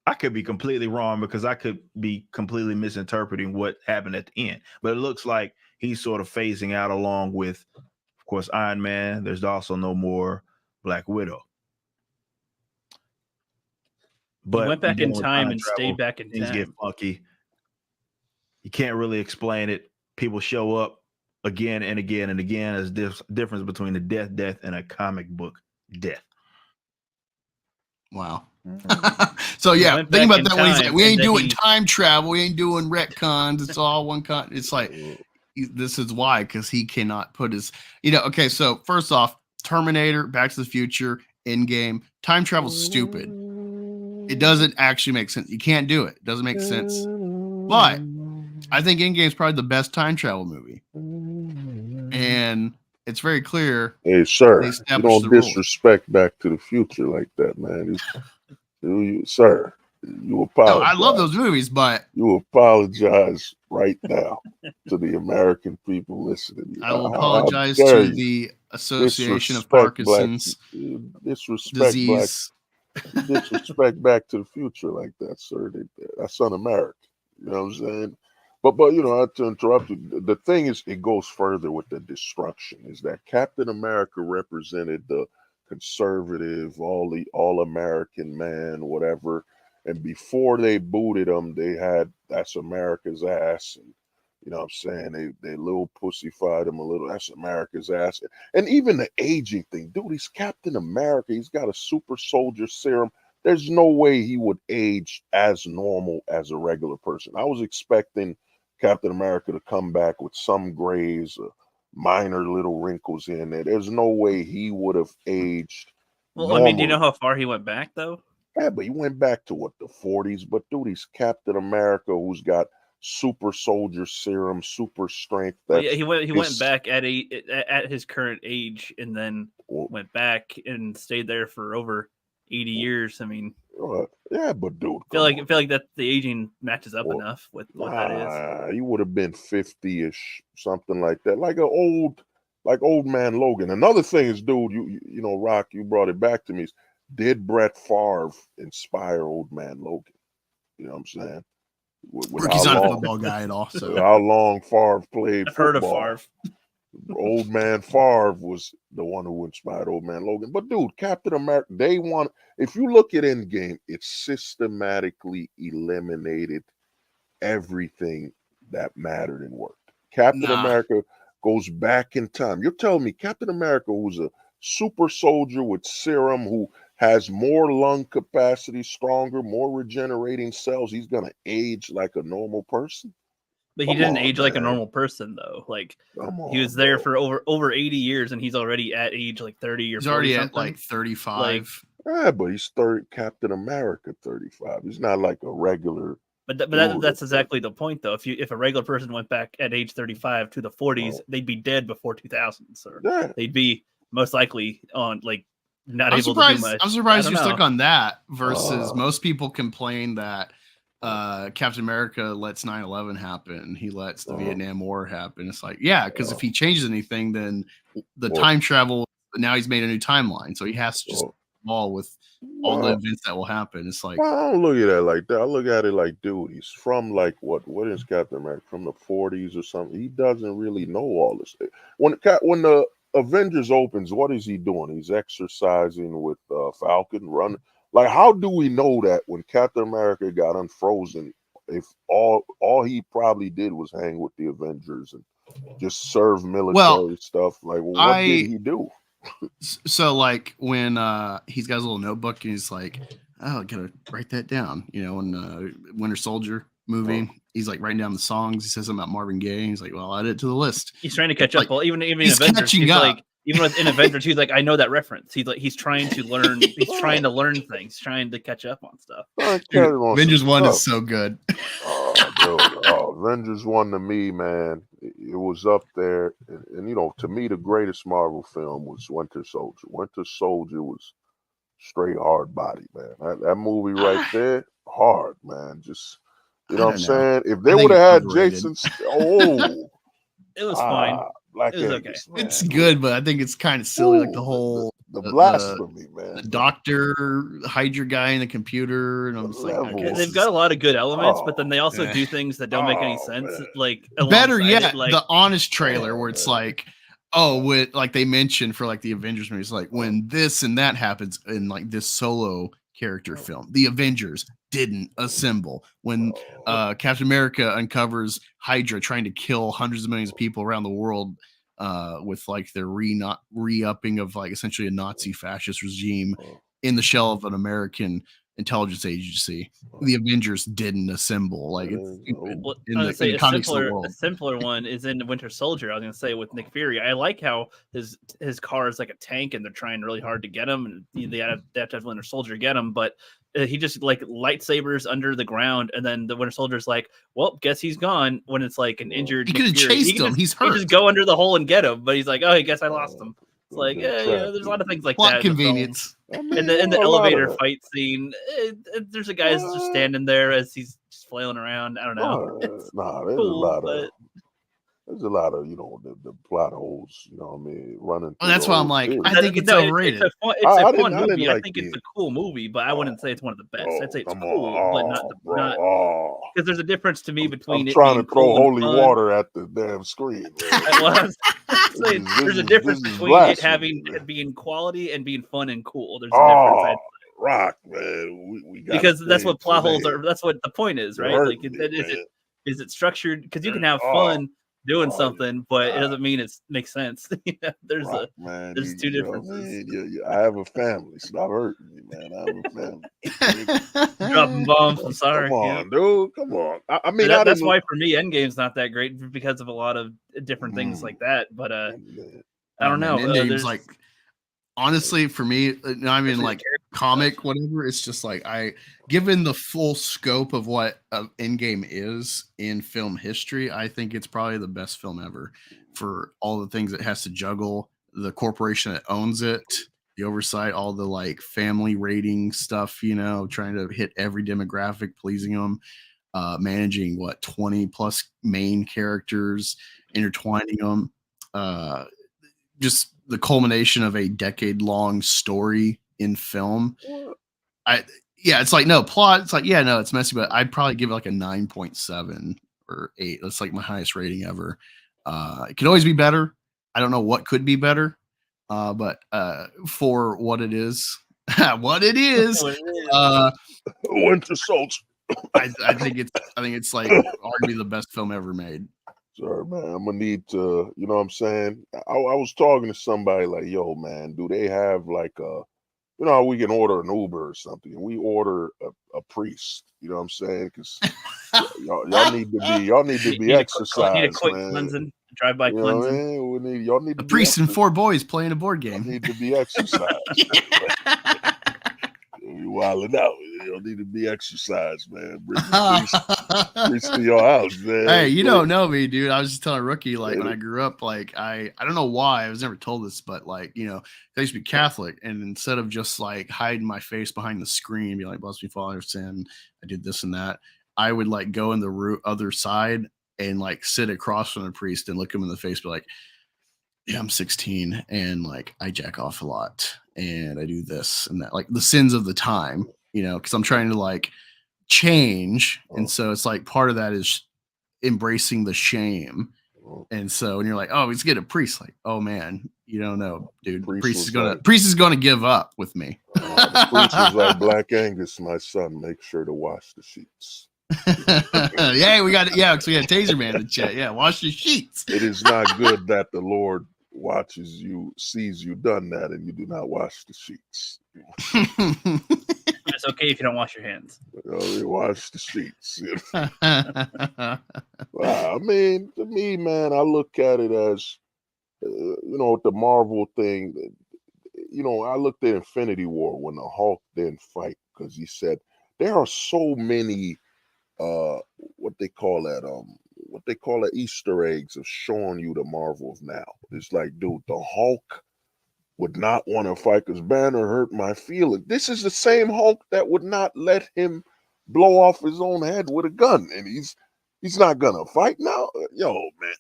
I could be completely wrong because I could be completely misinterpreting what happened at the end. But it looks like he's sort of phasing out along with, of course, Iron Man. There's also no more Black Widow. But he went back in time and stayed back in things time. Get funky. You can't really explain it. People show up again and again and again. There's difference between a death, and a comic book death. Wow. So yeah, think about that when he's like, we ain't doing time travel, we ain't doing retcons, it's all one con. It's like, this is why, because he cannot put his, okay, so first off, Terminator, Back to the Future, Endgame, time travel's stupid. It doesn't actually make sense. You can't do it. It doesn't make sense. But I think Endgame is probably the best time travel movie. And it's very clear. Hey, sir, you don't disrespect Back to the Future like that, man. Sir, you apologize. No, I love those movies, but you apologize right now to the American people listening. I will apologize to the Association of Parkinson's disease. Disrespect Back to the Future like that, sir. That's un-American. You know what I'm saying? But I have to interrupt you. The thing is, it goes further with the destruction. Is that Captain America represented the conservative, all American man, whatever. And before they booted him, they had that's America's ass. And you know what I'm saying? They little pussyfied him a little. That's America's ass. And even the aging thing, dude, he's Captain America. He's got a super soldier serum. There's no way he would age as normal as a regular person. I was expecting Captain America to come back with some grays, minor little wrinkles in there. There's no way he would have aged. Well, normally. I mean, do you know how far he went back, though? Yeah, but he went back to the 40s. But dude, he's Captain America who's got super soldier serum, super strength. Well, That yeah, he went back at his current age, and then went back and stayed there for over 80 years. I mean, yeah, but dude, I feel like that the aging matches up enough with what that is. He would have been 50-ish, something like that, like old man Logan. Another thing is, dude, you know, Rock, you brought it back to me. Did Brett Favre inspire old man Logan? You know what I'm saying? He's not a football guy at all. So how long Favre played I've heard of football. Favre. Old man Favre was the one who inspired old man Logan. But dude, Captain America, if you look at Endgame, it systematically eliminated everything that mattered and worked. Captain America goes back in time. You're telling me Captain America, who's a super soldier with serum, who has more lung capacity, stronger, more regenerating cells, he's gonna age like a normal person? But he didn't age like a normal person, though. Like he was there for over 80 years, and he's already at age like 30 or 40. He's already at like 35. Yeah, but he's Captain America 35. He's not like a regular. But that's exactly the point, though. If a regular person went back at age 35 to the 40s, they'd be dead before 2000s, or they'd be most likely on like not able to do much. I'm surprised you're stuck on that versus most people complain that Captain America lets 9/11 happen. He lets the Vietnam War happen. It's like, because if he changes anything, then the time travel, now he's made a new timeline. So he has to just ball with all the events that will happen. It's like, I don't look at it like that. I look at it like, dude, he's from like what is Captain America, from the 40s or something? He doesn't really know all this. When the Avengers opens, what is he doing? He's exercising with Falcon, running. Like, how do we know that when Captain America got unfrozen, if all he probably did was hang with the Avengers and just serve military stuff? Like, what did he do? So, like, when he's got his little notebook and he's like, I gotta write that down. You know, in Winter Soldier movie, he's like writing down the songs. He says something about Marvin Gaye. He's like, well, I'll add it to the list. He's trying to catch up. Well, even he's Avengers, catching up. Like, even in Avengers, he's like, I know that reference. He's trying to learn. He's trying to learn things, trying to catch up on stuff. Dude, Avengers 1 is so good. Avengers 1 to me, man, it was up there. And you know, to me, the greatest Marvel film was Winter Soldier. Winter Soldier was straight hard body, man. That movie right there, hard, man. Just, you know what I'm saying? If they would have had Jason, it was fine. Black it was Angus, okay. It's good, but I think it's kind of silly, like the whole the blasphemy, man. The doctor, Hydra guy in the computer, and I'm just like, okay. They've got a lot of good elements, but then they also do things that don't make any sense. Man. Like, better yet, the Honest trailer where it's like, with like they mentioned for like the Avengers movies, like when this and that happens in like this solo character film, the Avengers didn't assemble. When Captain America uncovers Hydra trying to kill hundreds of millions of people around the world with like their re-upping of like essentially a Nazi fascist regime in the shell of an American intelligence agency, the Avengers didn't assemble. Like it's in the context of the world. A simpler one is in Winter Soldier. I was gonna say with Nick Fury. I like how his car is like a tank, and they're trying really hard to get him, and they have to have Winter Soldier get him, but he just like lightsabers under the ground, and then the Winter Soldier's like, well, guess he's gone. When it's like an injured, he could have chased him. He's hurt. He just go under the hole and get him, but he's like, oh, I guess I lost him. It's like, there's a lot of things like plot that. convenience. In the elevator fight scene, there's a guy just standing there as he's just flailing around. I don't know. There's a lot of, you know, the plot holes, you know what I mean, running. That's why I'm like, I think it's overrated. It's a fun movie. I think it's a cool movie, but I wouldn't say it's one of the best. I'd say it's cool, but not because there's a difference to me between I'm trying to throw holy water at the damn screen. There's a difference between it being quality and being fun and cool. There's a difference. Rock, man, we got because that's what plot holes are. That's what the point is, right? Like, is it structured? Because you can have fun doing something, but it doesn't mean it makes sense. There's two differences. I have a family. Stop hurting me, man. I have a family. Dropping bombs. I'm sorry. Come on, dude. Come on. I mean, that's why for me, Endgame's not that great because of a lot of different things like that. But I don't know. Endgame's like, honestly, for me, I mean, like comic, whatever. It's just like given the full scope of what Endgame is in film history, I think it's probably the best film ever for all the things it has to juggle. The corporation that owns it, the oversight, all the like family rating stuff, trying to hit every demographic, pleasing them, managing 20 plus main characters, intertwining them, just the culmination of a decade-long story in film. It's like no plot. It's like no, it's messy, but I'd probably give it like a 9.7 or 8. That's like my highest rating ever. It could always be better. I don't know what could be better, but for what it is, Winter Soldier. I think it's like arguably the best film ever made. Sorry, man. I'm gonna need to, you know what I'm saying? I was talking to somebody like, yo, man, do they have like how we can order an Uber or something, and we order a priest, you know what I'm saying? Because y'all need to be exercised, need a quick man. cleansing, drive-by cleansing. Y'all need to a priest and 4 boys playing a board game. Y'all need to be exercised. You wilding out. You need to be exercised, man. Bring the priest to your house, man. Hey, you don't know me, dude. I was just telling Rookie, like when I grew up, like I don't know why I was never told this, but like I used to be Catholic, and instead of just like hiding my face behind the screen, be like, "Bless me, Father, sin, I did this and that," I would like go in the other side and like sit across from the priest and look him in the face, be like, "Yeah, I'm 16 and like I jack off a lot and I do this and that, like the sins of the time, because I'm trying to like change." And so it's like part of that is embracing the shame. And so when you're like, "Oh, let's get a priest," like, "Oh man, you don't know, dude. Priest is gonna give up with me." The priest was like, "Black Angus, my son, make sure to wash the sheets." Yeah, we got Taser Man in the chat. Yeah, wash the sheets. It is not good that the Lord sees you done that, and you do not wash the sheets. It's okay if you don't wash your hands. You wash the sheets. I mean, to me, man, I look at it as, the Marvel thing. I looked at Infinity War when the Hulk didn't fight because he said there are so many, what they call that Easter eggs of showing you the Marvels now. It's like, dude, the Hulk would not want to fight because Banner hurt my feeling. This is the same Hulk that would not let him blow off his own head with a gun, and he's not gonna fight now. Yo, man,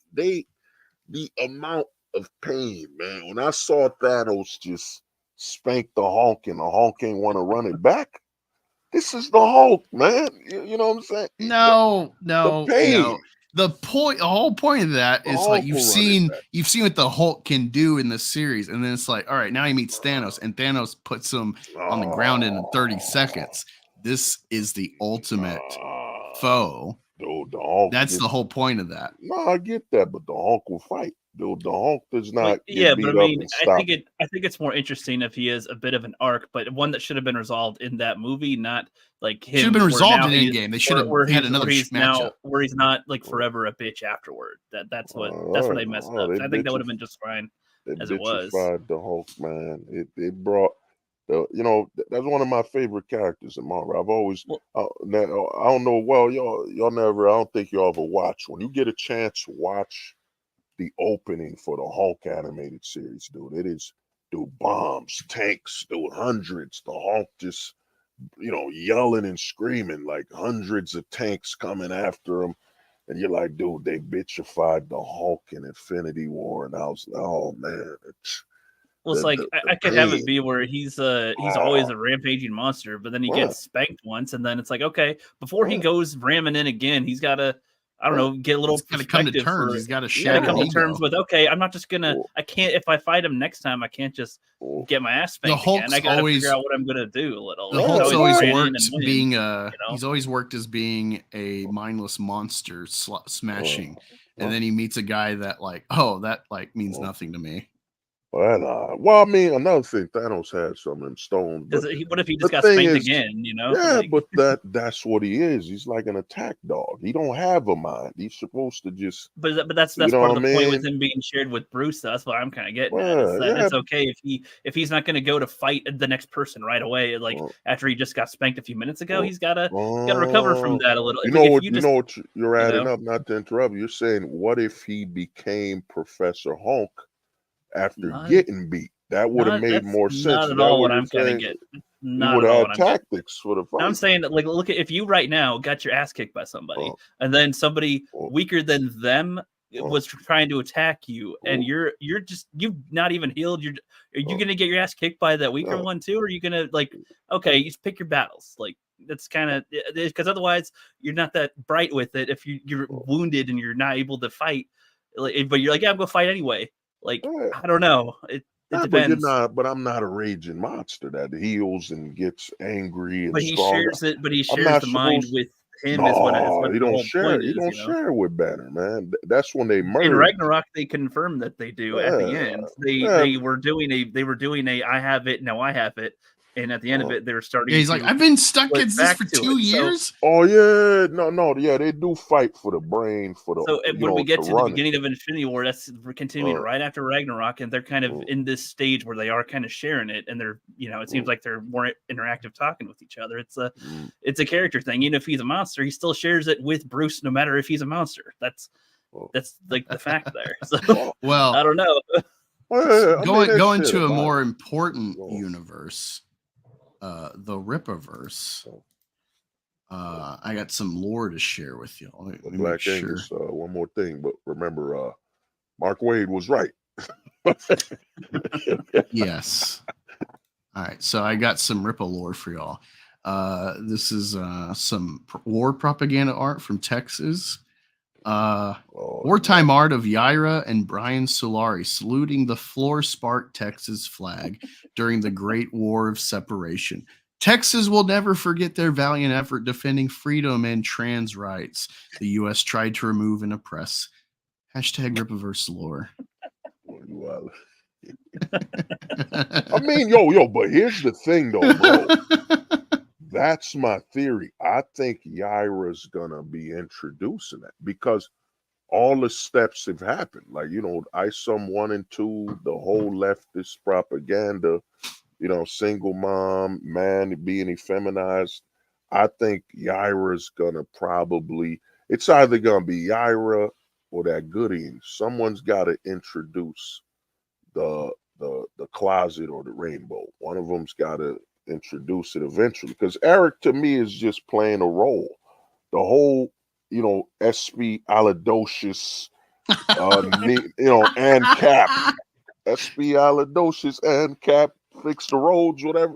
the amount of pain, man. When I saw Thanos just spank the Hulk and the Hulk ain't want to run it back. This is the Hulk, man. You know what I'm saying? No. The pain. The whole point of that is like you've seen what the Hulk can do in this series, and then it's like, all right, now he meets Thanos, and Thanos puts him on the ground in 30 seconds. This is the ultimate foe. Dude, the Hulk. That's the whole point of that. No, I get that, but the Hulk will fight. Dude, the Hulk does not. Yeah, but I mean, I think it's more interesting if he is a bit of an arc, but one that should have been resolved in that movie, not like him. Should have been resolved in Endgame. They should have had another matchup where he's not like forever a bitch afterward. That's where they messed up. I think that would have been just fine as it was. The Hulk, man. It brought. That's one of my favorite characters in Marvel. I've always, I don't know. Well, y'all never. I don't think y'all ever watch. When you get a chance, watch the opening for the Hulk animated series, dude. It is, dude, bombs, tanks, dude, hundreds. The Hulk just, yelling and screaming, like hundreds of tanks coming after him. And you're like, dude, they bitchified the Hulk in Infinity War. And I was like, oh, man. Well, it's like I could have it be where he's always a rampaging monster, but then he gets spanked once, and then it's like, okay, before he goes ramming in again, he's got to, I don't know, get a little kind of come to terms. He's got to come to terms with, okay, I'm not just gonna, I can't, if I fight him next time, I can't just get my ass spanked again. I gotta figure out what I'm gonna do a little. The Hulk's always worked being he's always worked as being a mindless monster smashing, and then he meets a guy that like, that like means nothing to me. Well, I mean, another thing, Thanos had some in stone, but What if he the just got thing spanked is, again? You know, yeah, like, but that's what he is. He's like an attack dog. He don't have a mind. He's supposed to just, but that's you know part what of I the point with mean? him being shared with Bruce. That's what I'm kind of getting at. Is Well, that yeah, it's okay if he's not going to go to fight the next person right away, like uh, after he just got spanked a few minutes ago. uh, He's gotta recover from that a little. you know If what? you You just know what you're you adding know, up. Not to interrupt. You're saying, what if he became Professor Hulk after not getting beat? That would have not made that's more sense. not Is at that all what what you're I'm kind of saying? getting. He Not would at all have what had I'm getting. tactics for the I'm fight. saying that, like, look at if you right now got your ass kicked by somebody, Uh, and then somebody uh, weaker than them uh, was trying to attack you, and uh, you've not even healed. Are you uh, gonna get your ass kicked by that weaker no. one too? Or are you gonna, like, okay, you just pick your battles? Like, that's kind of, because otherwise you're not that bright with it. If you're wounded and you're not able to fight, like, but you're like, yeah, I'm gonna fight anyway. Like, Yeah. I don't know. It But you're depends. not. But I'm not a raging monster that heals and gets angry and But he stronger. shares it. But he I'm shares not the mind supposed. with him. Is No, what he the don't whole share. point He is. don't share with Banner, man. That's when they In merge. Ragnarok, they confirmed that they do at the Yeah, end. yeah. They were doing a I have it, now I have it, and at the end of Uh, it, they were Yeah, starting he's like, to I've been stuck flip against this back for to it. 2 years. oh yeah, no, yeah. They do fight for the brain, for the So when we to get to the run it. beginning of Infinity War, that's continuing Uh, right after Ragnarok, and they're kind of uh, in this stage where they are kind of sharing it, and they're, it uh, seems like they're more interactive talking with each other. mm, It's a character thing. Even if he's a monster, he still shares it with Bruce, no matter if he's a monster. That's uh, like the fact there. So well, I Well, don't know. yeah, I mean, that's going shit. to a A lot. more important Uh, universe, the Rippaverse. uh, I got some lore to share with you. Let me make Black sure. Angus. One more thing, but remember, Mark Wade was right. Yes. All right. So I got some Rippa lore for y'all. This is some war propaganda art from Texas. Wartime art of Yaira and Brian Solari saluting the Floor Spark Texas flag during the Great War of Separation. Texas will never forget their valiant effort defending freedom and trans rights the U.S. tried to remove and oppress. Hashtag Rippaverse lore. I mean, yo, but here's the thing, though, bro. That's my theory. I think Yaira's gonna be introducing it because all the steps have happened. Like, ISOM 1 and 2, the whole leftist propaganda, single mom, man being effeminized. I think Yaira's gonna probably, it's either gonna be Yaira or that Gooding. Someone's gotta introduce the closet or the rainbow. One of them's gotta introduce it eventually. Because Eric to me is just playing a role. The whole, SP Aladocious, and Cap. SP Aladocious and Cap fix the roads, whatever.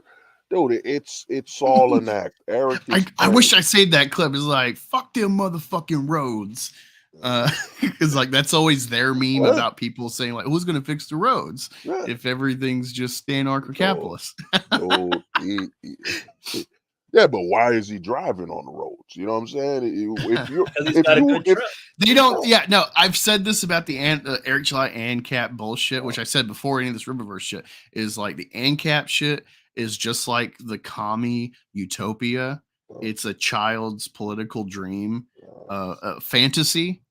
Dude, it's all an act. Eric is I wish I saved that clip. It's like, fuck them motherfucking roads. Because like that's always their meme about people saying like, who's gonna fix the roads if everything's just anarcho-capitalist? Yeah, but why is he driving on the roads? You know what I'm saying? They don't. Yeah, no. I've said this about the Eric July ANCAP bullshit, which I said before any of this Rippaverse shit is like the ANCAP shit is just like the commie utopia. It's a child's political dream, fantasy.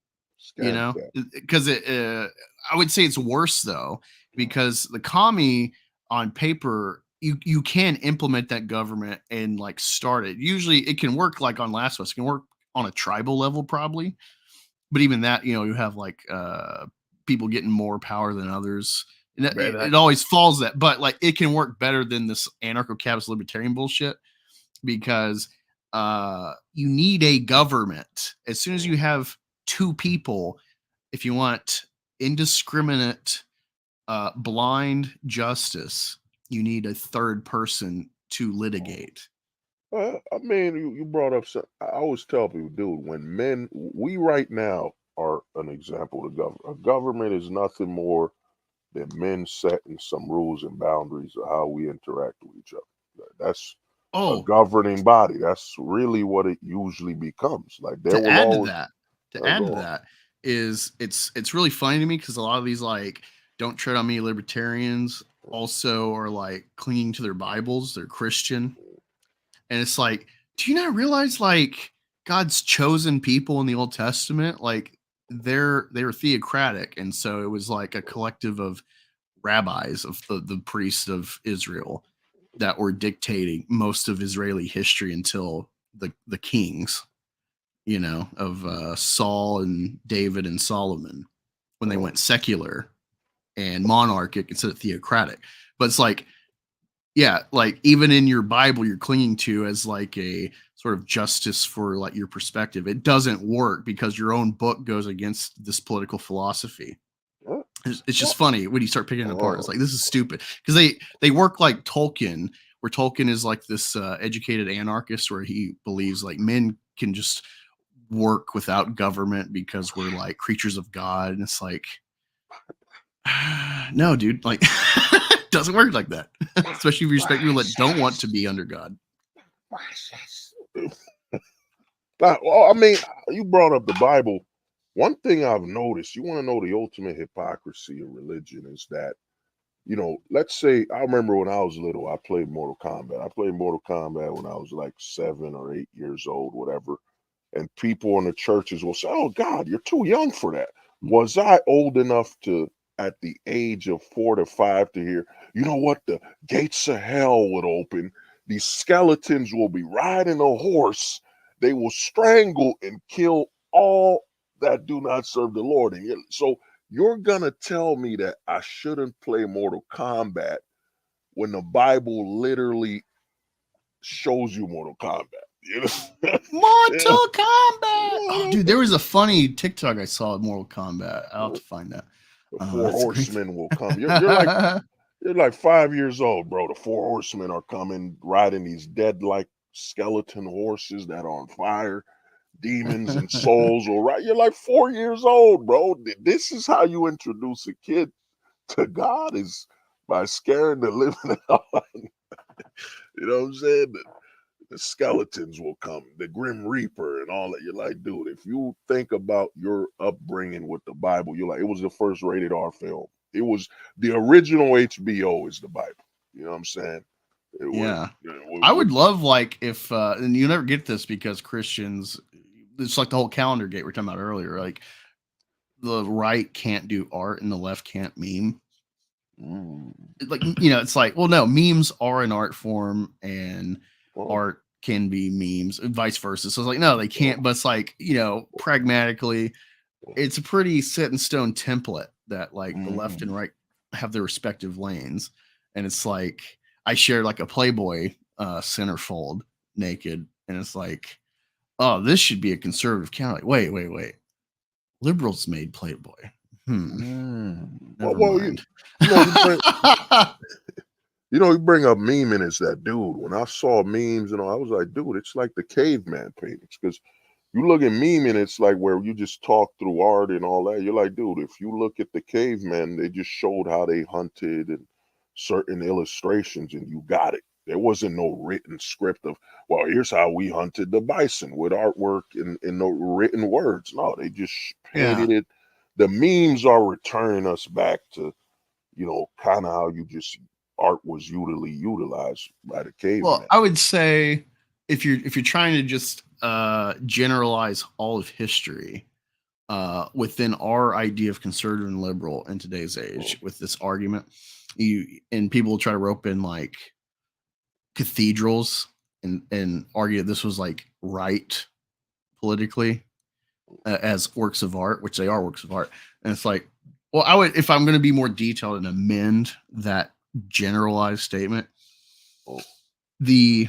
Because I would say it's worse though, because the commie on paper, you can implement that government and like start it. Usually it can work like on Last of Us. It can work on a tribal level probably. But even that, you have like people getting more power than others. And it always falls that. But like it can work better than this anarcho-capitalist libertarian bullshit because you need a government. As soon as you have two people, if you want indiscriminate, blind justice, you need a third person to litigate. I mean, you brought up something. I always tell people, dude, when we right now are an example of government. A government is nothing more than men setting some rules and boundaries of how we interact with each other. That's a governing body. That's really what it usually becomes. Like there will always to add to that is it's really funny to me because a lot of these like Don't Tread on Me libertarians also are like clinging to their Bibles. They're Christian. And it's like, do you not realize like God's chosen people in the Old Testament, like they were theocratic, and so it was like a collective of rabbis of the priests of Israel that were dictating most of Israeli history until the kings, you know, of Saul and David and Solomon, when they went secular and monarchic instead of theocratic. But it's like, yeah, like even in your Bible, you're clinging to as like a sort of justice for like your perspective. It doesn't work because your own book goes against this political philosophy. It's just funny when you start picking it apart. It's like, this is stupid, because they work like Tolkien, where Tolkien is like this educated anarchist, where he believes like men can just work without government because we're like creatures of God. And it's like, no, dude, like it doesn't work like that. Especially if you respect people that don't want to be under God. Well, I mean, you brought up the Bible. One thing I've noticed, you want to know the ultimate hypocrisy of religion is that, you know, let's say, I remember when I was little, I played Mortal Kombat. I played Mortal Kombat when I was like 7 or 8 years old, whatever. And people in the churches will say, oh, God, you're too young for that. Was I old enough to, at the age of 4 to 5, to hear, you know what, the gates of hell would open. These skeletons will be riding a horse. They will strangle and kill all that do not serve the Lord. And so you're going to tell me that I shouldn't play Mortal Kombat when the Bible literally shows you Mortal Kombat. You know? Mortal Kombat! Oh, dude, there was a funny TikTok I saw of Mortal Kombat. I'll have to find that. The 4 horsemen will come. You're like 5 years old, bro. The 4 horsemen are coming, riding these dead-like skeleton horses that are on fire. Demons and souls will ride. You're like 4 years old, bro. This is how you introduce a kid to God, is by scaring the living out. You know what I'm saying? The skeletons will come, the Grim Reaper and all that. You're like, dude, if you think about your upbringing with the Bible, you're like, it was the first rated R film. It was the original HBO is the Bible. You know what I'm saying? I would love, like, if and you never get this because Christians, it's like the whole calendar gate we were talking about earlier. Like, the right can't do art and the left can't meme. Like, you know, it's like, well, no, memes are an art form, and art can be memes and vice versa. So it's like, no, they can't. But it's like, you know, pragmatically, it's a pretty set in stone template that like the left and right have their respective lanes. And it's like, I shared like a Playboy centerfold naked, and it's like, oh, this should be a conservative count. Like, wait. Liberals made Playboy. Never mind. You bring up memeing as that dude. When I saw memes, I was like, dude, it's like the caveman paintings. Because you look at memeing, it's like where you just talk through art and all that. You're like, dude, if you look at the cavemen, they just showed how they hunted and certain illustrations, and you got it. There wasn't no written script of, well, here's how we hunted the bison with artwork and no written words. No, they just painted it. The memes are returning us back to, kind of how art was utilized by the caveman. Well, I would say if you're trying to just generalize all of history within our idea of conservative and liberal in today's age, with this argument, people will try to rope in like cathedrals and argue that this was like right politically as works of art, which they are works of art. And it's like, well, I would, if I'm going to be more detailed and amend that generalized statement, the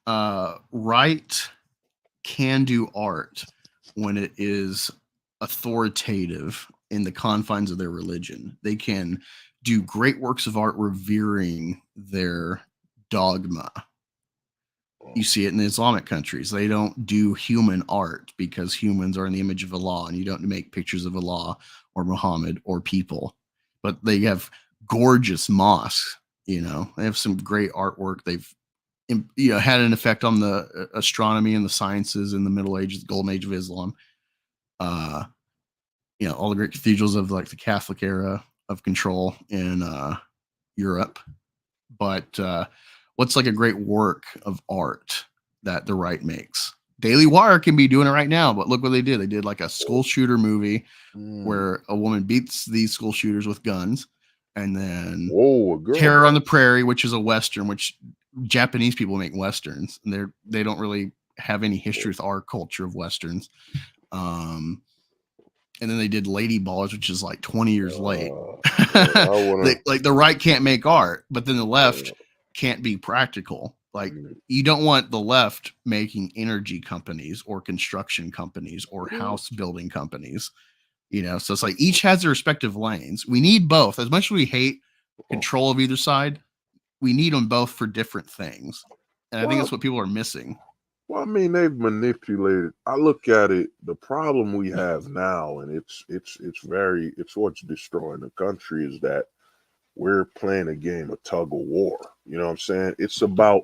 right can do art when it is authoritative in the confines of their religion. They can do great works of art revering their dogma. You see it in the Islamic countries. They don't do human art because humans are in the image of Allah, and you don't make pictures of Allah or Muhammad or people. But they have gorgeous mosques. They have some great artwork. They've had an effect on the astronomy and the sciences in the Middle Ages, the Golden Age of Islam. All the great cathedrals of like the Catholic era of control in Europe. But what's like a great work of art that the right makes? Daily Wire can be doing it right now, but look what they did. They did like a school shooter movie where a woman beats these school shooters with guns, and then Whoa, a girl. Terror on the Prairie, which is a Western, which Japanese people make Westerns, and they don't really have any history with our culture of Westerns. And then they did Lady Ballers, which is like 20 years late. Like the right can't make art, but then the left can't be practical. Like you don't want the left making energy companies or construction companies or house building companies, you know? So it's like each has their respective lanes. We need both. As much as we hate control of either side, we need them both for different things. And I think that's what people are missing. Well, I mean, they've manipulated. I look at it, the problem we have now, and it's what's destroying the country, is that we're playing a game of tug of war. You know what I'm saying? It's about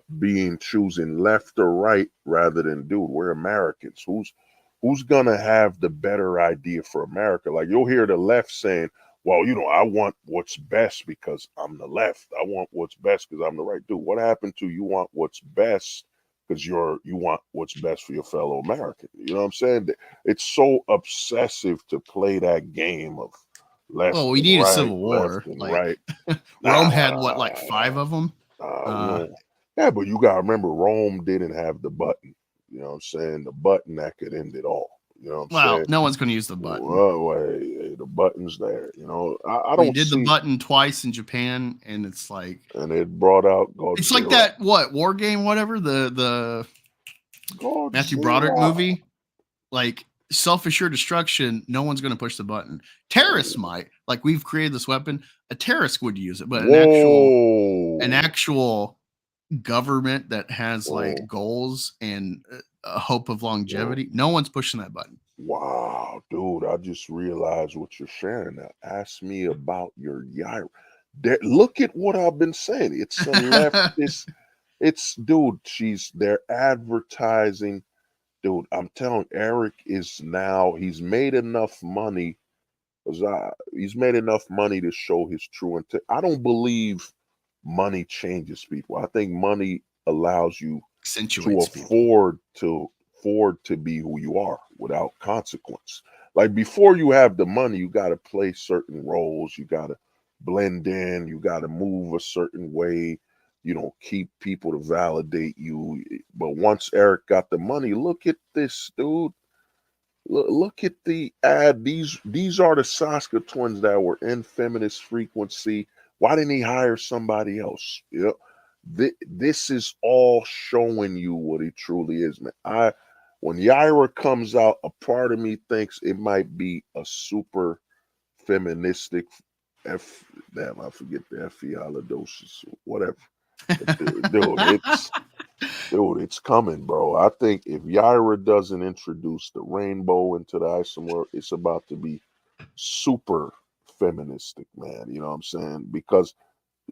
choosing left or right rather than, dude, we're Americans. Who's gonna have the better idea for America? Like you'll hear the left saying, well, you know, I want what's best because I'm the left. I want what's best because I'm the right. Dude, what happened to you want what's best because you want what's best for your fellow American? You know what I'm saying? It's so obsessive to play that game of left. Well, we need right, a civil war. like, right. Rome had what, like 5 of them? Yeah, but you gotta remember, Rome didn't have the button. You know what I'm saying? The button that could end it all. You know what I'm saying? No one's going to use the button. Well, the button's there. You know, I don't. We did the button twice in Japan, and it's like, and it brought out Godzilla. It's like that war game, whatever the Matthew Broderick movie, like self-assured destruction. No one's going to push the button. Terrorists might. Like we've created this weapon. A terrorist would use it, but an actual government that has like goals and a hope of longevity, no one's pushing that button. Wow, dude, I just realized what you're sharing now. Ask me about your Yaira. Look at what I've been saying. It's a leftist. Dude, they're advertising. Dude, I'm telling Eric he's made enough money. He's made enough money to show his true intent. I don't believe money changes people. I think money allows you to afford to be who you are without consequence. Like before you have the money, you got to play certain roles. You got to blend in. You got to move a certain way. You know, keep people to validate you. But once Eric got the money, look at this, dude. Look at the ad. These are the Saska twins that were in Feminist Frequency. Why didn't he hire somebody else? You know, this is all showing you what he truly is, man. When Yaira comes out, a part of me thinks it might be a super feministic I forget the Ephialidocious, whatever. Dude, it's coming, bro. I think if Yaira doesn't introduce the rainbow into the Isomer, it's about to be super feministic, man. You know what I'm saying? Because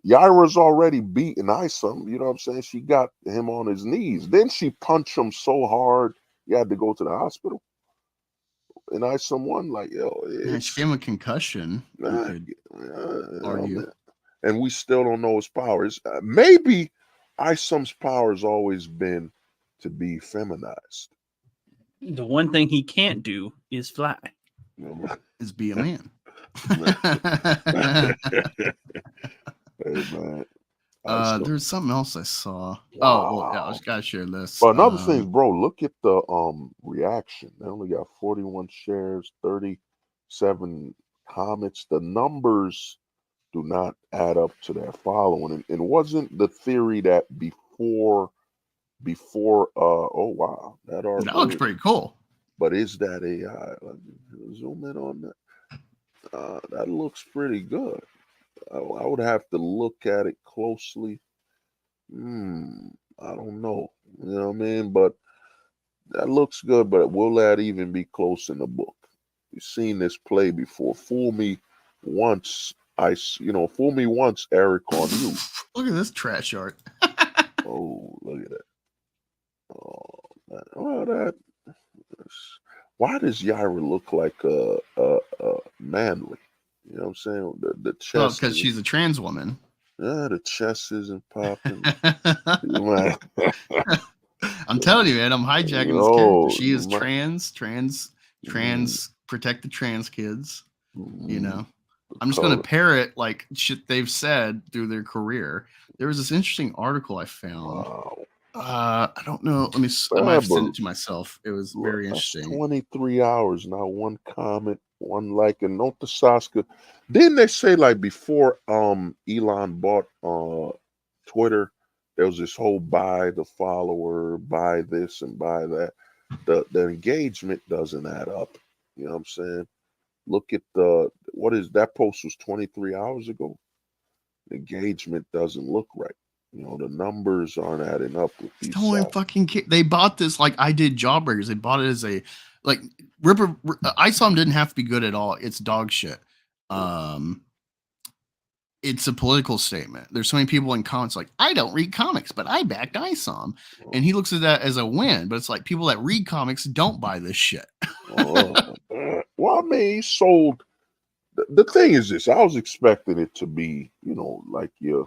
Yaira's already beaten Isom. You know what I'm saying? She got him on his knees. Then she punched him so hard he had to go to the hospital. And Isom won. Like, she gave him a concussion. Argue. And we still don't know his powers. Maybe Isom's power has always been to be feminized. The one thing he can't do is fly. Is be a man. Hey, man. There's something else I saw. Wow. Oh, well, yeah, I just gotta share this. But another thing, bro, look at the reaction. They only got 41 shares, 37 comments. The numbers do not add up to their following. And wasn't the theory that before oh wow, that looks pretty cool. But is that AI? Zoom in on that. That looks pretty good. I would have to look at it closely. I don't know. You know what I mean? But that looks good. But will that even be close in the book? You've seen this play before. Fool me once, fool me once, Eric, on you. Look at this trash art. Oh, look at that. Oh, man. Well, why does Yaira look like manly? You know what I'm saying? the chest. because she's a trans woman. Yeah, the chest isn't popping. I'm telling you, man, I'm hijacking this character. She is trans, protect the trans kids. You know, I'm just going to parrot like shit they've said through their career. There was this interesting article I found. Wow. I don't know. I might have sent it to myself. It was very interesting. 23 hours, not one comment, one like, and note to Saskia. Didn't they say like before Elon bought Twitter, there was this whole buy the follower, buy this and buy that. The engagement doesn't add up. You know what I'm saying? Look at what is that post was 23 hours ago. The engagement doesn't look right. You know, the numbers aren't adding up with these. They bought this like I did Jawbreakers. They bought it as a like ISOM didn't have to be good at all. It's dog shit. It's a political statement. There's so many people in comments like, I don't read comics, but I backed ISOM. And he looks at that as a win, but it's like people that read comics don't buy this shit. Well, I mean, he sold. The thing is this, I was expecting it to be, you know, like it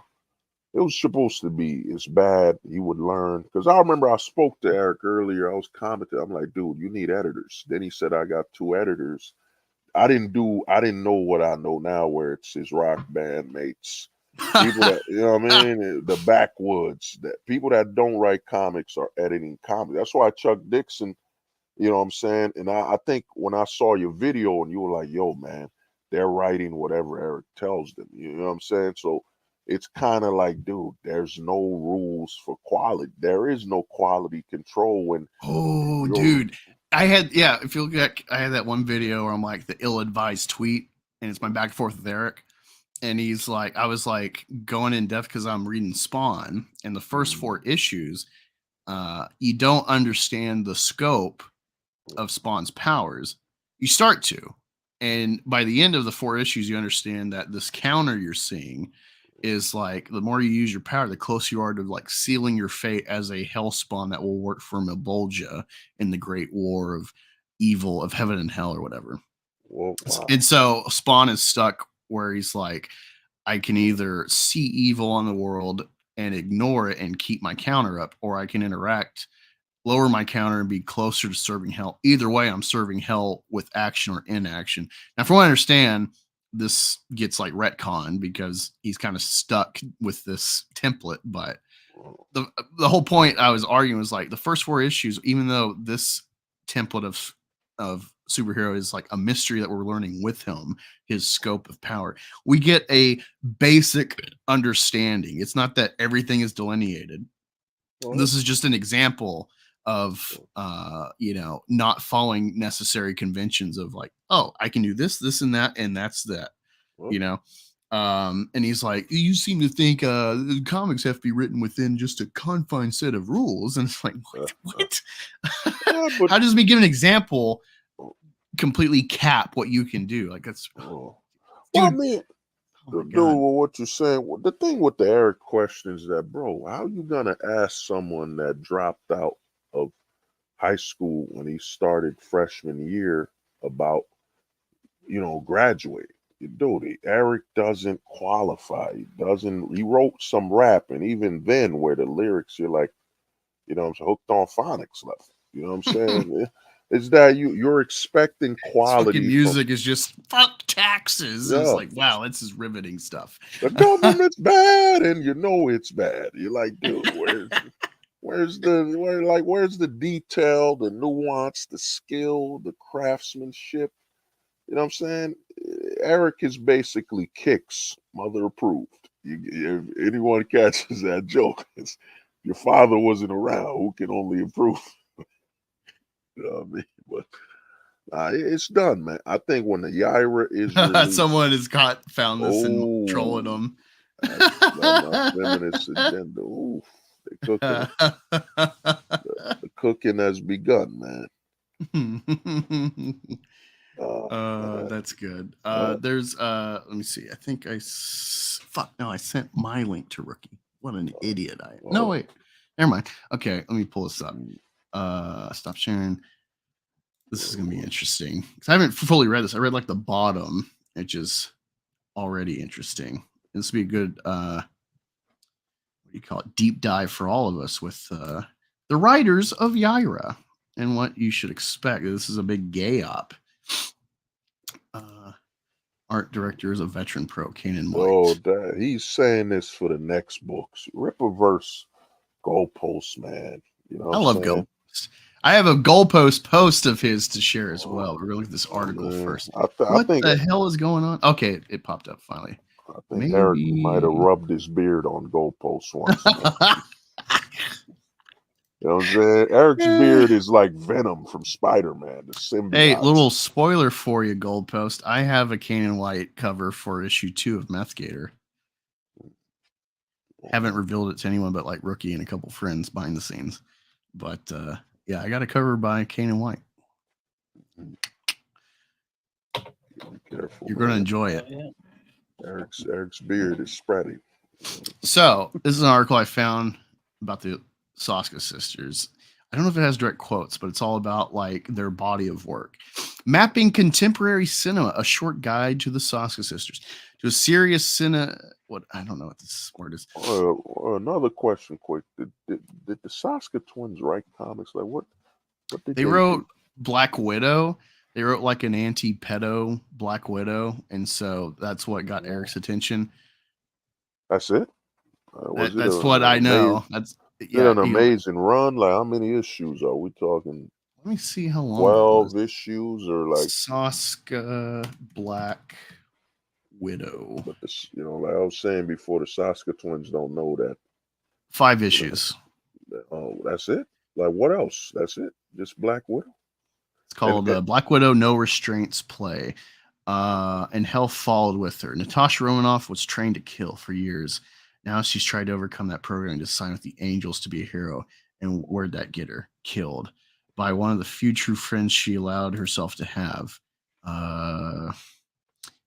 was supposed to be as bad. He would learn. Because I remember I spoke to Eric earlier. I was commenting. I'm like, dude, you need editors. Then he said, I got 2 editors. I didn't know what I know now, where it's his rock band mates. People that, you know what I mean? The backwoods. That people that don't write comics are editing comics. That's why Chuck Dixon, you know what I'm saying? And I think when I saw your video and you were like, yo, man, they're writing whatever Eric tells them. You know what I'm saying? So it's kind of like, dude, there's no rules for quality. There is no quality control when. Oh, dude. If you look at, I had that one video where I'm like the ill-advised tweet, and it's my back and forth with Eric. And he's like, I was like going in depth because I'm reading Spawn, and the first 4 issues, you don't understand the scope of Spawn's powers. You start to. And by the end of the 4 issues, you understand that this counter you're seeing is like the more you use your power, the closer you are to like sealing your fate as a hell spawn that will work for Mabolja in the great war of evil of heaven and hell or whatever. Wow. And so Spawn is stuck where he's like, I can either see evil on the world and ignore it and keep my counter up, or I can interact, lower my counter and be closer to serving hell. Either way, I'm serving hell with action or inaction. Now, from what I understand, this gets like retcon because he's kind of stuck with this template. But the whole point I was arguing was like the first 4 issues, even though this template of superhero is like a mystery that we're learning with him, his scope of power, we get a basic understanding. It's not that everything is delineated. This is just an example of not following necessary conventions of like, oh, I can do this and that, and that's that. And he's like, you seem to think the comics have to be written within just a confined set of rules, and it's like, what? How does me give an example completely cap what you can do? Like that's I mean, what you're saying, the thing with the Eric question is that, bro, how you gonna ask someone that dropped out of high school when he started freshman year about, graduating? Dude, Eric doesn't qualify. He wrote some rap, and even then where the lyrics, you're like, I'm hooked on phonics level. You know what I'm saying? It's that you're expecting quality. Music is just fuck taxes. Yeah. It's like, wow, this is riveting stuff. The government's bad, and it's bad. You're like, dude, where's the detail, the nuance, the skill, the craftsmanship? You know what I'm saying? Eric is basically Kicks, mother approved. If anyone catches that joke, it's, your father wasn't around, who can only approve? You know what I mean? But it's done, man. I think when the Yaira is released, someone has found this and trolling them. That's my feminist agenda. Ooh, they cooking. The cooking has begun, man. That's good. There's let me see. I think I sent my link to Rookie. What an idiot I am. No, wait. Never mind. Okay, let me pull this up. Stop sharing. This is gonna be interesting because I haven't fully read this. I read like the bottom, which is already interesting. This would be a good what do you call it? Deep dive for all of us with the writers of Yaira and what you should expect. This is a big gay op. Art director is a veteran pro, Kanan White. Oh, he's saying this for the next books. Rippaverse goalposts, man. You know, I love goalposts. I have a goalpost post of his to share as well. We're gonna look at this article first. What the hell is going on? Okay, it popped up finally. I think Eric might have rubbed his beard on goalposts once. You know what I'm saying? Eric's beard is like Venom from Spider-Man, the symbiote. Hey, little spoiler for you, Goalpost. I have a Kanan White cover for issue 2 of Meth Gator. Haven't revealed it to anyone but like Rookie and a couple friends behind the scenes. But yeah, I got a cover by Kanan White. Careful, you're going to enjoy it. Eric's beard is spreading. So this is an article I found about the Soska sisters. I don't know if it has direct quotes, but it's all about like their body of work. Mapping contemporary cinema, a short guide to the Soska sisters. To a serious cinema. What I don't know what this word is. Another question, quick. Did the Soska twins write comics? Like what did they wrote? Do? Black Widow. They wrote like an anti-pedo Black Widow, and so that's what got Eric's attention. That's it. That's what I know. That's an amazing run. Like how many issues are we talking? Let me see how long. 12 issues or like Soska Black Widow. But this, you know, like I was saying before, the Soska twins don't know that. 5 issues. Oh, that's it. Like what else? That's it. Just Black Widow. It's called Black Widow No Restraints Play. And hell followed with her. Natasha Romanoff was trained to kill for years. Now she's tried to overcome that program to sign with the Angels to be a hero. And where'd that get her? Killed by one of the few true friends she allowed herself to have.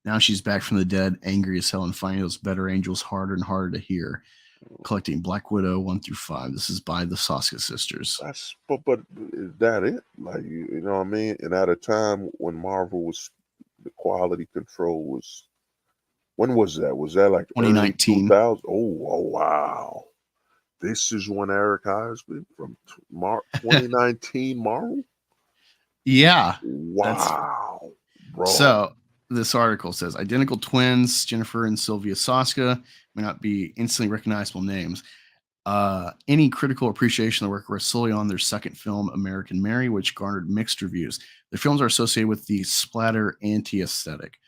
Now she's back from the dead, angry as hell, and finding those better angels harder and harder to hear. Collecting Black Widow 1 through 5. This is by the Soska sisters. But is that it? Like you know what I mean? And at a time when Marvel was, the quality control was. When was that? Was that like 2019? 2000? Oh wow! This is when Eric Heisman from 2019 Marvel. Yeah. Wow, bro. So this article says identical twins Jennifer and Sylvia Soska may not be instantly recognizable names. Any critical appreciation of the work rests solely on their second film, American Mary, which garnered mixed reviews. Their films are associated with the splatter anti-aesthetic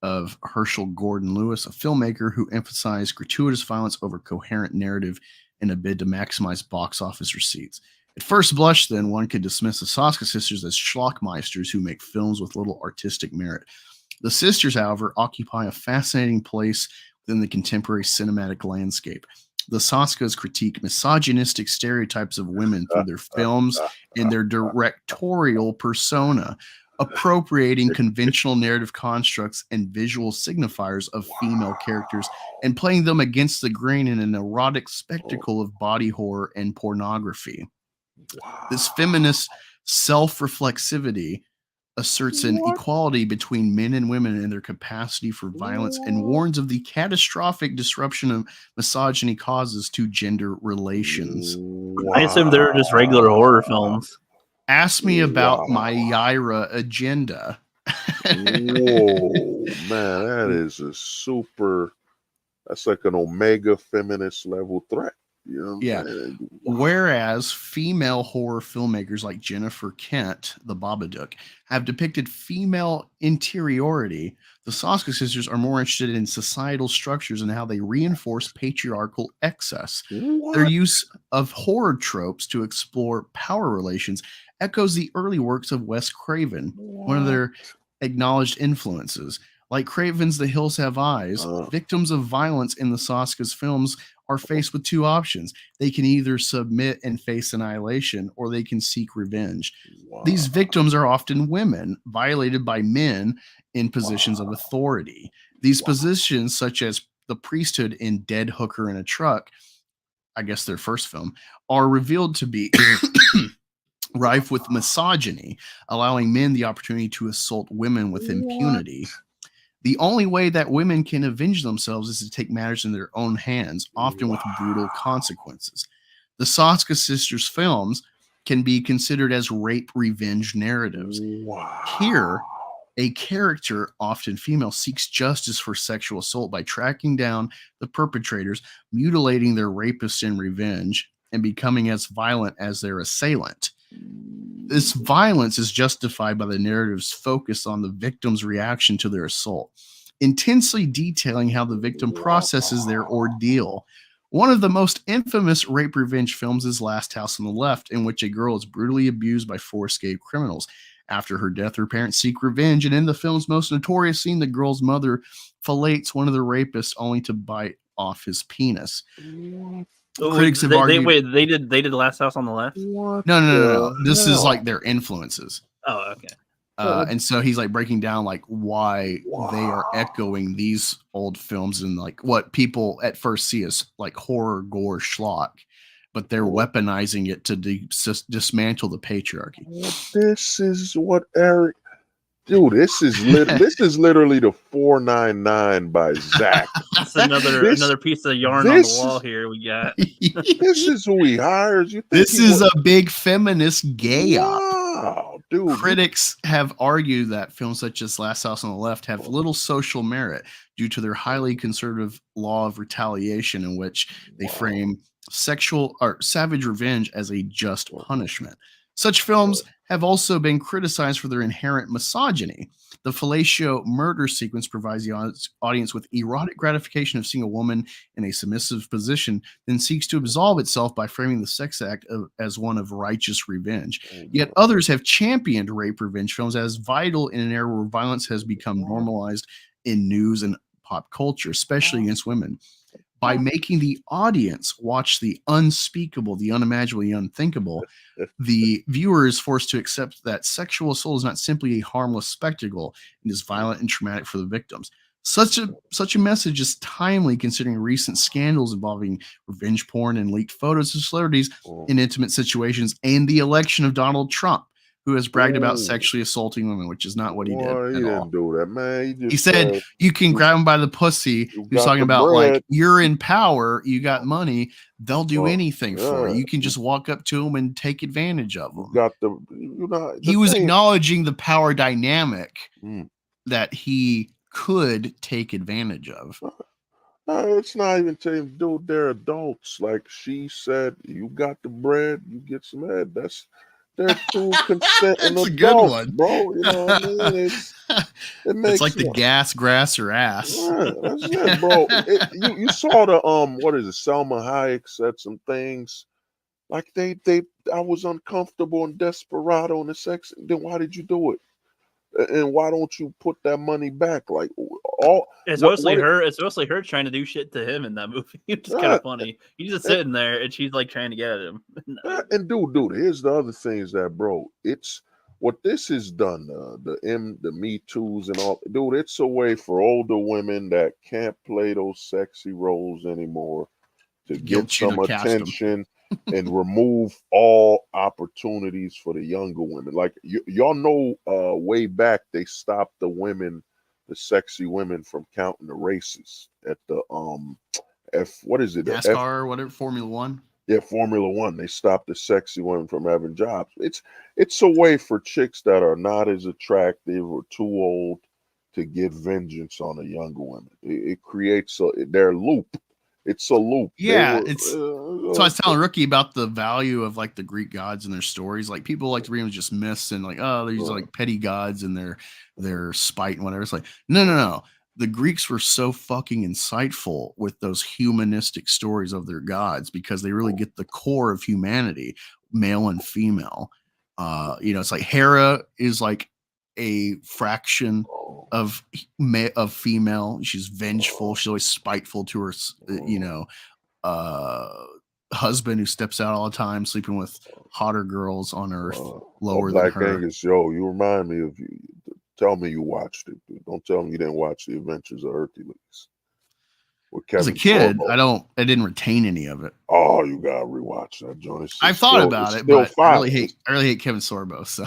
of Herschel Gordon Lewis, a filmmaker who emphasized gratuitous violence over coherent narrative in a bid to maximize box office receipts. At first blush, then, one could dismiss the Soska sisters as schlockmeisters who make films with little artistic merit. The sisters, however, occupy a fascinating place within the contemporary cinematic landscape. The Soskas critique misogynistic stereotypes of women through their films and their directorial persona, appropriating conventional narrative constructs and visual signifiers of female characters and playing them against the grain in an erotic spectacle of body horror and pornography. This feminist self-reflexivity asserts an equality between men and women in their capacity for violence and warns of the catastrophic disruption of misogyny causes to gender relations. I assume they're just regular horror films. Ask me about my Yaira agenda. Whoa, man, that is a super. That's like an Omega feminist level threat. You know what I'm saying? Whereas female horror filmmakers like Jennifer Kent, the Babadook, have depicted female interiority, the Soska sisters are more interested in societal structures and how they reinforce patriarchal excess. Their use of horror tropes to explore power relations echoes the early works of Wes Craven, one of their acknowledged influences. Like Craven's The Hills Have Eyes, victims of violence in the Soska's films are faced with two options. They can either submit and face annihilation, or they can seek revenge. These victims are often women, violated by men in positions of authority. These positions, such as the priesthood in Dead Hooker in a Truck, I guess their first film, are revealed to be rife with misogyny, allowing men the opportunity to assault women with impunity. The only way that women can avenge themselves is to take matters in their own hands, often with brutal consequences. The Soska sisters' films can be considered as rape revenge narratives. Wow. Here, a character, often female, seeks justice for sexual assault by tracking down the perpetrators, mutilating their rapists in revenge, and becoming as violent as their assailant. This violence is justified by the narrative's focus on the victim's reaction to their assault, intensely detailing how the victim processes their ordeal. One of the most infamous rape revenge films is Last House on the Left, in which a girl is brutally abused by four escaped criminals. After her death, her parents seek revenge, and in the film's most notorious scene, the girl's mother fillets one of the rapists only to bite off his penis. Critics have argued. They did Last House on the Left. No. This is like their influences. Oh, okay. And so he's like breaking down like why they are echoing these old films and like what people at first see as like horror, gore, schlock, but they're weaponizing it to dismantle the patriarchy. This is what Eric, dude. This is literally the 499 by Zach. That's another piece of yarn on the wall here. We got. This is who he hires. This is a big feminist gay op. Wow, dude. Critics have argued that films such as Last House on the Left have little social merit due to their highly conservative law of retaliation, in which they frame sexual or savage revenge as a just punishment. Such films have also been criticized for their inherent misogyny. The fellatio murder sequence provides the audience with erotic gratification of seeing a woman in a submissive position, then seeks to absolve itself by framing the sex act as one of righteous revenge. Yet others have championed rape revenge films as vital in an era where violence has become normalized in news and pop culture, especially against women. By making the audience watch the unspeakable, the unimaginable, the unthinkable, the viewer is forced to accept that sexual assault is not simply a harmless spectacle and is violent and traumatic for the victims. Such a message is timely considering recent scandals involving revenge porn and leaked photos of celebrities in intimate situations and the election of Donald Trump, who has bragged about sexually assaulting women, which is not what he did. He didn't do that, man. He said you can grab him by the pussy. He was talking about like, you're in power, you got money, they'll do anything for you. You can just walk up to them and take advantage of them. He was acknowledging the power dynamic that he could take advantage of. It's not even saying, dude, they're adults. Like she said, you got the bread, you get some head. They're two consenting adults, a good one, bro. You know what I mean? It's like the gas, grass, or ass. Yeah, that's it, bro. You saw the what is it? Selma Hayek said some things like I was uncomfortable and desperado in the sex. Then why did you do it? And why don't you put that money back? Like it's mostly her trying to do shit to him in that movie. It's kind of funny. He's just sitting there and she's like trying to get at him. And dude, here's the other thing is that, bro, it's what this has done. The Me Too's and all, dude. It's a way for older women that can't play those sexy roles anymore to get some attention. And remove all opportunities for the younger women. Like y'all know, way back they stopped the sexy women from counting the races at the what is it? NASCAR or whatever, Formula One. Yeah, Formula One. They stopped the sexy women from having jobs. It's a way for chicks that are not as attractive or too old to get vengeance on the younger women. It creates their loop. It's a loop. Yeah, so I was telling Rookie about the value of like the Greek gods and their stories. Like people like to read them as just myths and like, oh, these like petty gods and their spite and whatever. It's like, no. The Greeks were so fucking insightful with those humanistic stories of their gods because they really get the core of humanity, male and female. It's like Hera is like a fraction of female. She's vengeful. She's always spiteful to her, husband who steps out all the time, sleeping with hotter girls on Earth, lower than her. Angus, you remind me of you. Tell me you watched it. Dude. Don't tell me you didn't watch The Adventures of Hercules. As a kid, I didn't retain any of it. Oh, you gotta rewatch that, Johnny. I thought about it, but I really hate Kevin Sorbo. So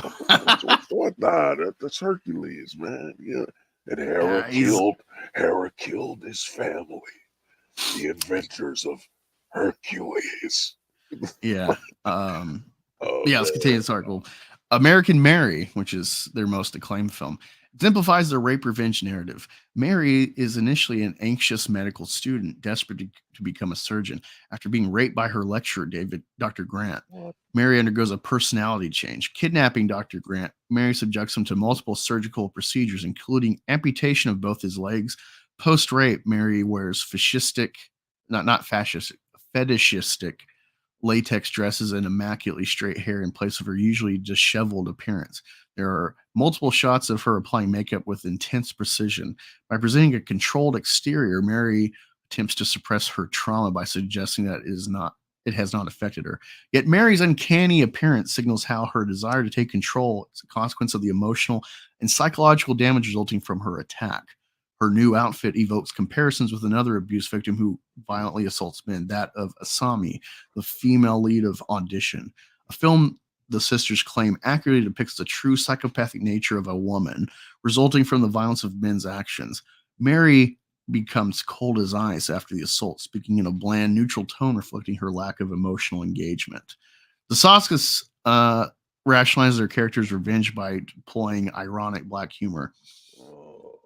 what? That's Hercules, man. Yeah, And he's- Hera killed his family. The adventures of Hercules. Yeah. Oh, Yeah, let's man. continue this article. American Mary, which is their most acclaimed film, exemplifies the rape revenge narrative. Mary is initially an anxious medical student, desperate to become a surgeon. After being raped by her lecturer, Dr. Grant, Mary undergoes a personality change. Kidnapping Dr. Grant, Mary subjects him to multiple surgical procedures, including amputation of both his legs. Post-rape, Mary wears not fascistic, fetishistic latex dresses and immaculately straight hair in place of her usually disheveled appearance. There are multiple shots of her applying makeup with intense precision. By presenting a controlled exterior, Mary attempts to suppress her trauma by suggesting that it has not affected her. Yet Mary's uncanny appearance signals how her desire to take control is a consequence of the emotional and psychological damage resulting from her attack. Her new outfit evokes comparisons with another abuse victim who violently assaults men, that of Asami, the female lead of Audition, a film the sisters claim accurately depicts the true psychopathic nature of a woman, resulting from the violence of men's actions. Mary becomes cold as ice after the assault, speaking in a bland, neutral tone reflecting her lack of emotional engagement. The Saskas rationalize their character's revenge by deploying ironic black humor.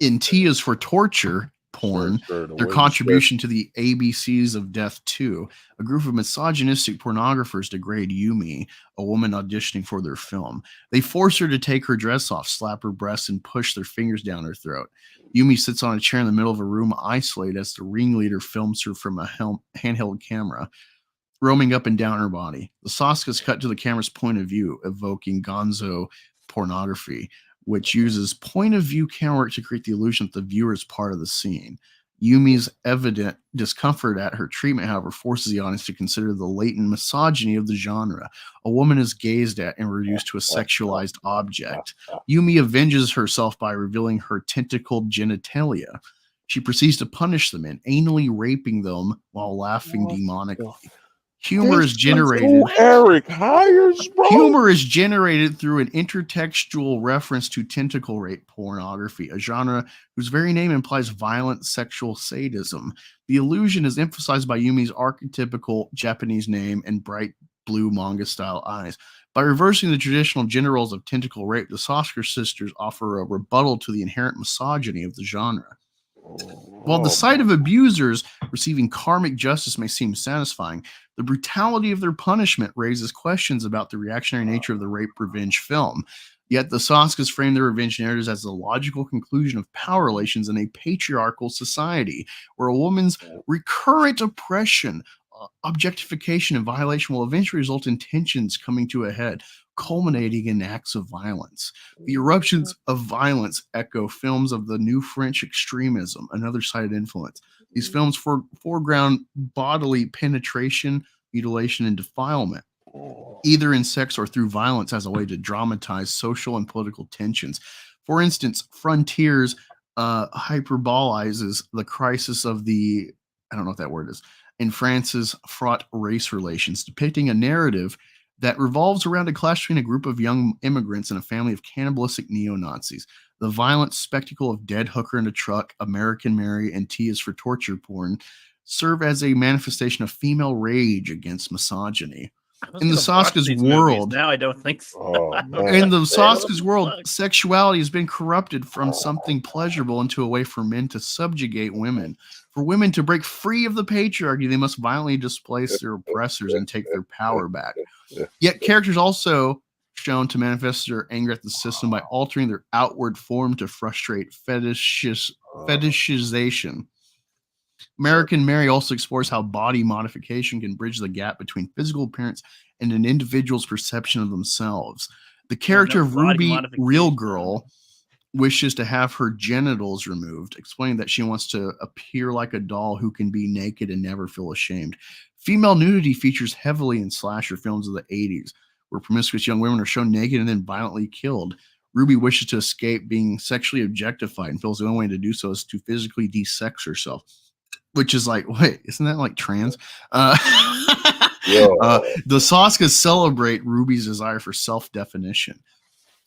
In Tia's for Torture porn, their contribution to the ABCs of Death 2, a group of misogynistic pornographers degrade Yumi, a woman auditioning for their film. They force her to take her dress off, slap her breasts, and push their fingers down her throat. Yumi sits on a chair in the middle of a room, isolated as the ringleader films her from a handheld camera, roaming up and down her body. The Saskas cut to the camera's point of view, evoking gonzo pornography, which uses point of view camera work to create the illusion that the viewer is part of the scene. Yumi's evident discomfort at her treatment, however, forces the audience to consider the latent misogyny of the genre. A woman is gazed at and reduced to a sexualized object. Yumi avenges herself by revealing her tentacled genitalia. She proceeds to punish the men, anally raping them while laughing demonically. Humor is generated. Eric Hires, bro. Humor is generated through an intertextual reference to tentacle rape pornography, a genre whose very name implies violent sexual sadism. The illusion is emphasized by Yumi's archetypical Japanese name and bright blue manga-style eyes. By reversing the traditional gender roles of tentacle rape, the Sosker sisters offer a rebuttal to the inherent misogyny of the genre. While the sight of abusers receiving karmic justice may seem satisfying, the brutality of their punishment raises questions about the reactionary nature of the rape revenge film. Yet the Saskas frame their revenge narratives as the logical conclusion of power relations in a patriarchal society, where a woman's recurrent oppression, objectification, and violation will eventually result in tensions coming to a head, culminating in acts of violence. The eruptions of violence echo films of the new French extremism, another cited influence. These films foreground bodily penetration, mutilation, and defilement, either in sex or through violence, as a way to dramatize social and political tensions. For instance, Frontiers hyperbolizes the crisis of the, I don't know what that word is, in France's fraught race relations, depicting a narrative that revolves around a clash between a group of young immigrants and a family of cannibalistic neo-Nazis. The violent spectacle of Dead Hooker in a Truck, American Mary, and Tia's for Torture porn serve as a manifestation of female rage against misogyny. In the Saskas world, now I don't think so. In the Saskas world, sexuality has been corrupted from something pleasurable into a way for men to subjugate women. For women to break free of the patriarchy, they must violently displace their oppressors and take their power back. Yet characters also shown to manifest their anger at the system by altering their outward form to frustrate fetishization. American Mary also explores how body modification can bridge the gap between physical appearance and an individual's perception of themselves. The character of Ruby, Real Girl, wishes to have her genitals removed, explaining that she wants to appear like a doll who can be naked and never feel ashamed. Female nudity features heavily in slasher films of the 80s, where promiscuous young women are shown naked and then violently killed. Ruby wishes to escape being sexually objectified and feels the only way to do so is to physically de-sex herself. Which is like, wait, isn't that like trans? The Saskas celebrate Ruby's desire for self-definition.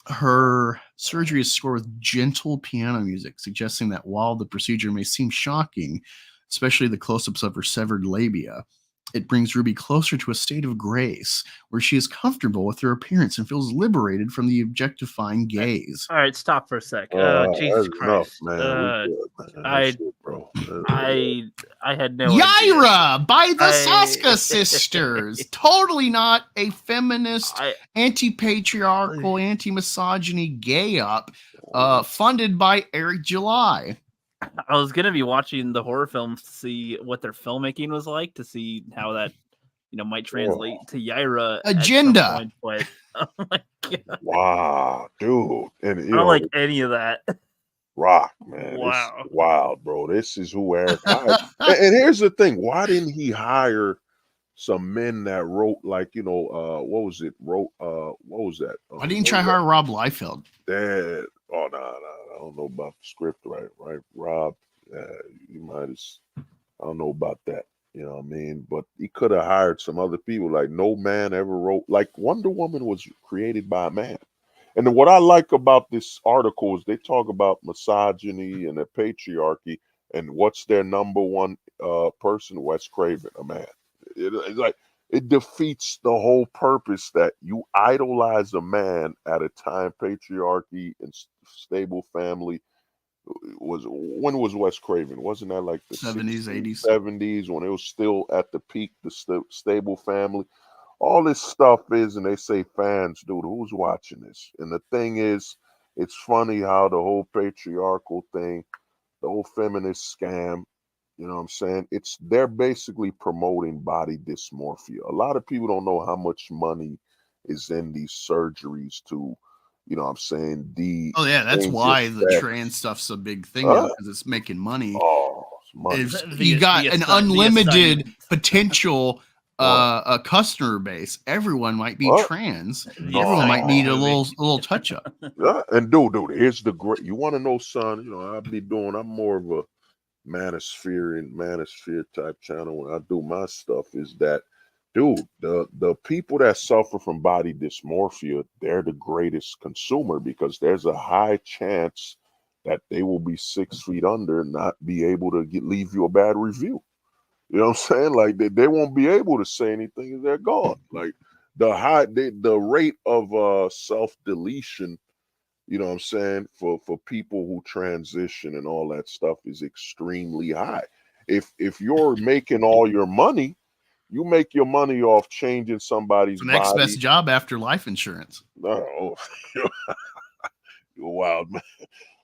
Her surgery is scored with gentle piano music, suggesting that while the procedure may seem shocking, especially the close-ups of her severed labia, it brings Ruby closer to a state of grace where she is comfortable with her appearance and feels liberated from the objectifying gaze. All right, stop for a sec. Jesus That's enough, Christ. man. We good, man. That's it, bro. I had no idea. Yaira by the I- Saska sisters. Totally not a feminist, anti-patriarchal, anti-misogyny gay up funded by Eric July. I was gonna be watching the horror films to see what their filmmaking was like, to see how that might translate to Yaira Agenda. at some point, but oh my God. Wow, dude. And I don't like any of that. Rock, man. Wow. It's wild, bro. This is who Eric hired. And here's the thing: why didn't he hire some men that wrote, like, what was it? What was that? Why didn't you try hire Rob Liefeld? That. Oh no, I don't know about the script, right? Rob, you might have. I don't know about that. You know what I mean? But he could have hired some other people. Like, no man ever wrote. Like, Wonder Woman was created by a man. And what I like about this article is they talk about misogyny and the patriarchy, and what's their number one person? Wes Craven, a man. It's like, it defeats the whole purpose that you idolize a man at a time patriarchy and stable family. When was Wes Craven? Wasn't that like the 70s, 80s? 70s, when it was still at the peak, the stable family? All this stuff is, and they say fans, dude, who's watching this? And the thing is, it's funny how the whole patriarchal thing, the whole feminist scam, you know what I'm saying? They're basically promoting body dysmorphia. A lot of people don't know how much money is in these surgeries to, you know what I'm saying? Oh yeah, that's why the trans stuff's a big thing now, because it's making money. Oh, money. You got an unlimited potential a customer base. Everyone might be trans. Everyone might need a little touch up. Yeah, and dude, here's the great. You want to know, son? I'm more of a manosphere type channel. When I do my stuff, is that, dude, the people that suffer from body dysmorphia, they're the greatest consumer, because there's a high chance that they will be 6 feet under and not be able to leave you a bad review. You know what I'm saying? Like, they won't be able to say anything, they're gone. Like, the rate of self-deletion, you know what I'm saying, for people who transition and all that stuff is extremely high. If you're making all your money, you make your money off changing somebody's the next body. best job after life insurance. Oh, you're wild, man.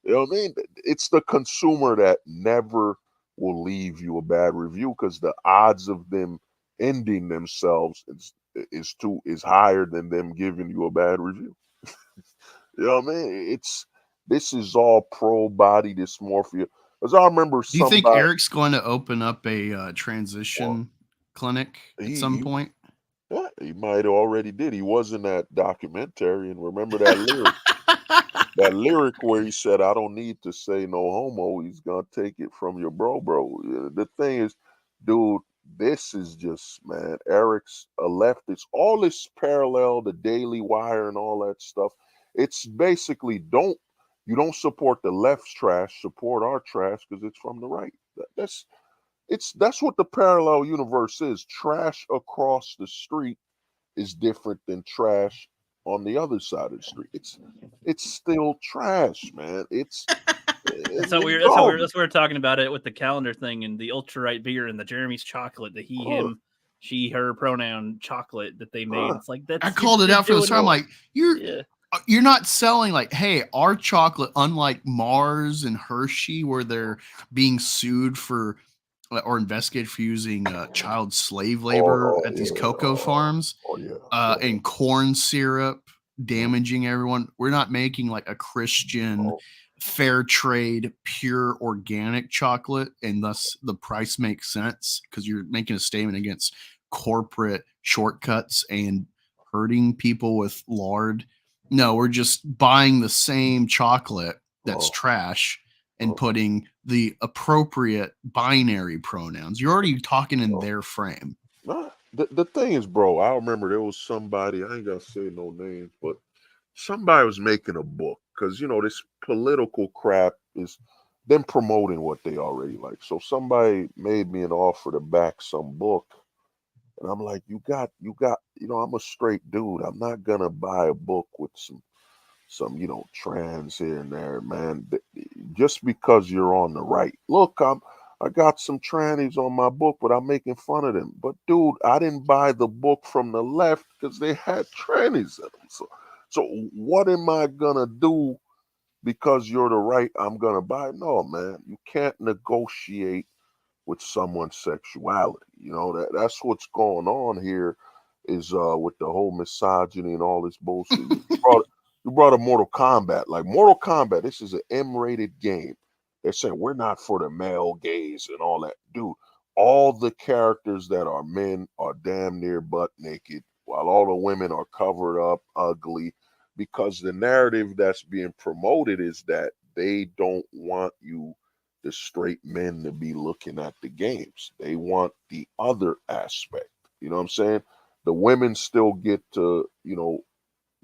You know what I mean? It's the consumer that never will leave you a bad review, because the odds of them ending themselves is higher than them giving you a bad review. You know what I mean? This is all pro body dysmorphia. As I remember, do you think Eric's going to open up a transition clinic at some point? Yeah, he might have already did. He was in that documentary, and remember that lyric? That lyric where he said, "I don't need to say no homo. He's gonna take it from your bro." The thing is, dude, this is just, man, Eric's a leftist. All this parallel, the Daily Wire and all that stuff. It's basically, you don't support the left's trash, support our trash, because it's from the right. That's what the parallel universe is. Trash across the street is different than trash on the other side of the street. It's still trash, man. That's what we're talking about it with the calendar thing and the ultra right beer and the Jeremy's chocolate, the he, him, she, her pronoun chocolate that they made. It's like, that's, I called it out for the time. Like, you're not selling, like, hey, our chocolate, unlike Mars and Hershey, where they're being sued for or investigated for using child slave labor at these cocoa farms and corn syrup damaging everyone. We're not making like a Christian fair trade, pure organic chocolate, and thus the price makes sense, because you're making a statement against corporate shortcuts and hurting people with lard. No, we're just buying the same chocolate that's trash and putting the appropriate binary pronouns. You're already talking in their frame. The thing is, bro, I remember there was somebody, I ain't gonna say no names, but somebody was making a book because this political crap is them promoting what they already like. So somebody made me an offer to back some book, and I'm like, you got, I'm a straight dude. I'm not gonna buy a book with some trans here and there, man. Just because you're on the right. Look, I got some trannies on my book, but I'm making fun of them. But dude, I didn't buy the book from the left because they had trannies in them. So what am I gonna do because you're the right? I'm gonna buy it? No, man. You can't negotiate with someone's sexuality. That's what's going on here is with the whole misogyny and all this bullshit. You brought up Mortal Kombat. Like Mortal Kombat, this is an M-rated game. They're saying we're not for the male gaze and all that. Dude, all the characters that are men are damn near butt naked, while all the women are covered up, ugly, because the narrative that's being promoted is that they don't want the straight men to be looking at the games. They want the other aspect. You know what I'm saying? The women still get to,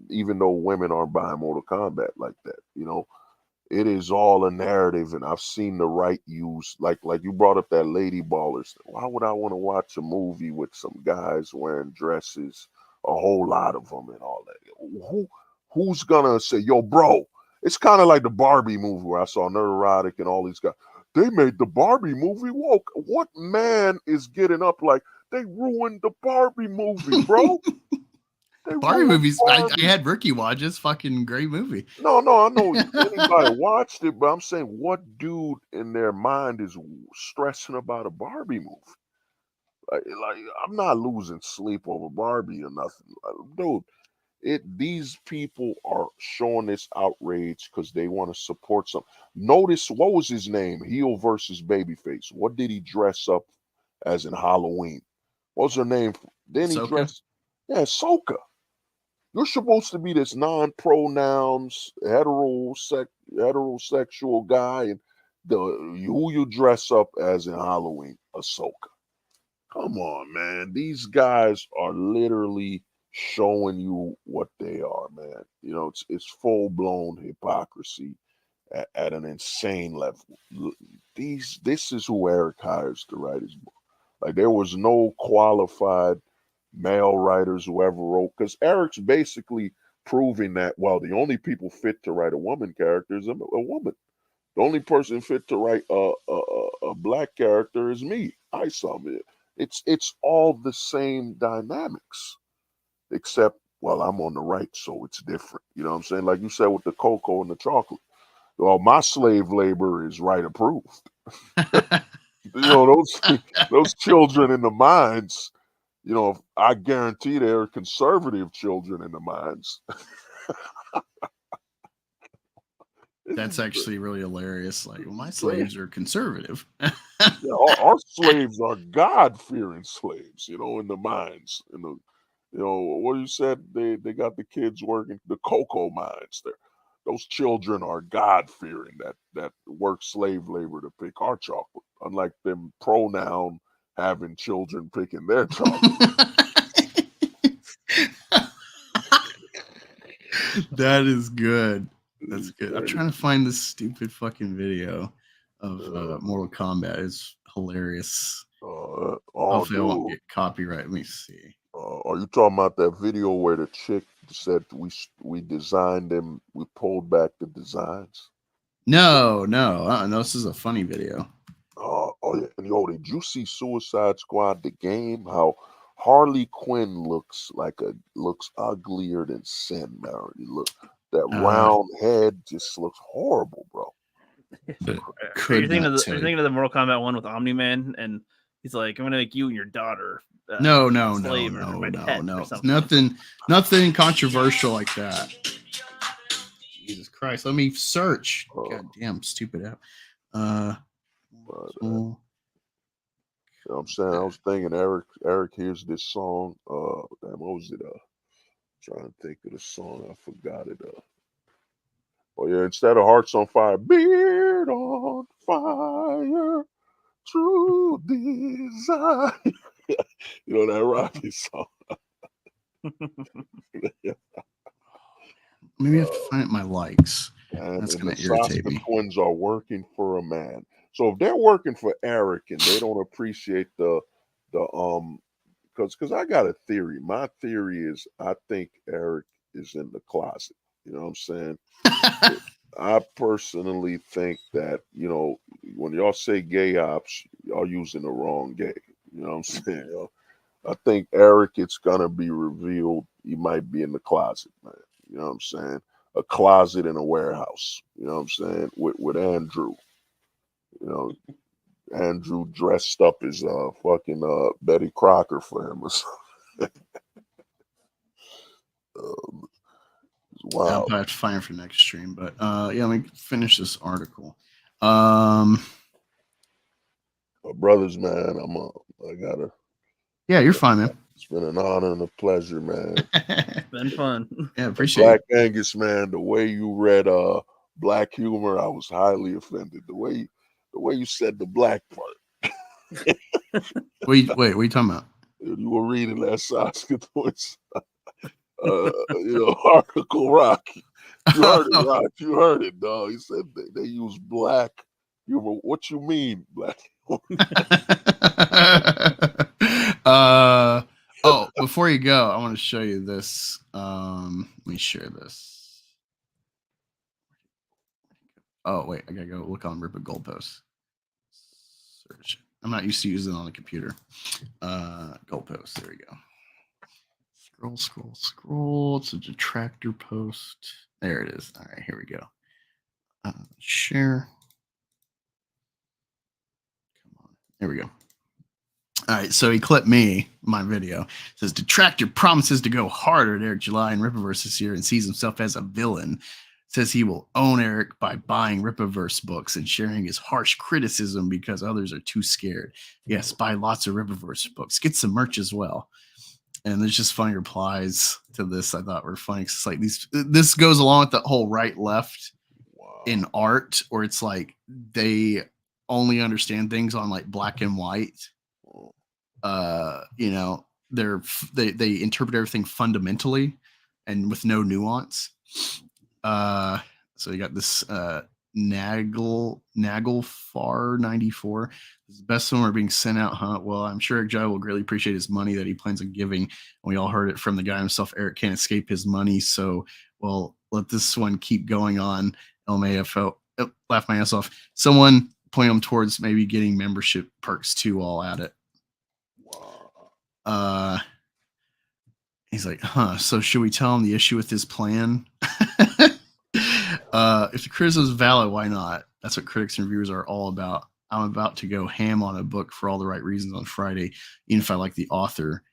even though women aren't buying Mortal Kombat like that, it is all a narrative, and I've seen the right use, like you brought up that Lady Ballers. Why would I want to watch a movie with some guys wearing dresses, a whole lot of them, and all that? Who's gonna say, yo, bro? It's kind of like the Barbie movie where I saw Neurotic and all these guys. They made the Barbie movie woke. What man is getting up like they ruined the Barbie movie, bro? Barbie movies. I had Ricky watch. It's fucking great movie. No, I know anybody watched it, but I'm saying, what dude in their mind is stressing about a Barbie movie? Like I'm not losing sleep over Barbie or nothing, dude. These people are showing this outrage because they want to support something. Notice what was his name? Heel versus Babyface. What did he dress up as in Halloween? What's her name? Then he dressed, Soka. You're supposed to be this non-pronouns, heterosexual guy, and who you dress up as in Halloween, Ahsoka. Come on, man. These guys are literally showing you what they are, man. It's full-blown hypocrisy at an insane level. This is who Eric hires to write his book. Like there was no qualified male writers who ever wrote, because Eric's basically proving that, well, the only people fit to write a woman character is a woman. The only person fit to write a black character is me. I saw it. It's all the same dynamics, except, well, I'm on the right, so it's different. You know what I'm saying? Like you said with the cocoa and the chocolate. Well, my slave labor is right approved. Those children in the mines, I guarantee they're conservative children in the mines. That's actually really hilarious. Like, well, my slaves are conservative. Our slaves are God-fearing slaves, in the mines. What you said, they got the kids working the cocoa mines there. Those children are God-fearing that work slave labor to pick our chocolate, unlike them pronoun having children picking their chocolate. That is good. That's good. I'm trying to find this stupid fucking video of Mortal Kombat. It's hilarious. Hopefully I won't get copyright. Let me see. Are you talking about that video where the chick said we designed them, we pulled back the designs? No. This is a funny video. Oh yeah, and did you see Suicide Squad the game? How Harley Quinn looks uglier than sin, man. That round head just looks horrible, bro. Are you thinking of the Mortal Kombat one with Omni-Man, and he's like, I'm gonna make you and your daughter no. Nothing controversial like that. Jesus Christ, let me search. God damn, stupid app. I'm saying, I was thinking Eric hears this song. What was it? Trying to think of the song. I forgot it. Oh yeah, instead of Hearts on Fire, Beard on Fire, True Desire. That Rocky song. Maybe I have to find it in my likes. That's And gonna the irritate Saska me. twins are working for a man. So if they're working for Eric and they don't appreciate the because I got a theory. My theory is I think Eric is in the closet. You know what I'm saying? I personally think that, when y'all say gay ops, y'all using the wrong gay. You know what I'm saying? I think Eric, it's gonna be revealed he might be in the closet, man. You know what I'm saying? A closet in a warehouse. You know what I'm saying? With Andrew. You know, Andrew dressed up as fucking Betty Crocker for him or something. I'll Wow. probably have to find it for the next stream, but yeah, let me finish this article. Brothers, man, I gotta. Yeah, you're fine, man. It's been an honor and a pleasure, man. It's been fun. Yeah, appreciate Black it. Angus, man, the way you read black humor, I was highly offended. The way you said the black part. Wait, what are you talking about? You were reading that Saska Twins, article, Rock. You heard it, Rock. You heard it, dog. He said they use black humor. What you mean, black humor? Oh, before you go, I want to show you this. Let me share this. Oh, wait, I gotta go look on Rippa Goalpost. Search. I'm not used to using it on the computer. Goalpost, there we go. Scroll. It's a detractor post. There it is. All right, here we go. Share. Come on. There we go. All right, so he clipped my video. It says detractor promises to go harder at Eric July and Rippaverse this year and sees himself as a villain. Says he will own Eric by buying Rippaverse books and sharing his harsh criticism because others are too scared. Yes, buy lots of Rippaverse books. Get some merch as well. And there's just funny replies to this I thought were funny. It's like this goes along with the whole right left in art, or it's like they only understand things on like black and white. They interpret everything fundamentally and with no nuance. So you got this Nagelfar 94. This is the best one we're being sent out, huh? Well, I'm sure Eric Jai will greatly appreciate his money that he plans on giving. We all heard it from the guy himself. Eric can't escape his money, so well, let this one keep going on. LMAFO, laugh my ass off. Someone point him towards maybe getting membership perks too. All at it. He's like, huh, so should we tell him the issue with his plan? If the criticism is valid, why not? That's what critics and reviewers are all about. I'm about to go ham on a book for all the right reasons on Friday, even if I like the author,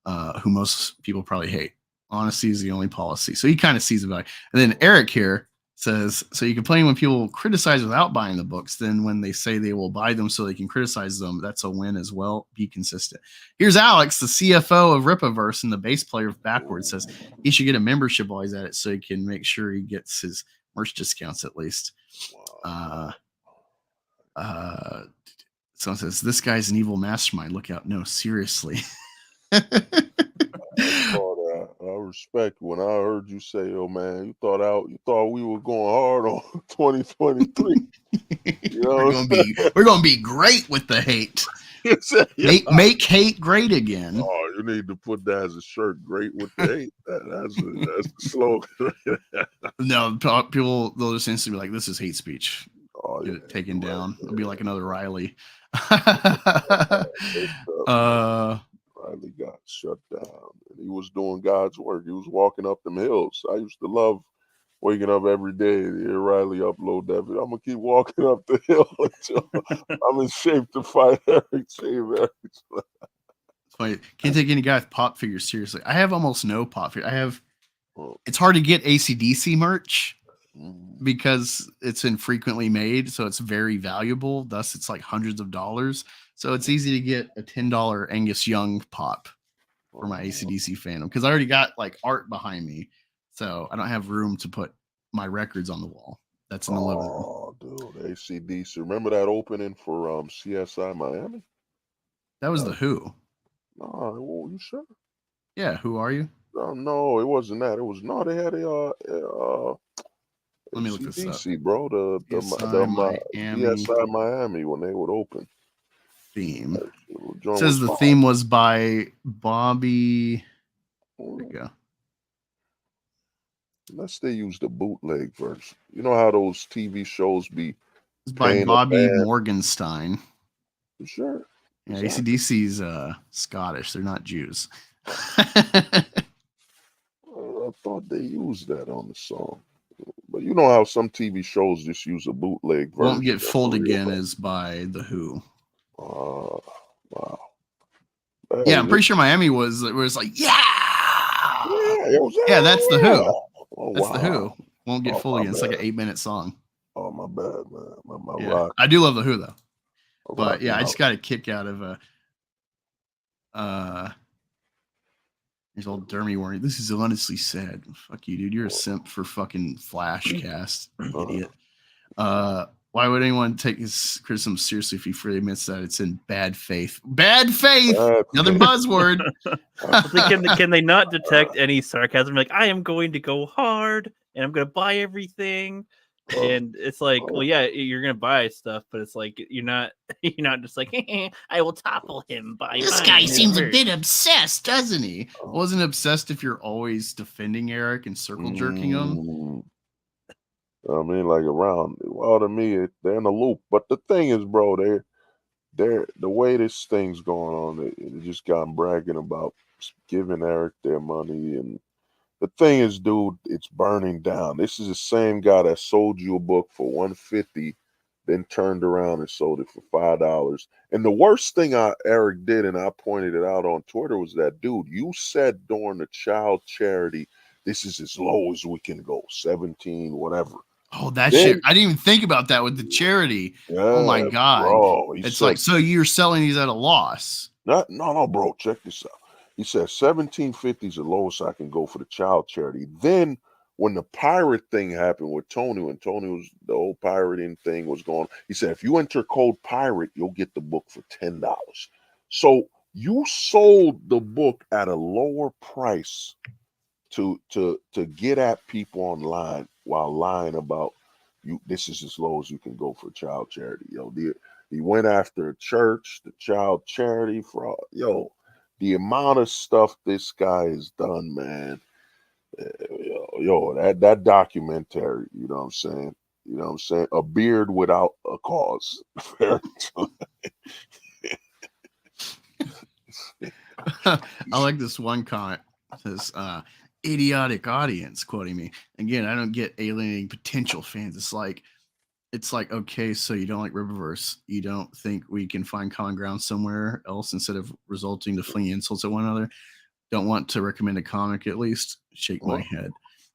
who most people probably hate. Honesty is the only policy. So he kind of sees the value. And then Eric here says, so you complain when people criticize without buying the books, then when they say they will buy them so they can criticize them, that's a win as well. Be consistent. Here's Alex, the CFO of Rippaverse and the bass player of Backwards, says he should get a membership while he's at it so he can make sure he gets his merch discounts at least. Someone says, this guy's an evil mastermind. Look out. No, seriously. I respect when I heard you say, "Oh man, you thought we were going hard on 2023." You know, we're gonna be great with the hate. Make hate great again. Oh, you need to put that as a shirt. Great with the hate. That's the slogan. No, people they'll just instantly be like, "This is hate speech." Oh, get it taken down. It'll be like another Riley. Riley got shut down. He was doing God's work. He was walking up them hills. I used to love waking up every day to hear Riley upload that video. I'm gonna keep walking up the hill until I'm in shape to fight Eric. Save Eric. Can't take any guy with pop figures seriously. I have almost no pop figure. It's hard to get AC/DC merch because it's infrequently made, so it's very valuable. Thus, it's like hundreds of dollars. So it's easy to get a $10 Angus Young pop for my AC/DC fandom because I already got like art behind me, so I don't have room to put my records on the wall. That's in the living room. Oh, dude, AC/DC. Remember that opening for CSI Miami? That was the Who. Oh, you sure? Yeah, who are you? No, it wasn't that. It was no. They had Let me look this up. CDC, bro. The CSI Miami BSI Miami when they would open. theme. Joint Says was the fire. theme was by Bobby. There we go. Unless they use the bootleg version. You know how those TV shows be It's by paying a Bobby band? Morgenstein. For sure. Yeah, Exactly. ACDC's Scottish. They're not Jews. I thought they used that on the song. But you know how some TV shows just use a bootleg version. Won't Get Fooled of the real Again song? is by The Who. Wow. Yeah, I'm pretty sure Miami was like, yeah, that's The Who. Oh, That's The Who. wow. Won't Get Oh, Fooled my Again. It's like an bad. 8-minute song. Oh, my bad, man. My Yeah. rock. I do love The Who though. my But rock yeah, I out. just got a kick out of there's old Dermy warning. This is honestly sad. Fuck you, dude. You're a simp for fucking Flashcast, idiot. Why would anyone take his criticism seriously if he freely admits that it's in bad faith? Bad faith. Another buzzword. Can they not detect any sarcasm? Like, I am going to go hard and I'm going to buy everything. And it's like, well, yeah, you're gonna buy stuff, but it's like you're not just like, I will topple him by. This guy seems a bit obsessed, doesn't he? Wasn't obsessed if you're always defending Eric and circle jerking him. I mean, like around. Well, to me, they're in the loop. But the thing is, bro, they're the way this thing's going on. They just got them bragging about giving Eric their money and. The thing is, dude, it's burning down. This is the same guy that sold you a book for $150, then turned around and sold it for $5. And the worst thing Eric did, and I pointed it out on Twitter, was that, dude, you said during the child charity, this is as low as we can go, 17, whatever. Oh, that shit! I didn't even think about that with the charity. Yeah, oh my god, bro, it's said, like so you're selling these at a loss. No, bro. Check this out. He said $17.50 is the lowest I can go for the child charity. Then when the pirate thing happened with Tony, when Tony was the whole pirating thing was going, he said, if you enter code pirate, you'll get the book for $10. So you sold the book at a lower price to get at people online while lying about you. This is as low as you can go for child charity. He went after a church, the child charity fraud. The amount of stuff this guy has done, man. That documentary, you know what I'm saying? You know what I'm saying? A beard without a cause. I like this one comment. It says, idiotic audience, quoting me. Again, I don't get alienating potential fans. It's like, okay, so you don't like Rippaverse. You don't think we can find common ground somewhere else instead of resulting to flinging insults at one another? Don't want to recommend a comic at least? Shake my head.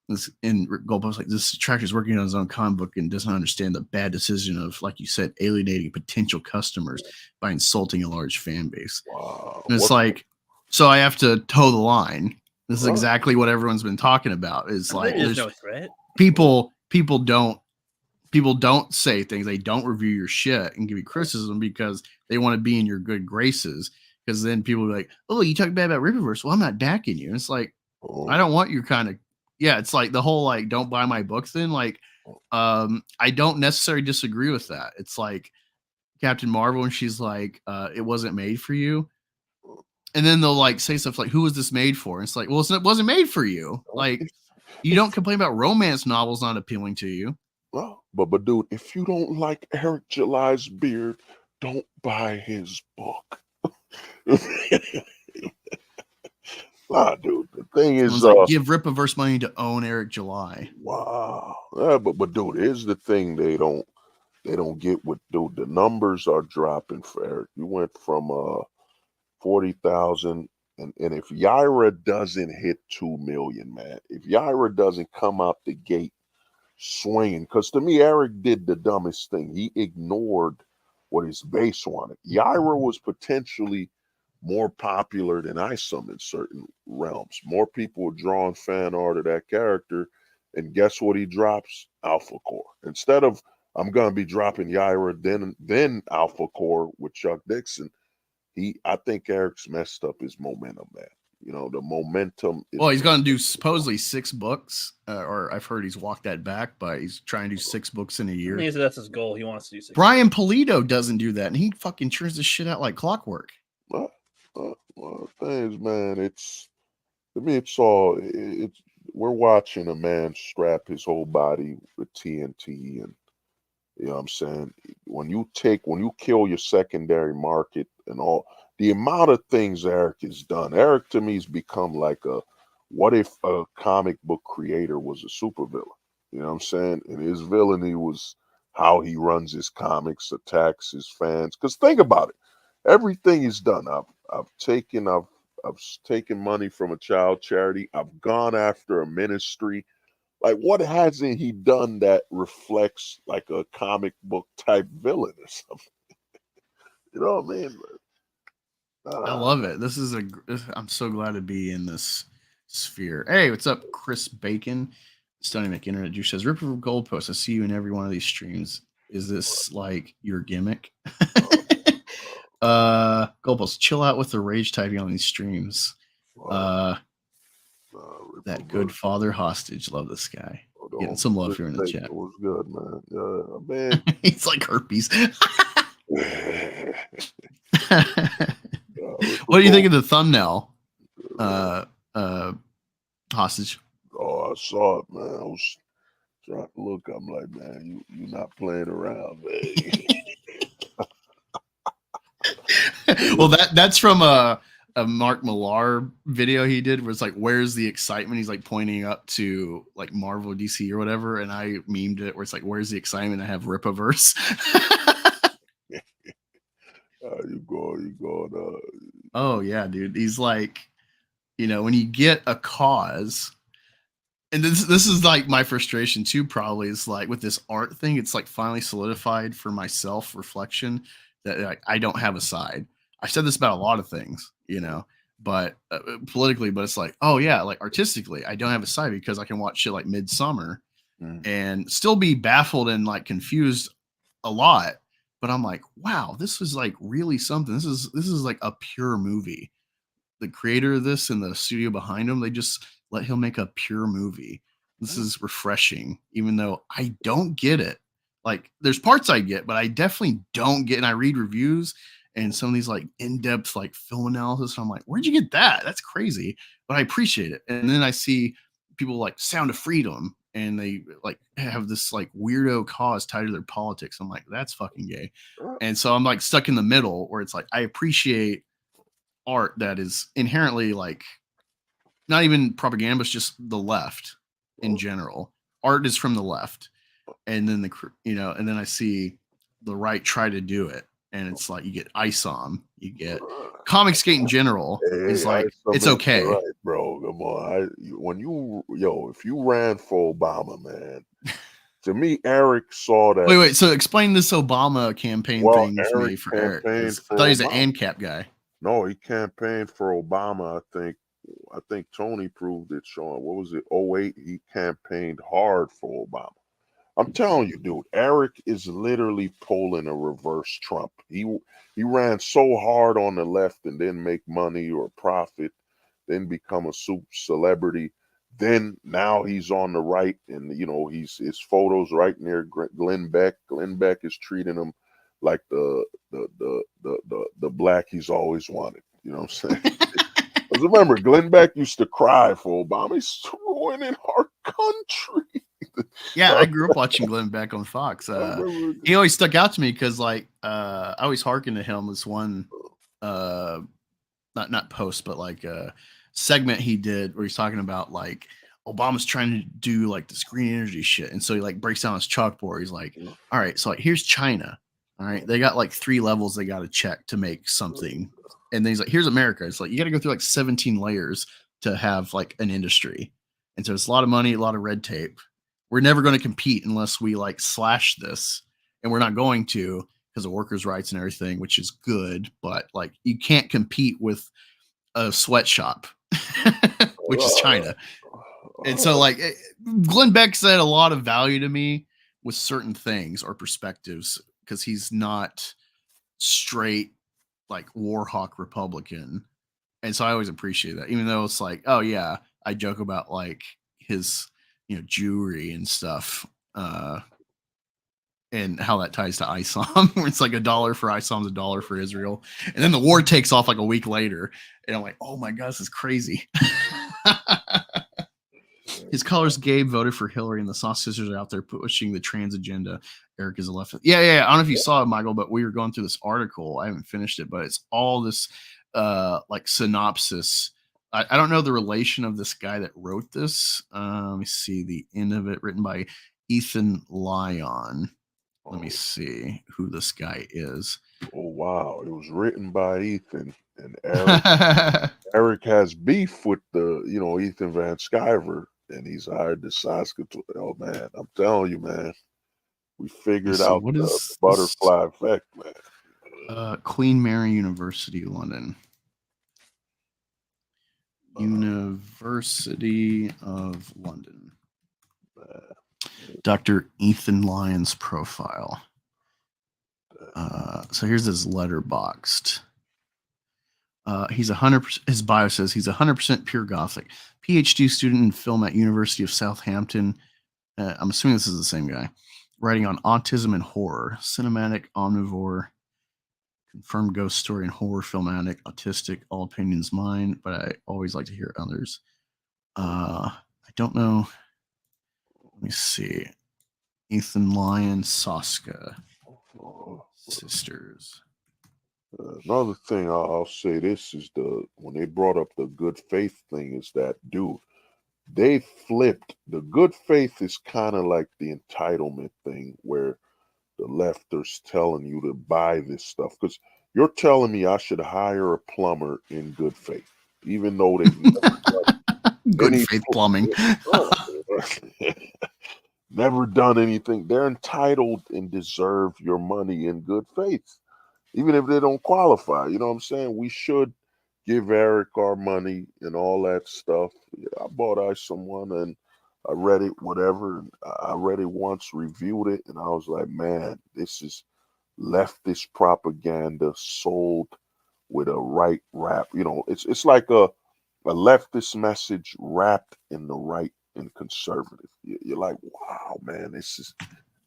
And Goldbust's like, this detractor is working on his own comic book and doesn't understand the bad decision of, like you said, alienating potential customers by insulting a large fan base. Wow. And it's like, so I have to toe the line. This is exactly what everyone's been talking about. Is like, there's no threat. People don't say things. They don't review your shit and give you criticism because they want to be in your good graces. Because then people will be like, oh, you talk bad about Rippaverse. Well, I'm not backing you. And it's like, I don't want your kind of, it's like the whole, like, don't buy my books thing. Like, I don't necessarily disagree with that. It's like Captain Marvel, and she's like, it wasn't made for you. And then they'll like say stuff like, who was this made for? And it's like, well, it wasn't made for you. Like, you don't complain about romance novels not appealing to you. Well, but dude, if you don't like Eric July's beard, don't buy his book. Nah, dude. The thing is, like, give Rippaverse money to own Eric July. Wow. But dude, here's the thing they don't get with, dude. The numbers are dropping for Eric. You went from 40,000, and if Yaira doesn't hit 2 million, man, if Yaira doesn't come out the gate swinging, because to me, Eric did the dumbest thing. He ignored what his base wanted. Yaira was potentially more popular than Isom in certain realms. More people were drawing fan art of that character, and guess what he drops? Alpha Core. Instead of, I'm gonna be dropping Yaira, then Alpha Core with Chuck Dixon. I think Eric's messed up his momentum, man. You know, the momentum. Well, he's going to do supposedly 6 books, or I've heard he's walked that back, but he's trying to do 6 books in a year. That's his goal. He wants to do 6. Brian Pulido doesn't do that, and he fucking churns this shit out like clockwork. Well, things, man. It's to me, it's all. We're watching a man strap his whole body with TNT, and you know what I'm saying. When you kill your secondary market and all the amount of things Eric has done. Eric to me has become like a what if a comic book creator was a supervillain? You know what I'm saying? And his villainy was how he runs his comics, attacks his fans. Because think about it, everything he's done. I've taken money from a child charity. I've gone after a ministry. Like, what hasn't he done that reflects like a comic book type villain or something? You know what I mean? I love it. I'm so glad to be in this sphere. Hey, what's up, Chris Bacon? Stunning McInternet Juice says, Rippaverse Goalpost, I see you in every one of these streams. Is this like your gimmick? Goalpost, chill out with the rage typing on these streams. That good father hostage. Love this guy. Getting some love here in the chat. It was good, man. Man. He's like herpes. What do you think of the thumbnail? Hostage. Oh, I saw it, man. I was trying to look. I'm like, man, you're not playing around, man. Well, that's from a Mark Millar video he did where it's like, where's the excitement? He's like pointing up to like Marvel, DC, or whatever, and I memed it where it's like, where's the excitement? I have Rippaverse. You going. Oh yeah, dude. He's like, you know, when you get a cause, and this is like my frustration too. Probably is like with this art thing. It's like finally solidified for my self reflection that like, I don't have a side. I said this about a lot of things, you know, but politically, but it's like, oh yeah, like artistically, I don't have a side because I can watch shit like Midsummer and still be baffled and like confused a lot. But I'm like, wow, this is like really something. This is like a pure movie. The creator of this and the studio behind him, they just let him make a pure movie. This is refreshing, even though I don't get it. Like, there's parts I get, but I definitely don't get. And I read reviews and some of these like in-depth like film analysis. And I'm like, where'd you get that? That's crazy. But I appreciate it. And then I see people like Sound of Freedom, and they like have this like weirdo cause tied to their politics. I'm like, that's fucking gay. And so I'm like stuck in the middle where it's like, I appreciate art that is inherently like not even propaganda, but just the left in general. Art is from the left. And then and then I see the right try to do it. And it's like, you get ISOM, you get Comicsgate in general. It's like, it's okay. Right, bro. Come on. If you ran for Obama, man, to me, Eric saw that. Wait. So explain this Obama campaign thing for me for Eric. I thought he's an ANCAP guy. No, he campaigned for Obama. I think Tony proved it, Sean. What was it? 2008, he campaigned hard for Obama. I'm telling you, dude, Eric is literally pulling a reverse Trump. He ran so hard on the left and didn't make money or profit, then become a super celebrity. Then now he's on the right, and you know his photos right near Glenn Beck. Glenn Beck is treating him like the black he's always wanted. You know what I'm saying? Because remember, Glenn Beck used to cry for Obama. He's ruining our country. Yeah, I grew up watching Glenn Beck on Fox. He always stuck out to me because, like, I always hearken to him. This one, not post, but like a segment he did where he's talking about like Obama's trying to do like this green energy shit, and so he like breaks down his chalkboard. He's like, all right, so like here's China. All right, they got like 3 levels they got to check to make something, and then he's like, here's America. It's like you got to go through like 17 layers to have like an industry, and so it's a lot of money, a lot of red tape. We're never going to compete unless we like slash this, and we're not going to because of workers' rights and everything, which is good. But like, you can't compete with a sweatshop, which is China. And so like Glenn Beck said a lot of value to me with certain things or perspectives because he's not straight like war hawk Republican. And so I always appreciate that, even though it's like, oh yeah, I joke about like his, jewelry and stuff, and how that ties to ISOM, where it's like $1 for ISOM is $1 for Israel, and then the war takes off like a week later, and I'm like, oh my god, this is crazy. His colors, Gabe voted for Hillary, and the Sauce Sisters are out there pushing the trans agenda. Eric is a left. Yeah. I don't know if you saw it, Michael, but we were going through this article. I haven't finished it, but it's all this like synopsis. I don't know the relation of this guy that wrote this. Let me see the end of it, written by Ethan Lyon. Let me see who this guy is. Oh wow, it was written by Ethan, and Eric has beef with the Ethan Van Sciver, and he's hired the Saskatoon. Oh man, I'm telling you, man, we figured out the butterfly effect, man. Queen Mary University, London. University of London. Dr. Ethan Lyon's profile. So here's his letterboxed. He's 100%. His bio says he's 100% pure Gothic. PhD student in film at University of Southampton. I'm assuming this is the same guy. Writing on autism and horror. Cinematic, omnivore. Confirmed ghost story and horror film addict. Autistic. All opinions mine, but I always like to hear others. I don't know. Let me see. Ethan Lyon, Saska Sisters. Another thing I'll say this is when they brought up the good faith thing is that, dude, they flipped. The good faith is kind of like the entitlement thing where the lefters telling you to buy this stuff, because you're telling me I should hire a plumber in good faith, even though they've never done good faith plumbing. Never done anything. They're entitled and deserve your money in good faith, even if they don't qualify. You know what I'm saying? We should give Eric our money and all that stuff. I bought someone and I read it, whatever. And I read it once, reviewed it, and I was like, man, this is leftist propaganda sold with a right rap. It's like a leftist message wrapped in the right and conservative. You're like, wow, man, this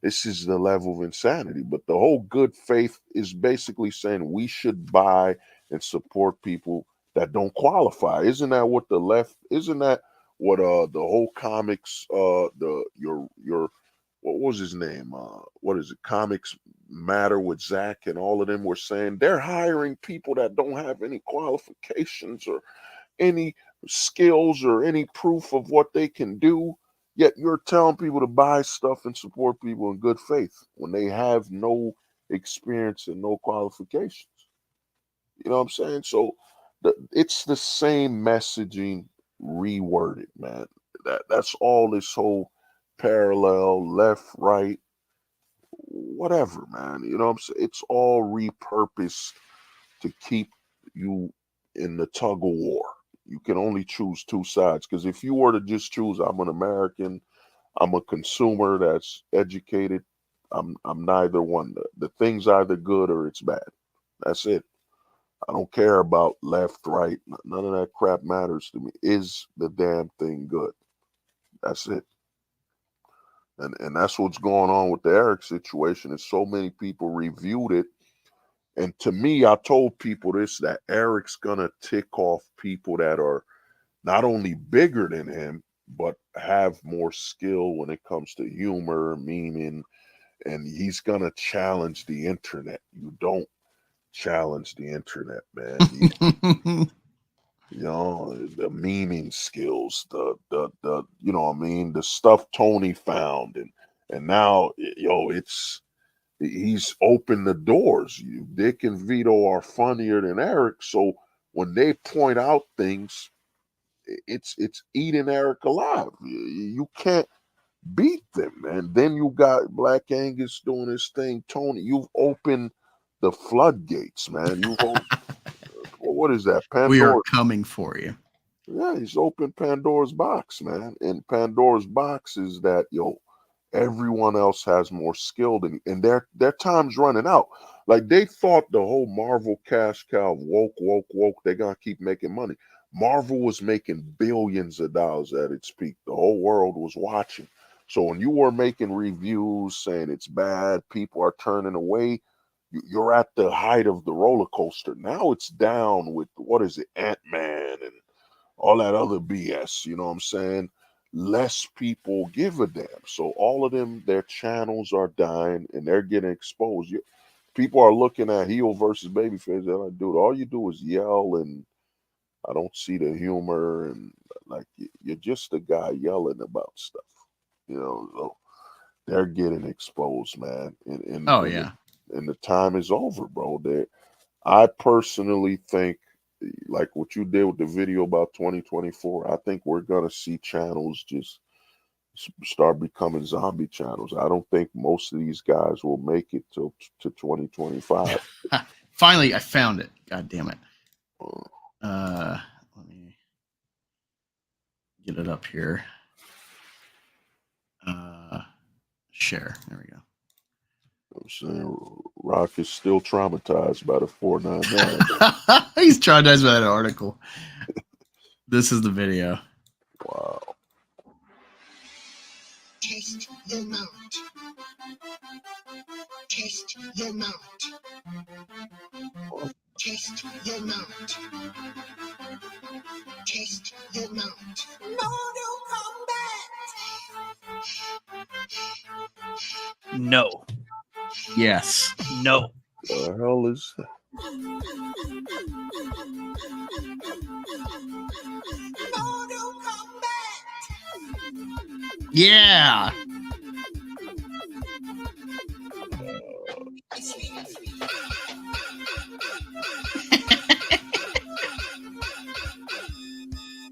is the level of insanity. But the whole good faith is basically saying we should buy and support people that don't qualify. Isn't that what the left? Isn't that what the whole comics what was his name? What is it? Comics Matter with Zach and all of them were saying they're hiring people that don't have any qualifications or any skills or any proof of what they can do, yet you're telling people to buy stuff and support people in good faith when they have no experience and no qualifications. You know what I'm saying? So it's the same messaging reworded, man. That's all this whole parallel, left, right, whatever, man. You know what I'm saying? It's all repurposed to keep you in the tug of war. You can only choose two sides, because if you were to just choose, I'm an American, I'm a consumer that's educated, I'm neither one. The thing's either good or it's bad. That's it. I don't care about left, right. None of that crap matters to me. Is the damn thing good? That's it. And that's what's going on with the Eric situation. Is so many people reviewed it. And to me, I told people this, that Eric's going to tick off people that are not only bigger than him, but have more skill when it comes to humor, memeing, and he's going to challenge the internet. You don't challenge the internet, man. The memeing skills, the you know what I mean, the stuff Tony found, and now he's opened the doors. Dick and Vito are funnier than Eric, so when they point out things, it's eating Eric alive. You can't beat them, and then you got Black Angus doing his thing. Tony, you've opened the floodgates, man. You've opened, what is that? Pandora. We are coming for you. Yeah, he's opened Pandora's box, man. And Pandora's box is that, Everyone else has more skill than, and their time's running out. Like they thought the whole Marvel cash cow woke. They're gonna keep making money. Marvel was making billions of dollars at its peak. The whole world was watching. So when you were making reviews saying it's bad, people are turning away. You're at the height of the roller coaster. Now it's down with what is it, Ant-Man and all that other BS. You know what I'm saying? Less people give a damn. So all of them, their channels are dying and they're getting exposed. People are looking at heel versus babyface. They're like, dude, all you do is yell, and I don't see the humor, and like you're just a guy yelling about stuff. So they're getting exposed, man. Oh yeah. And the time is over, bro. I personally think, like what you did with the video about 2024, I think we're gonna see channels just start becoming zombie channels. I don't think most of these guys will make it to 2025. Finally, I found it. God damn it. Let me get it up here. Share. There we go. I'm saying Rock is still traumatized by the 499. He's traumatized by that article. This is the video. Wow. Taste your mouth. Taste your mouth. Taste your mouth. Taste your mouth. No, don't come back. No. Yes. No. The hell is that? No, don't come back. Yeah.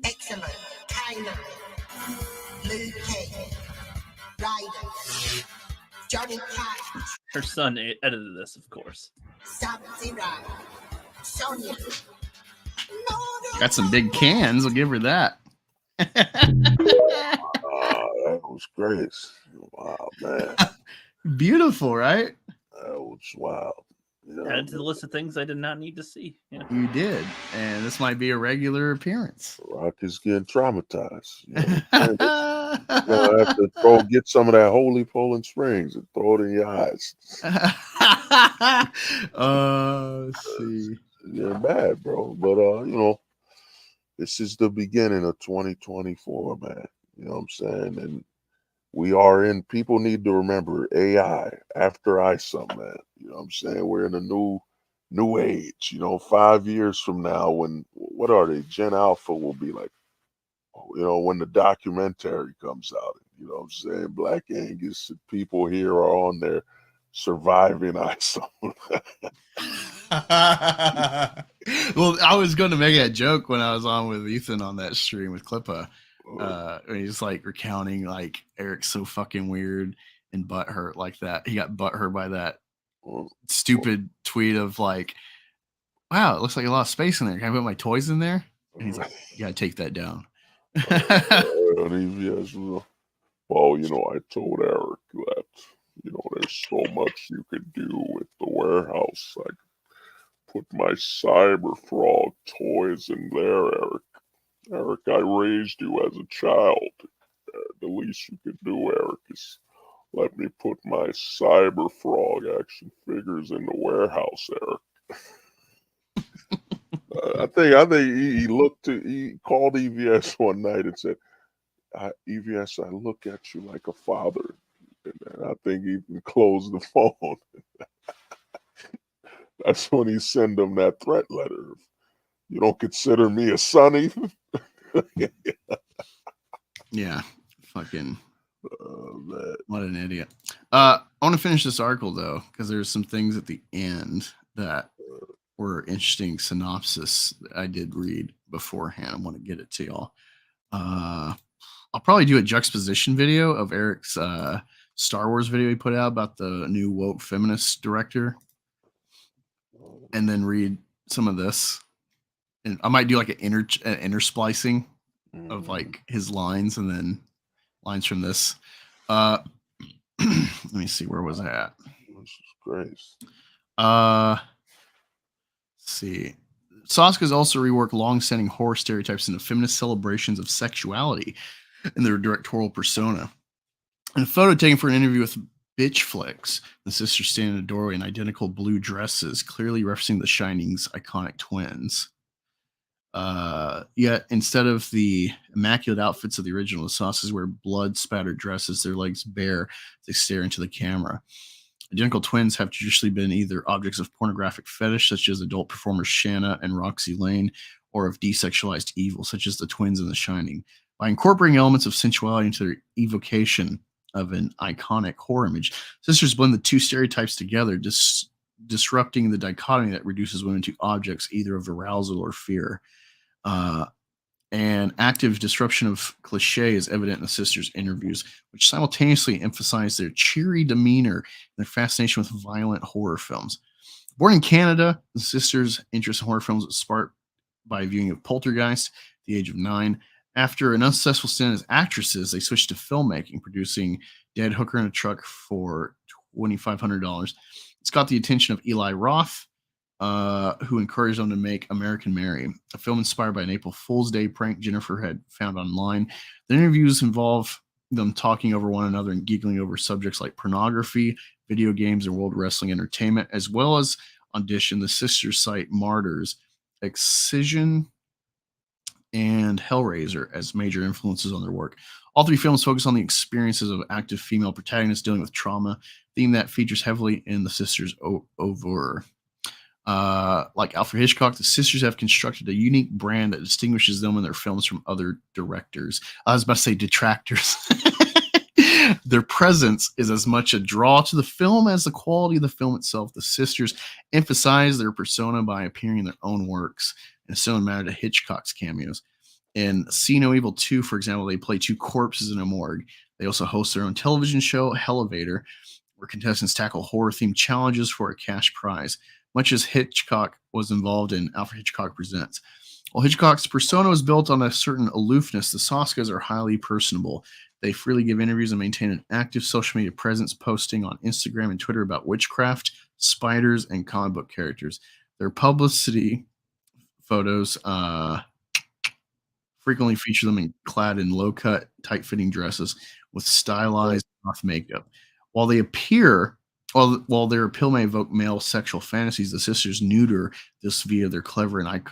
Excellent. Tyler. Luke K. Ryder. Johnny Cash. Her son edited this, of course. Sub-Zero. Sonia. No, don't Got some big cans. I'll give her that. That was great. Wow, man. Beautiful, right? That was wild. Added to the list of things I did not need to see. Yeah. You did. And this might be a regular appearance. Rock is getting traumatized. You're gonna have to get some of that holy Poland Springs and throw it in your eyes. Let's see. You're bad, bro. But this is the beginning of 2024, man. You know what I'm saying? And we are in, people need to remember AI after ISOM, man. You know what I'm saying? We're in a new age. 5 years from now, what are they? Gen Alpha will be like, when the documentary comes out. You know what I'm saying? Black Angus and people here are on there surviving ISOM. Well, I was going to make that joke when I was on with Ethan on that stream with Clippa. He's like recounting like Eric's so fucking weird and butthurt like that. He got butthurt by that stupid tweet of like, wow, it looks like a lot of space in there. Can I put my toys in there? And he's like, you gotta take that down. Well, I told Eric that, there's so much you could do with the warehouse. I could put my cyber frog toys in there, Eric. Eric, I raised you as a child. The least you could do, Eric, is let me put my cyber frog action figures in the warehouse, Eric. I think he called EVS one night and said, EVS, I look at you like a father. And I think he even closed the phone. That's when he sent him that threat letter. You don't consider me a son, even? Yeah. Fucking. What an idiot. I want to finish this article, though, because there's some things at the end that were interesting synopsis that I did read beforehand. I want to get it to y'all. I'll probably do a juxtaposition video of Eric's Star Wars video he put out about the new woke feminist director, and then read some of this. And I might do like an intersplicing of like his lines and then lines from this. Let me see, where was I at? Jesus Christ. Let's see. Sasuke's also reworked long-standing horror stereotypes into feminist celebrations of sexuality in their directorial persona. In a photo taken for an interview with Bitch Flicks, the sisters stand in a doorway in identical blue dresses, clearly referencing the Shining's iconic twins. Yet, instead of the immaculate outfits of the original, the Sasuke's wear blood-spattered dresses, their legs bare as they stare into the camera. Identical twins have traditionally been either objects of pornographic fetish, such as adult performers Shanna and Roxy Lane, or of desexualized evil, such as the twins in The Shining. By incorporating elements of sensuality into their evocation of an iconic horror image, sisters blend the two stereotypes together, disrupting the dichotomy that reduces women to objects either of arousal or fear. And active disruption of cliche is evident in the sisters' interviews, which simultaneously emphasize their cheery demeanor and their fascination with violent horror films. Born in Canada, the sisters' interest in horror films was sparked by viewing of Poltergeist at the age of 9. After an unsuccessful stint as actresses, they switched to filmmaking, producing Dead Hooker in a Truck for $2,500. It's got the attention of Eli Roth, who encouraged them to make American Mary, a film inspired by an April Fool's Day prank Jennifer had found online. The interviews involve them talking over one another and giggling over subjects like pornography, video games, and world wrestling entertainment, as well as audition the sisters cite Martyrs, Excision, and Hellraiser as major influences on their work. All three films focus on the experiences of active female protagonists dealing with trauma, theme that features heavily in the sisters' oeuvre. Like Alfred Hitchcock, the sisters have constructed a unique brand that distinguishes them in their films from other directors. I was about to say detractors. Their presence is as much a draw to the film as the quality of the film itself. The sisters emphasize their persona by appearing in their own works, in a similar manner to Hitchcock's cameos. In See No Evil 2, for example, they play two corpses in a morgue. They also host their own television show, Hellevator, where contestants tackle horror-themed challenges for a cash prize, much as Hitchcock was involved in Alfred Hitchcock Presents. While Hitchcock's persona was built on a certain aloofness, the Saskas are highly personable. They freely give interviews and maintain an active social media presence, posting on Instagram and Twitter about witchcraft, spiders, and comic book characters. Their publicity photos frequently feature them clad in low-cut, tight-fitting dresses with stylized goth makeup. While their appeal may evoke male sexual fantasies, the sisters neuter this via their clever and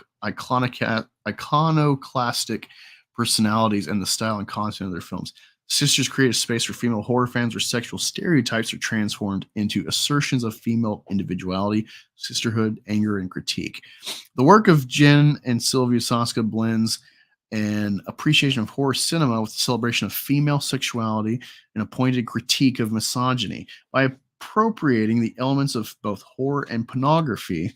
iconoclastic personalities and the style and content of their films. Sisters create a space for female horror fans where sexual stereotypes are transformed into assertions of female individuality, sisterhood, anger, and critique. The work of Jen and Sylvia Saska blends an appreciation of horror cinema with the celebration of female sexuality and a pointed critique of misogyny. By appropriating the elements of both horror and pornography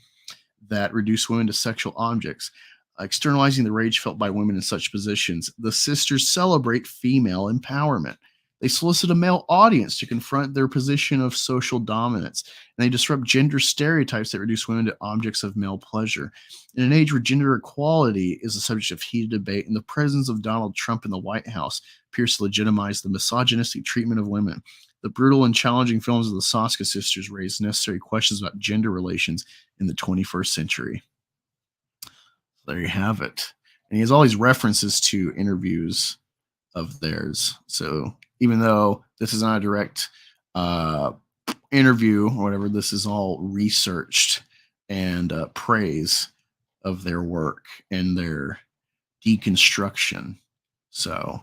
that reduce women to sexual objects, externalizing the rage felt by women in such positions, the sisters celebrate female empowerment. They solicit a male audience to confront their position of social dominance, and they disrupt gender stereotypes that reduce women to objects of male pleasure. In an age where gender equality is the subject of heated debate, and the presence of Donald Trump in the White House appears to legitimize the misogynistic treatment of women, the brutal and challenging films of the Saska sisters raise necessary questions about gender relations in the 21st century. There you have it. And he has all these references to interviews of theirs. So even though this is not a direct interview or whatever, this is all researched and praise of their work and their deconstruction. So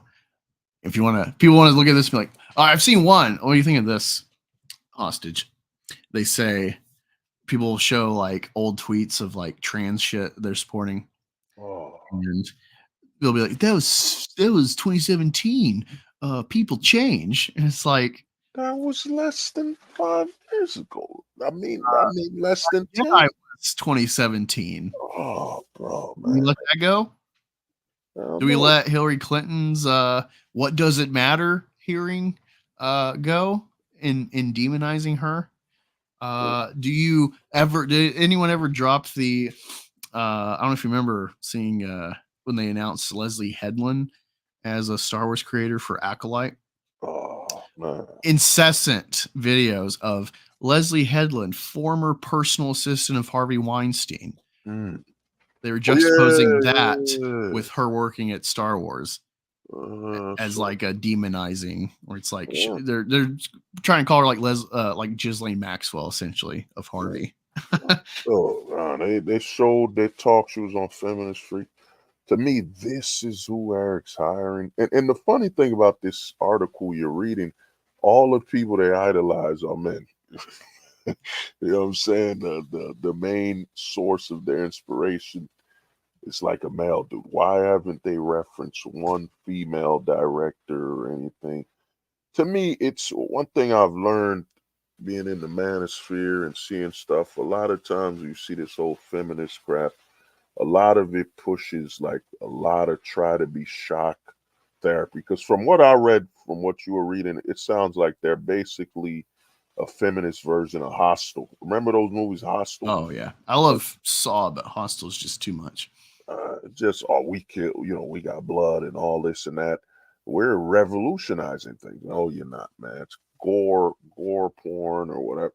if you want to, people want to look at this and be like, oh, I've seen one. What do you think of this? Hostage. They say people will show like old tweets of like trans shit they're supporting. Oh. And they'll be like, that was 2017. People change. And it's like, that was less than 5 years ago. I mean less than 10. Yeah, it's 2017. Oh, bro, man. Do we let that go? Do we let Hillary Clinton's "What Does It Matter" hearing go in demonizing her? Did anyone ever drop the? I don't know if you remember seeing when they announced Leslie Headland as a Star Wars creator for Acolyte. Oh. incessant videos of Leslie Headland, former personal assistant of Harvey Weinstein. Mm. They were juxtaposing that yeah. with her working at Star Wars as So- like a demonizing, or it's like Yeah. they're trying to call her like like Ghislaine Maxwell, essentially, of Harvey. Oh, they showed that talk. She was on Feminist Freak. To me, this is who Eric's hiring. And the funny thing about this article you're reading, all the people they idolize are men. You know what I'm saying? The main source of their inspiration is like a male dude. Why haven't they referenced one female director or anything? To me, it's one thing I've learned being in the manosphere and seeing stuff. A lot of times you see this whole feminist crap. A lot of it pushes like a lot of try to be shock therapy. Because from what I read, from what you were reading, it sounds like they're basically a feminist version of Hostel. Remember those movies, Hostel? Oh yeah, I love Saw, but Hostel's just too much. Just we kill, we got blood and all this and that. We're revolutionizing things. No, you're not, man. It's gore porn or whatever.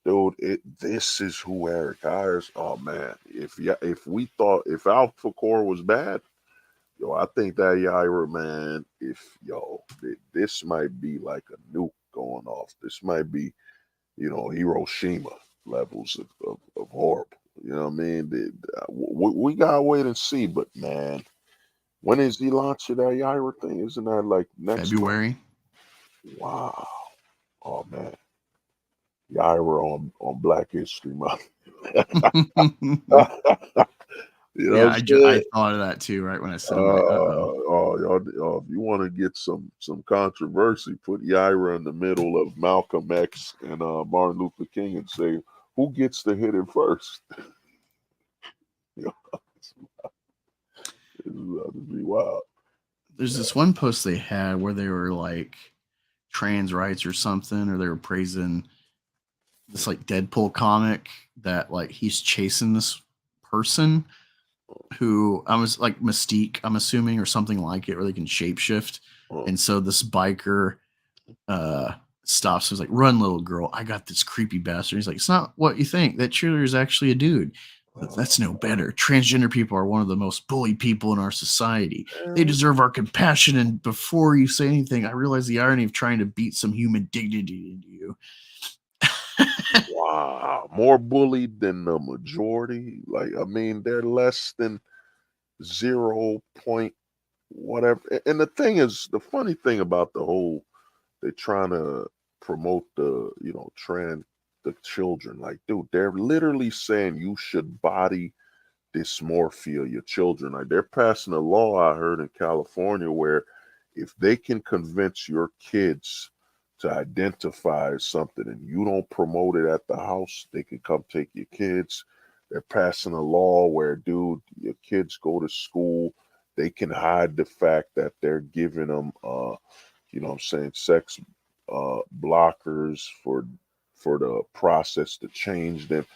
Dude, this is who Eric hires. Oh man, if we thought if Alpha Core was bad, I think that Yaira, man, this might be like a nuke going off. This might be, Hiroshima levels of horrible. You know what I mean? We gotta wait and see. But man, when is he launching that Yaira thing? Isn't that like next February? Wow. Oh man. Yaira on Black History Month. Yeah, I thought of that too, right when I said, y'all, if you want to get some controversy, put Yaira in the middle of Malcolm X and Martin Luther King and say, who gets to hit it first? It's about to be wild. There's this one post they had where they were like trans rights or something, or they were praising this like Deadpool comic that like he's chasing this person who I was like Mystique, I'm assuming, or something like it, where they can shapeshift. And so this biker stops. Was like, "Run, little girl! I got this creepy bastard." He's like, "It's not what you think. That cheerleader is actually a dude." That's no better. Transgender people are one of the most bullied people in our society. They deserve our compassion. And before you say anything, I realize the irony of trying to beat some human dignity into you. Wow, more bullied than the majority. Like, I mean, they're less than 0 point whatever. And the thing is, the funny thing about the whole, they're trying to promote the children. Like, dude, they're literally saying you should body dysmorphia your children. Like, they're passing a law I heard in California where if they can convince your kids to identify as something and you don't promote it at the house, they can come take your kids. They're passing a law where, dude, your kids go to school, they can hide the fact that they're giving them, sex blockers for the process to change them.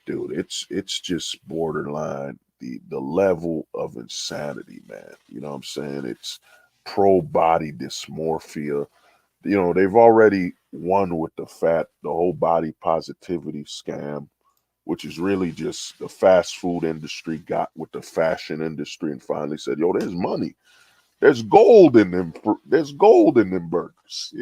Dude, it's just borderline the level of insanity, man. You know what I'm saying? It's pro body dysmorphia. They've already won with the whole body positivity scam, which is really just the fast food industry got with the fashion industry and finally said, yo, there's money. There's gold in them. There's gold in them burgers.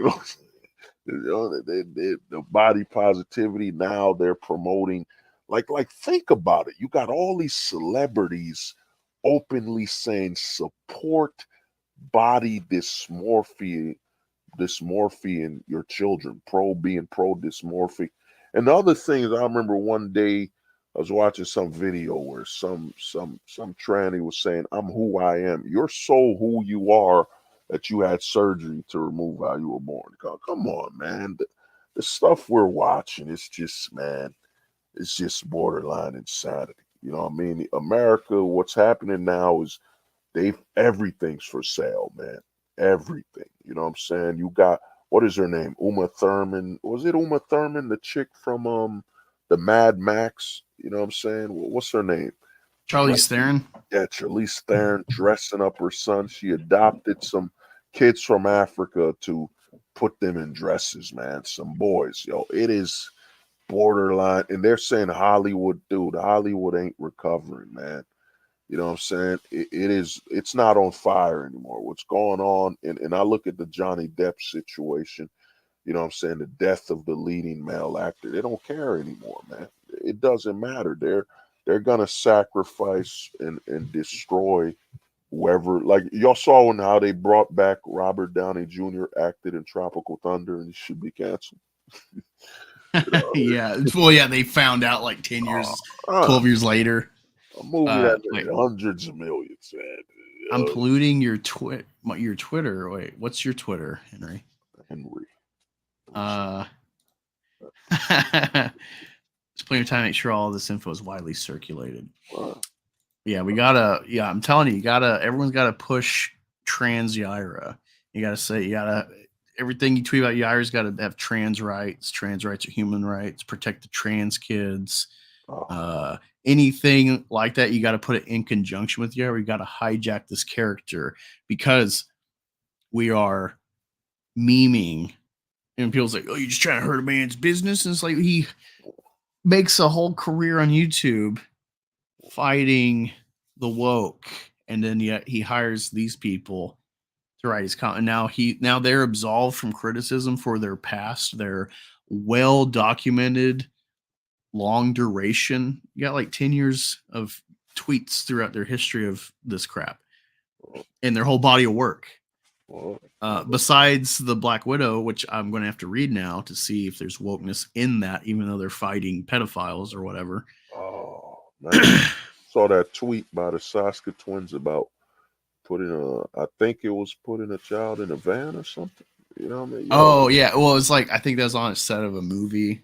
The body positivity. Now they're promoting, like think about it. You got all these celebrities openly saying support body dysmorphia in your children, being pro dysmorphic. And the other thing is, I remember one day I was watching some video where some tranny was saying, I'm who I am. You're so who you are that you had surgery to remove how you were born. Come on, man. The stuff we're watching is just, man, it's just borderline insanity. You know what I mean? America, what's happening now is everything's for sale, man. Everything. You know what I'm saying? You got, what is her name? Uma Thurman. Was it Uma Thurman, the chick from the Mad Max? You know what I'm saying? What's her name? Charlize Theron. Yeah, Charlize Theron dressing up her son. She adopted some kids from Africa to put them in dresses, man. Some boys, yo. It is borderline, and they're saying Hollywood, dude. Hollywood ain't recovering, man. You know what I'm saying? It's not on fire anymore. What's going on? And I look at the Johnny Depp situation, you know what I'm saying? The death of the leading male actor. They don't care anymore, man. It doesn't matter. They're gonna sacrifice and destroy whoever. Like y'all saw when how they brought back Robert Downey Jr. acted in Tropical Thunder and he should be canceled. Yeah. Well, yeah, they found out like 10 years, 12 years later. A movie that made wait. hundreds of millions, man. I'm polluting your Twitter. Wait, what's your Twitter, Henry? Henry. Just plenty of time to make sure all this info is widely circulated. Yeah, we gotta. Yeah, I'm telling you, everyone's gotta push trans Yaira. You gotta say, everything you tweet about Yaira's gotta have trans rights. Trans rights are human rights. Protect the trans kids. Anything like that, you got to put it in conjunction with Yaira. You got to hijack this character because we are memeing, and people's like, "Oh, you're just trying to hurt a man's business." And it's like he makes a whole career on YouTube fighting the woke, and then yet he hires these people to write his content. Now they're absolved from criticism for their past. They're well documented. Long duration. You got like 10 years of tweets throughout their history of this crap and their whole body of work. Besides the Black Widow, which I'm going to have to read now to see if there's wokeness in that, even though they're fighting pedophiles or whatever. Oh, man. Saw that tweet by the Saska twins about I think it was putting a child in a van or something. You know what I mean? Oh, yeah. Well, it's like, I think that was on a set of a movie.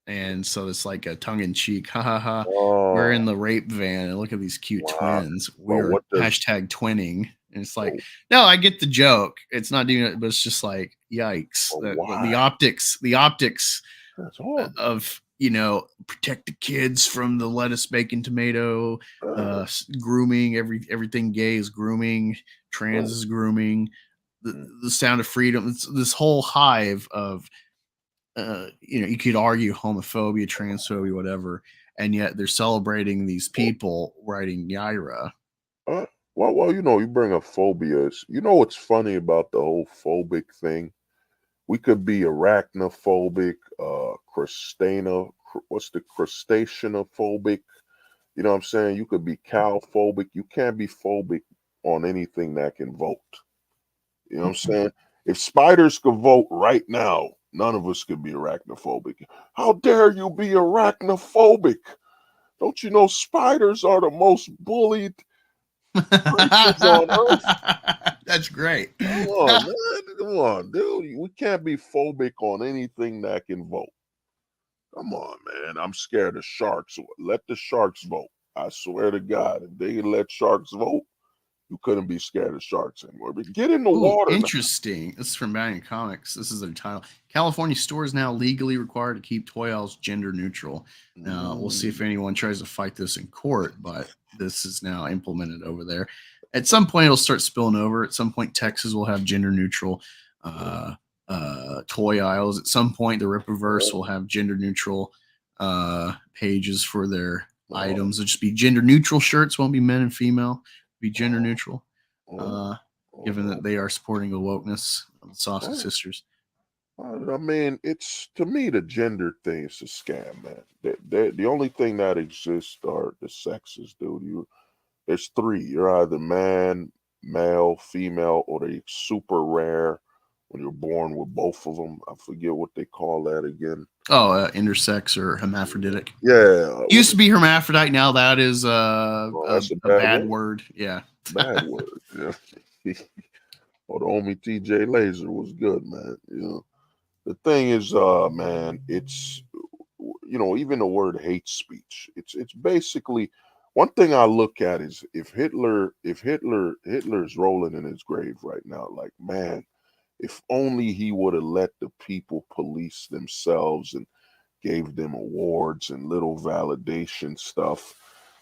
And so it's like a tongue-in-cheek, ha ha ha. We're in the rape van, and look at these cute twins. We're hashtag twinning. And it's like, no, I get the joke. It's not doing it, but it's just like, yikes. The optics of, protect the kids from the lettuce, bacon, tomato, grooming. Everything gay is grooming. Trans is grooming. The sound of freedom. It's this whole hive of, you could argue homophobia, transphobia, whatever, and yet they're celebrating these people writing Yaira. Well, you bring up phobias. You know what's funny about the whole phobic thing? We could be arachnophobic, crustaceanophobic. You know what I'm saying? You could be cowphobic. You can't be phobic on anything that can vote. You know what I'm saying? If spiders could vote right now, none of us could be arachnophobic. How dare you be arachnophobic? Don't you know spiders are the most bullied creatures on earth? That's great. Come on, man. Come on, dude. We can't be phobic on anything that can vote. Come on, man. I'm scared of sharks. Let the sharks vote. I swear to God, if they let sharks vote, you couldn't be scared of sharks anymore. But get in the water. Interesting. This is from Bang Comics. This is their title. California stores now legally required to keep toy aisles gender neutral. Now, we'll see if anyone tries to fight this in court, but this is now implemented over there. At some point, it'll start spilling over. At some point, Texas will have gender neutral toy aisles. At some point, the Rippaverse will have gender neutral pages for their items. It'll just be gender neutral shirts. Won't be men and female. Be gender neutral, given that they are supporting the wokeness of the Sausage Sisters. I mean, it's, to me, the gender thing is a scam, man. The only thing that exists are the sexes, dude. There's three. You're either man, male, female, or they super rare when you're born with both of them. I forget what they call that again. Oh, intersex or hermaphroditic. Yeah. Used to be hermaphrodite. Now that is a bad word. Yeah. Bad word. Yeah. Or the homie TJ Laser was good, man. The thing is, man, it's, even the word hate speech. It's basically, one thing I look at is if Hitler's rolling in his grave right now, like, man, if only he would have let the people police themselves and gave them awards and little validation stuff.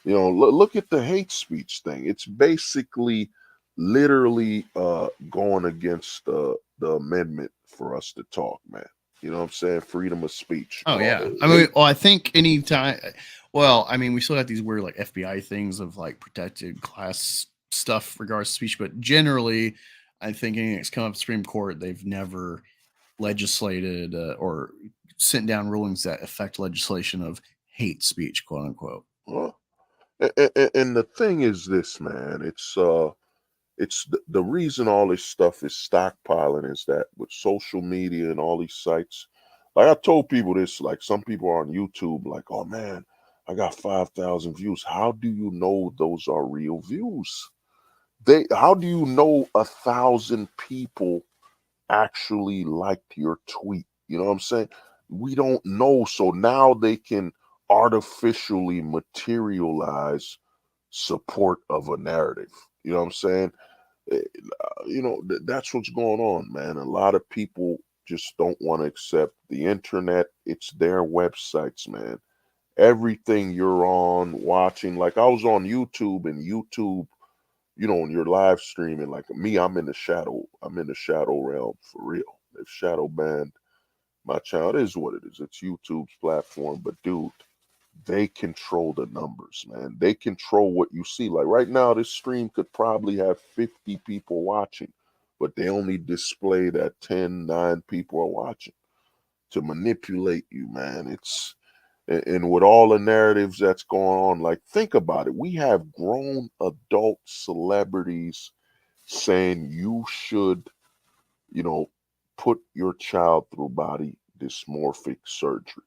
Look at the hate speech thing. It's basically literally going against the amendment for us to talk, man. You know what I'm saying? Freedom of speech. Oh yeah. I mean, well, I think anytime. Well, I mean, we still have these weird like FBI things of like protected class stuff regards to speech, but generally, I think anything that's come up Supreme Court, they've never legislated or sent down rulings that affect legislation of hate speech, quote unquote. And the thing is this, man, it's the reason all this stuff is stockpiling is that with social media and all these sites, like I told people this, like some people are on YouTube, like, oh man, I got 5,000 views. How do you know those are real views? How do you know 1,000 people actually liked your tweet? You know what I'm saying? We don't know. So now they can artificially materialize support of a narrative. You know what I'm saying? That's what's going on, man. A lot of people just don't want to accept the internet. It's their websites, man. Everything you're on watching, like I was on YouTube, and YouTube, when you're live streaming, like me, I'm in the shadow realm for real. They've shadow banned my channel. It is what it is. It's YouTube's platform, but dude, they control the numbers, man. They control what you see. Like right now, this stream could probably have 50 people watching, but they only display that 9 people are watching to manipulate you, man. And with all the narratives that's going on, like think about it. We have grown adult celebrities saying you should, put your child through body dysmorphic surgery.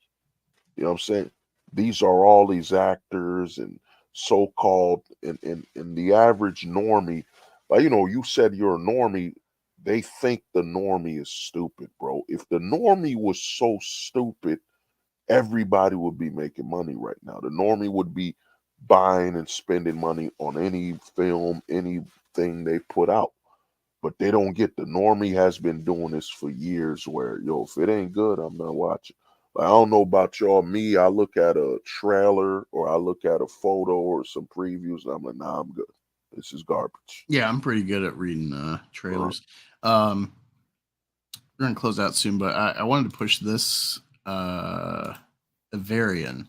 You know what I'm saying? These are all these actors and so-called and the average normie, like you said you're a normie, they think the normie is stupid, bro. If the normie was so stupid, everybody would be making money right now. The normie would be buying and spending money on any film, anything they put out. But they don't get the normie has been doing this for years where, if it ain't good, I'm not watching. Like, I don't know about y'all. Me, I look at a trailer or I look at a photo or some previews, and I'm like, nah, I'm good. This is garbage. Yeah, I'm pretty good at reading trailers. We're gonna close out soon, but I wanted to push this Avarian.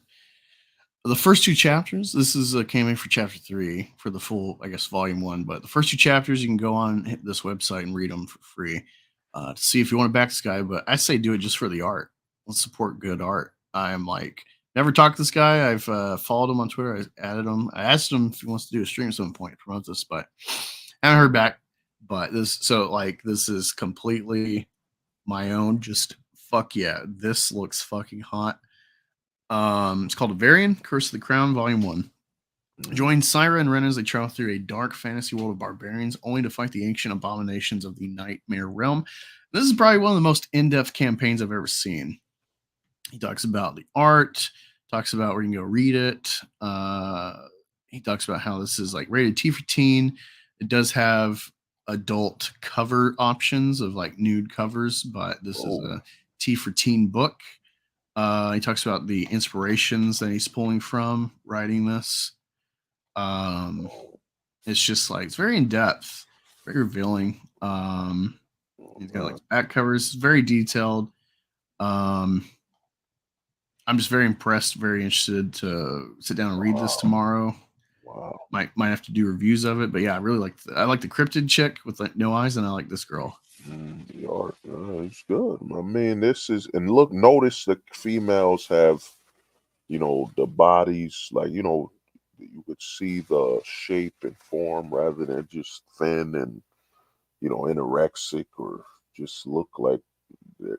The first 2 chapters, this is came in for chapter 3 for the full, I guess, volume 1. But the first 2 chapters, you can go on hit this website and read them for free to see if you want to back this guy. But I say do it just for the art. Let's support good art. I'm like, never talked to this guy. I've followed him on Twitter. I added him. I asked him if he wants to do a stream at some point to promote this, but I haven't heard back. But this is completely my own. Just fuck yeah, this looks fucking hot. It's called Avarian, Curse of the Crown, Volume 1. Join Syra and Ren as they travel through a dark fantasy world of barbarians, only to fight the ancient abominations of the Nightmare Realm. This is probably one of the most in-depth campaigns I've ever seen. He talks about the art, talks about where you can go read it. He talks about how this is like rated T for teen. It does have adult cover options of like nude covers, but this is a T for teen book. He talks about the inspirations that he's pulling from writing this. It's just like, it's very in depth, very revealing. He's got like back covers, very detailed. I'm just very impressed, very interested to sit down and read this tomorrow. Wow. Might have to do reviews of it, but yeah, I really like the cryptid chick with like no eyes, and I like this girl. The art, it's good. I mean, this is, and look, notice the females have, the bodies, like, you could see the shape and form rather than just thin and, anorexic or just look like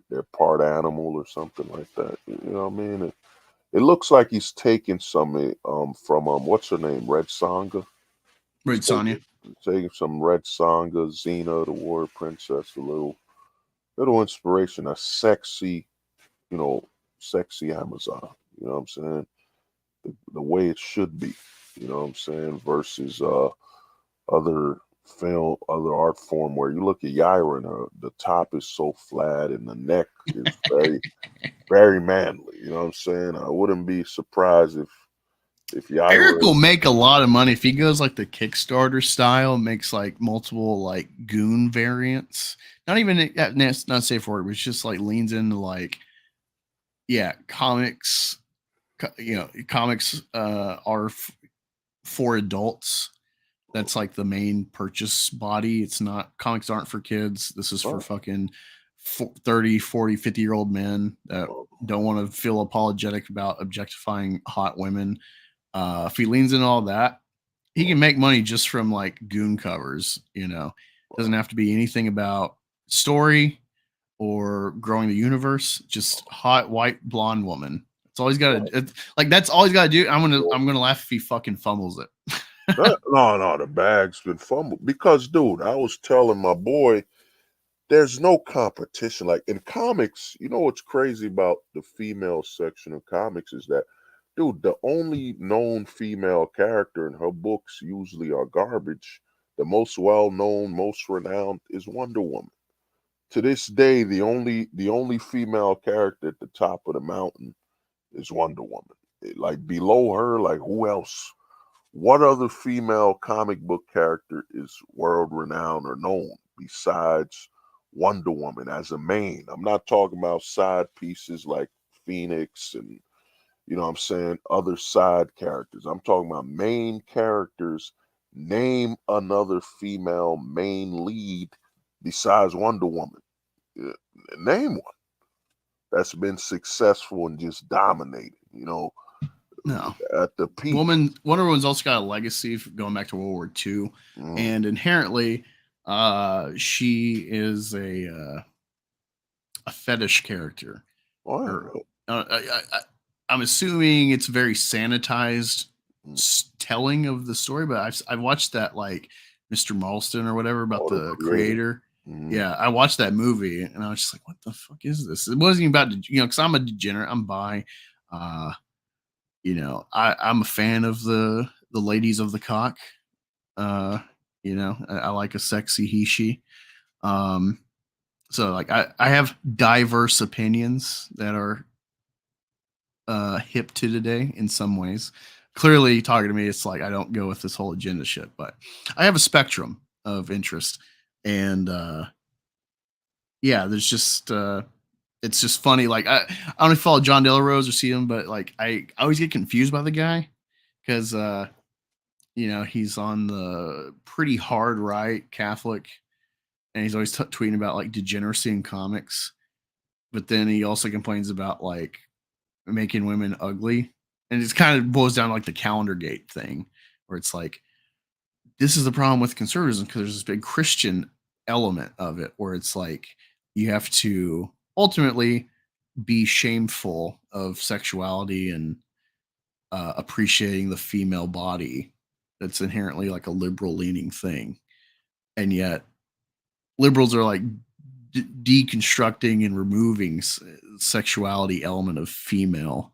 they're part animal or something like that. You know what I mean? It looks like he's taking some from what's her name, Red Sonja. Red Sonja. Taking some Red Sonja, Xena, the Warrior Princess, a little inspiration, a sexy, sexy Amazon. You know what I'm saying? The way it should be. You know what I'm saying? Versus other art form where you look at Yaira and the top is so flat and the neck is very, very manly. You know what I'm saying? I wouldn't be surprised if If y'all Eric were, will make a lot of money if he goes like the Kickstarter style, makes like multiple like goon variants. Not even not safe word, but it's just like leans into like comics. Comics are for adults. That's like the main purchase body. It's not, comics aren't for kids. This is for fucking 30, 40, 50-year-old men that don't want to feel apologetic about objectifying hot women. If he leans into all that, he can make money just from like goon covers. Doesn't have to be anything about story or growing the universe. Just hot white blonde woman. That's all he's got to. Like that's all he's got to do. I'm gonna laugh if he fucking fumbles it. no, the bag's been fumbled because, dude, I was telling my boy, there's no competition. Like in comics, you know what's crazy about the female section of comics is that, dude, the only known female character in her books usually are garbage. The most well-known, most renowned is Wonder Woman. To this day, the only female character at the top of the mountain is Wonder Woman. Like below her, like who else? What other female comic book character is world renowned or known besides Wonder Woman as a main? I'm not talking about side pieces like Phoenix and, you know what I'm saying, other side characters. I'm talking about main characters. Name another female main lead besides Wonder Woman. Name one that's been successful and just dominated, No. at the peak. Wonder Woman's also got a legacy going back to World War II, and inherently, she is a fetish character. I'm assuming it's very sanitized telling of the story, but I've watched that like Mr. Marston or whatever about the creator. Yeah, I watched that movie and I was just like, what the fuck is this? It wasn't even about, because I'm a degenerate. I'm bi. I'm a fan of the ladies of the cock. I like a sexy he, she. So like I have diverse opinions that are hip to today in some ways. Clearly talking to me, it's like I don't go with this whole agenda shit, but I have a spectrum of interest. And there's just it's just funny. Like I don't know if you follow John De La Rose or see him, but like I always get confused by the guy because he's on the pretty hard right Catholic, and he's always tweeting about like degeneracy in comics, but then he also complains about like making women ugly, and it's kind of boils down to like the calendar gate thing, where it's like this is the problem with conservatism because there's this big Christian element of it where it's like you have to ultimately be shameful of sexuality and appreciating the female body. That's inherently like a liberal leaning thing, and yet liberals are like deconstructing and removing sexuality element of female.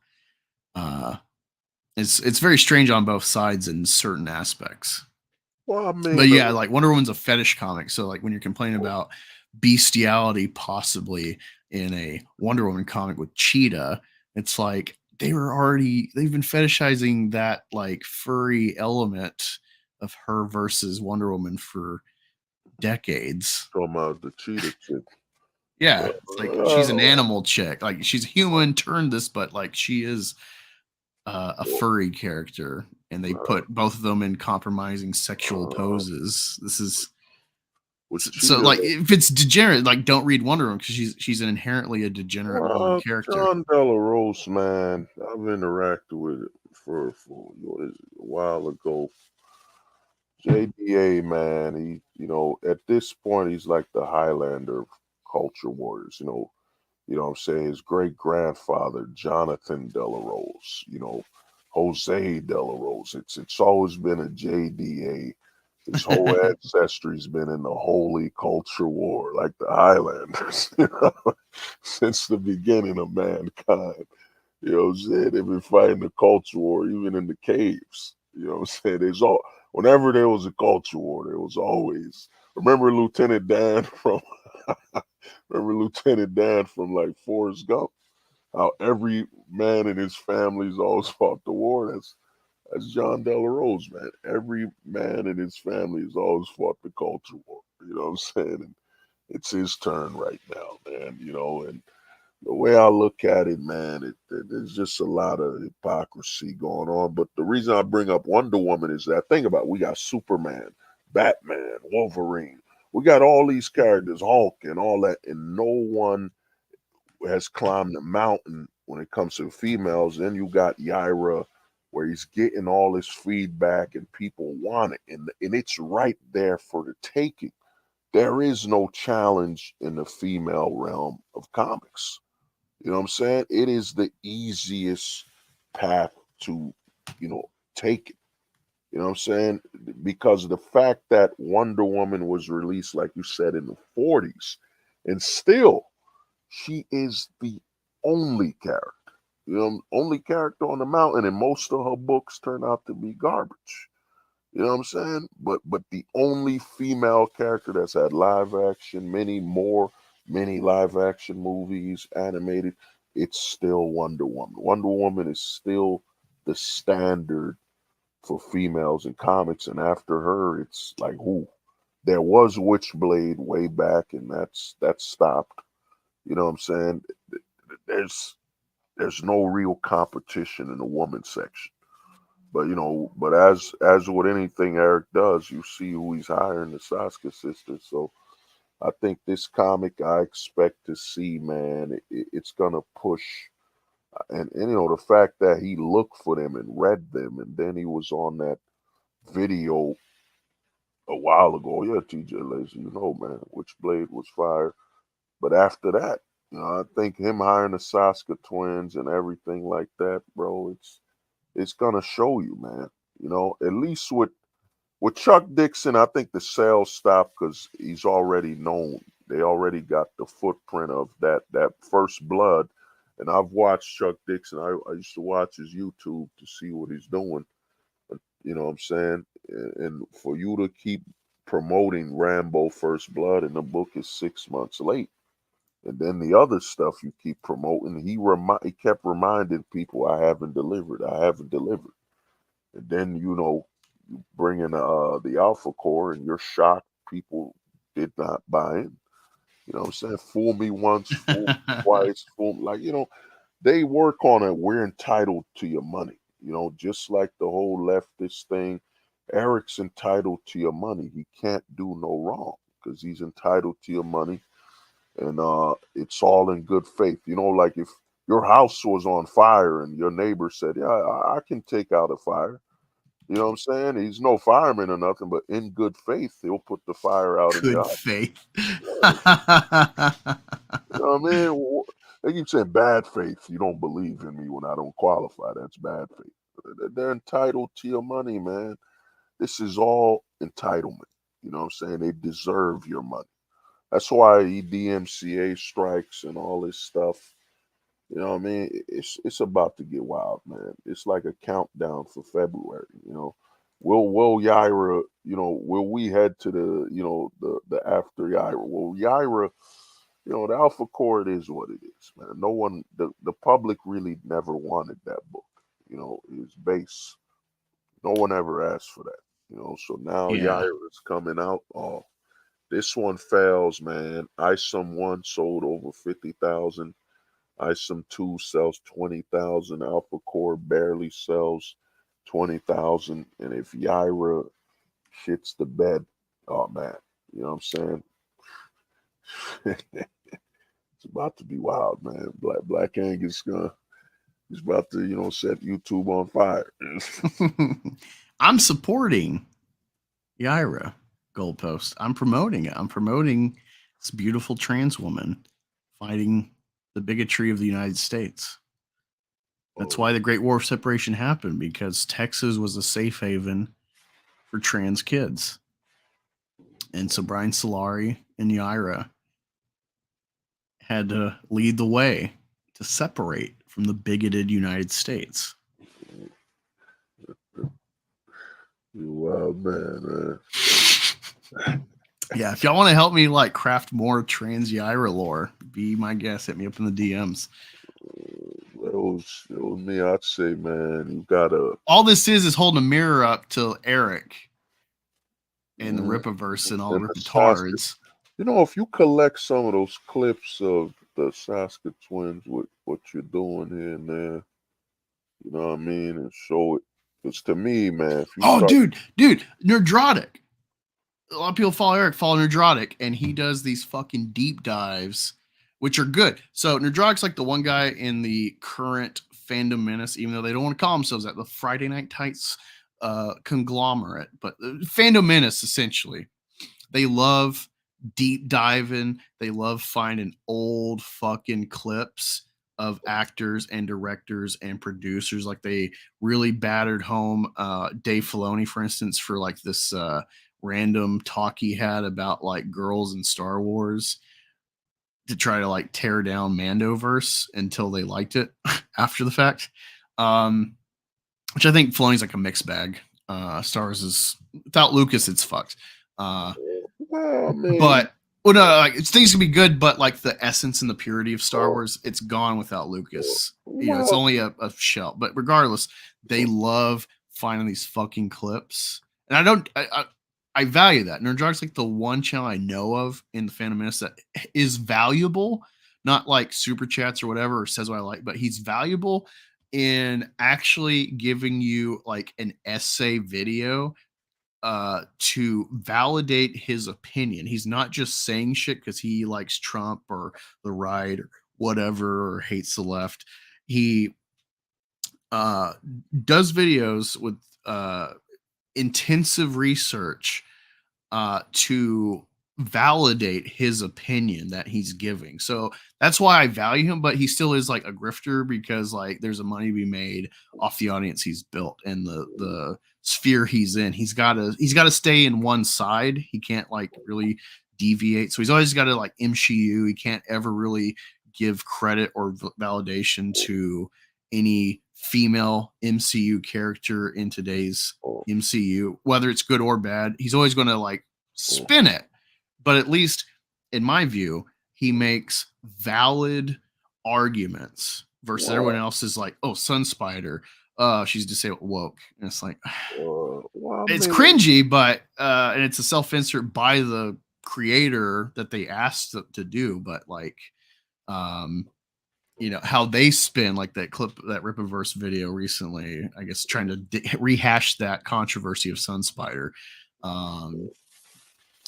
It's very strange on both sides in certain aspects. Well, I mean, but yeah, like Wonder Woman's a fetish comic, so like when you're complaining about bestiality possibly in a Wonder Woman comic with Cheetah, it's like they've been fetishizing that like furry element of her versus Wonder Woman for decades. Talking about the Cheetah chick. Yeah, it's like she's an animal chick. Like she's human turned this, but like she is a furry character, and they put both of them in compromising sexual poses. This is so like if it's degenerate, like don't read Wonder Woman because she's an inherently a degenerate character. John De La Rose, man, I've interacted with it for a while ago. JDA, man, he at this point he's like the Highlander of culture warriors. You know what I'm saying? His great grandfather, Jonathan De La Rose, Jose De La Rose. It's always been a JDA. His whole ancestry's been in the holy culture war, like the Highlanders, since the beginning of mankind. You know what I'm saying? They've been fighting the culture war, even in the caves. You know what I'm saying? Whenever there was a culture war, there was always. Remember Lieutenant Dan from like Forrest Gump? How every man in his family's always fought the war. That's John De La Rose, man. Every man in his family has always fought the culture war. You know what I'm saying? And it's his turn right now, man. You know, and the way I look at it, man, there's just a lot of hypocrisy going on. But the reason I bring up Wonder Woman is that think about it, we got Superman, Batman, Wolverine. We got all these characters, Hulk and all that, and no one has climbed the mountain when it comes to females. Then you got Yaira, where he's getting all this feedback and people want it, and it's right there for the taking. There is no challenge in the female realm of comics. You know what I'm saying? It is the easiest path to, take it. You know what I'm saying? Because of the fact that Wonder Woman was released, like you said, in the 40s, and still she is the only character, only character on the mountain, and most of her books turn out to be garbage. You know what I'm saying? But the only female character that's had live action, many live action movies, animated, it's still Wonder Woman. Wonder Woman is still the standard for females in comics, and after her, it's like who? There was Witchblade way back, and that's stopped. You know what I'm saying? There's no real competition in the woman section. But as with anything Eric does, you see who he's hiring, the Sasuke sisters. So I think this comic I expect to see, man, it's gonna push, and the fact that he looked for them and read them, and then he was on that video a while ago. Yeah, TJ Lazy, man, Witchblade was fire. But after that, I think him hiring the Sasuke twins and everything like that, bro, it's gonna show you, man. At least with Chuck Dixon, I think the sales stopped because he's already known. They already got the footprint of that First Blood. And I've watched Chuck Dixon. I used to watch his YouTube to see what he's doing. You know what I'm saying? And for you to keep promoting Rambo First Blood and the book is 6 months late. And then the other stuff you keep promoting, he kept reminding people, I haven't delivered. And then you bring in the Alpha Core, and you're shocked people did not buy in. You know what I'm saying? Fool me once, fool me twice, they work on it. We're entitled to your money. Just like the whole leftist thing. Eric's entitled to your money. He can't do no wrong because he's entitled to your money. And it's all in good faith. Like if your house was on fire and your neighbor said, yeah, I can take out a fire. You know what I'm saying? He's no fireman or nothing, but in good faith, he'll put the fire out in your Good house. faith. You know what I mean? They keep saying bad faith. You don't believe in me when I don't qualify. That's bad faith. They're entitled to your money, man. This is all entitlement. You know what I'm saying? They deserve your money. That's why DMCA strikes and all this stuff. You know what I mean? It's about to get wild, man. It's like a countdown for February. Will Yaira, will we head to the after Yaira? Well, Yaira, the Alpha Core, it is what it is, man. No one, the public really never wanted that book. It's base. No one ever asked for that. So now Yeah. Yaira is coming out. Oh, this one fails, man. Isom 1 sold over 50,000. Isom 2 sells 20,000. Alpha Core barely sells 20,000. And if Yaira shits the bed, oh man, you know what I'm saying? It's about to be wild, man. Black Angus he's about to, set YouTube on fire. I'm supporting Yaira Goalpost. I'm promoting it. I'm promoting this beautiful trans woman fighting the bigotry of the United States. That's why the Great War of Separation happened, because Texas was a safe haven for trans kids. And so Brian Solari and Yaira had to lead the way to separate from the bigoted United States. You wild man. Yeah, if y'all want to help me craft more trans Yaira lore, be my guest. Hit me up in the DMs. it was me. I'd say, man, you gotta. All this is holding a mirror up to Eric and the Mm, Rippaverse and all and the the Saska, Rippatards. you know, if you collect some of those clips of the Saska twins with what you're doing here and there, you know what I mean, and show it. Because to me, man, if you Oh, start, dude, Nerdrotic. A lot of people follow Nerdrotic, and he does these fucking deep dives, which are good. So Nerdrotic's like the one guy in the current fandom menace, even though they don't want to call themselves that, the Friday Night Tights conglomerate, but fandom menace essentially. They love deep diving. They love finding old fucking clips of actors and directors and producers. Like they really battered home Dave Filoni, for instance, for like this random talk he had about like girls in Star Wars to try to like tear down Mandoverse until they liked it after the fact. Which I think Filoni's like a mixed bag. Star Wars is without Lucas, it's fucked. well, I mean, But well, no, like it's things can be good, but like the essence and the purity of Star Wars, it's gone without Lucas. You know, it's well, only a shell. But regardless, they love finding these fucking clips, and I value that. Nerdrock's like the one channel I know of in the Phantom Menace that is valuable, not like super chats or whatever, or says what I like, but he's valuable in actually giving you like an essay video to validate his opinion. He's not just saying shit because he likes Trump or the right or whatever or hates the left. He does videos with intensive research to validate his opinion that he's giving. So that's why I value him, but he still is like a grifter because like there's a money to be made off the audience he's built and the sphere he's in. He's got to stay in one side. He can't like really deviate. So he's always got to like MCU. He can't ever really give credit or validation to any female MCU character in today's MCU, whether it's good or bad. He's always going to like spin it. But at least in my view, he makes valid arguments versus everyone else is like, oh, Sun Spider, she's disabled woke. And it's like well, I it's mean, cringy, but and it's a self-insert by the creator that they asked to do, but like you know how they spin like that clip, that Rippaverse video recently, I guess trying to rehash that controversy of Sun Spider.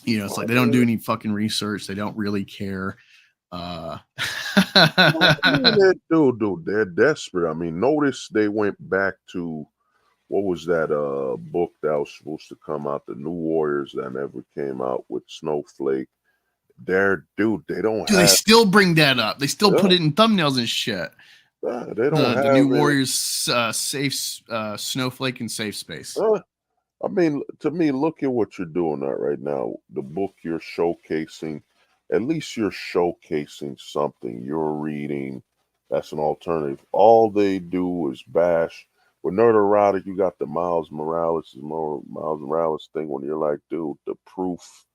You know, it's like they don't do any fucking research. They don't really care. well, I mean, they're desperate. I mean, notice they went back to what was that book that was supposed to come out, The New Warriors, that never came out with Snowflake. They don't Dude, have. they still bring that up. They still put Yeah. it in thumbnails and shit. They don't have The New any- Warriors safe Snowflake and safe space. I mean, to me, look at what you're doing right now. The book you're showcasing, at least you're showcasing something. You're reading. That's an alternative. All they do is bash. With Nerd Erotic, you got the Miles Morales thing when you're like, dude, the proof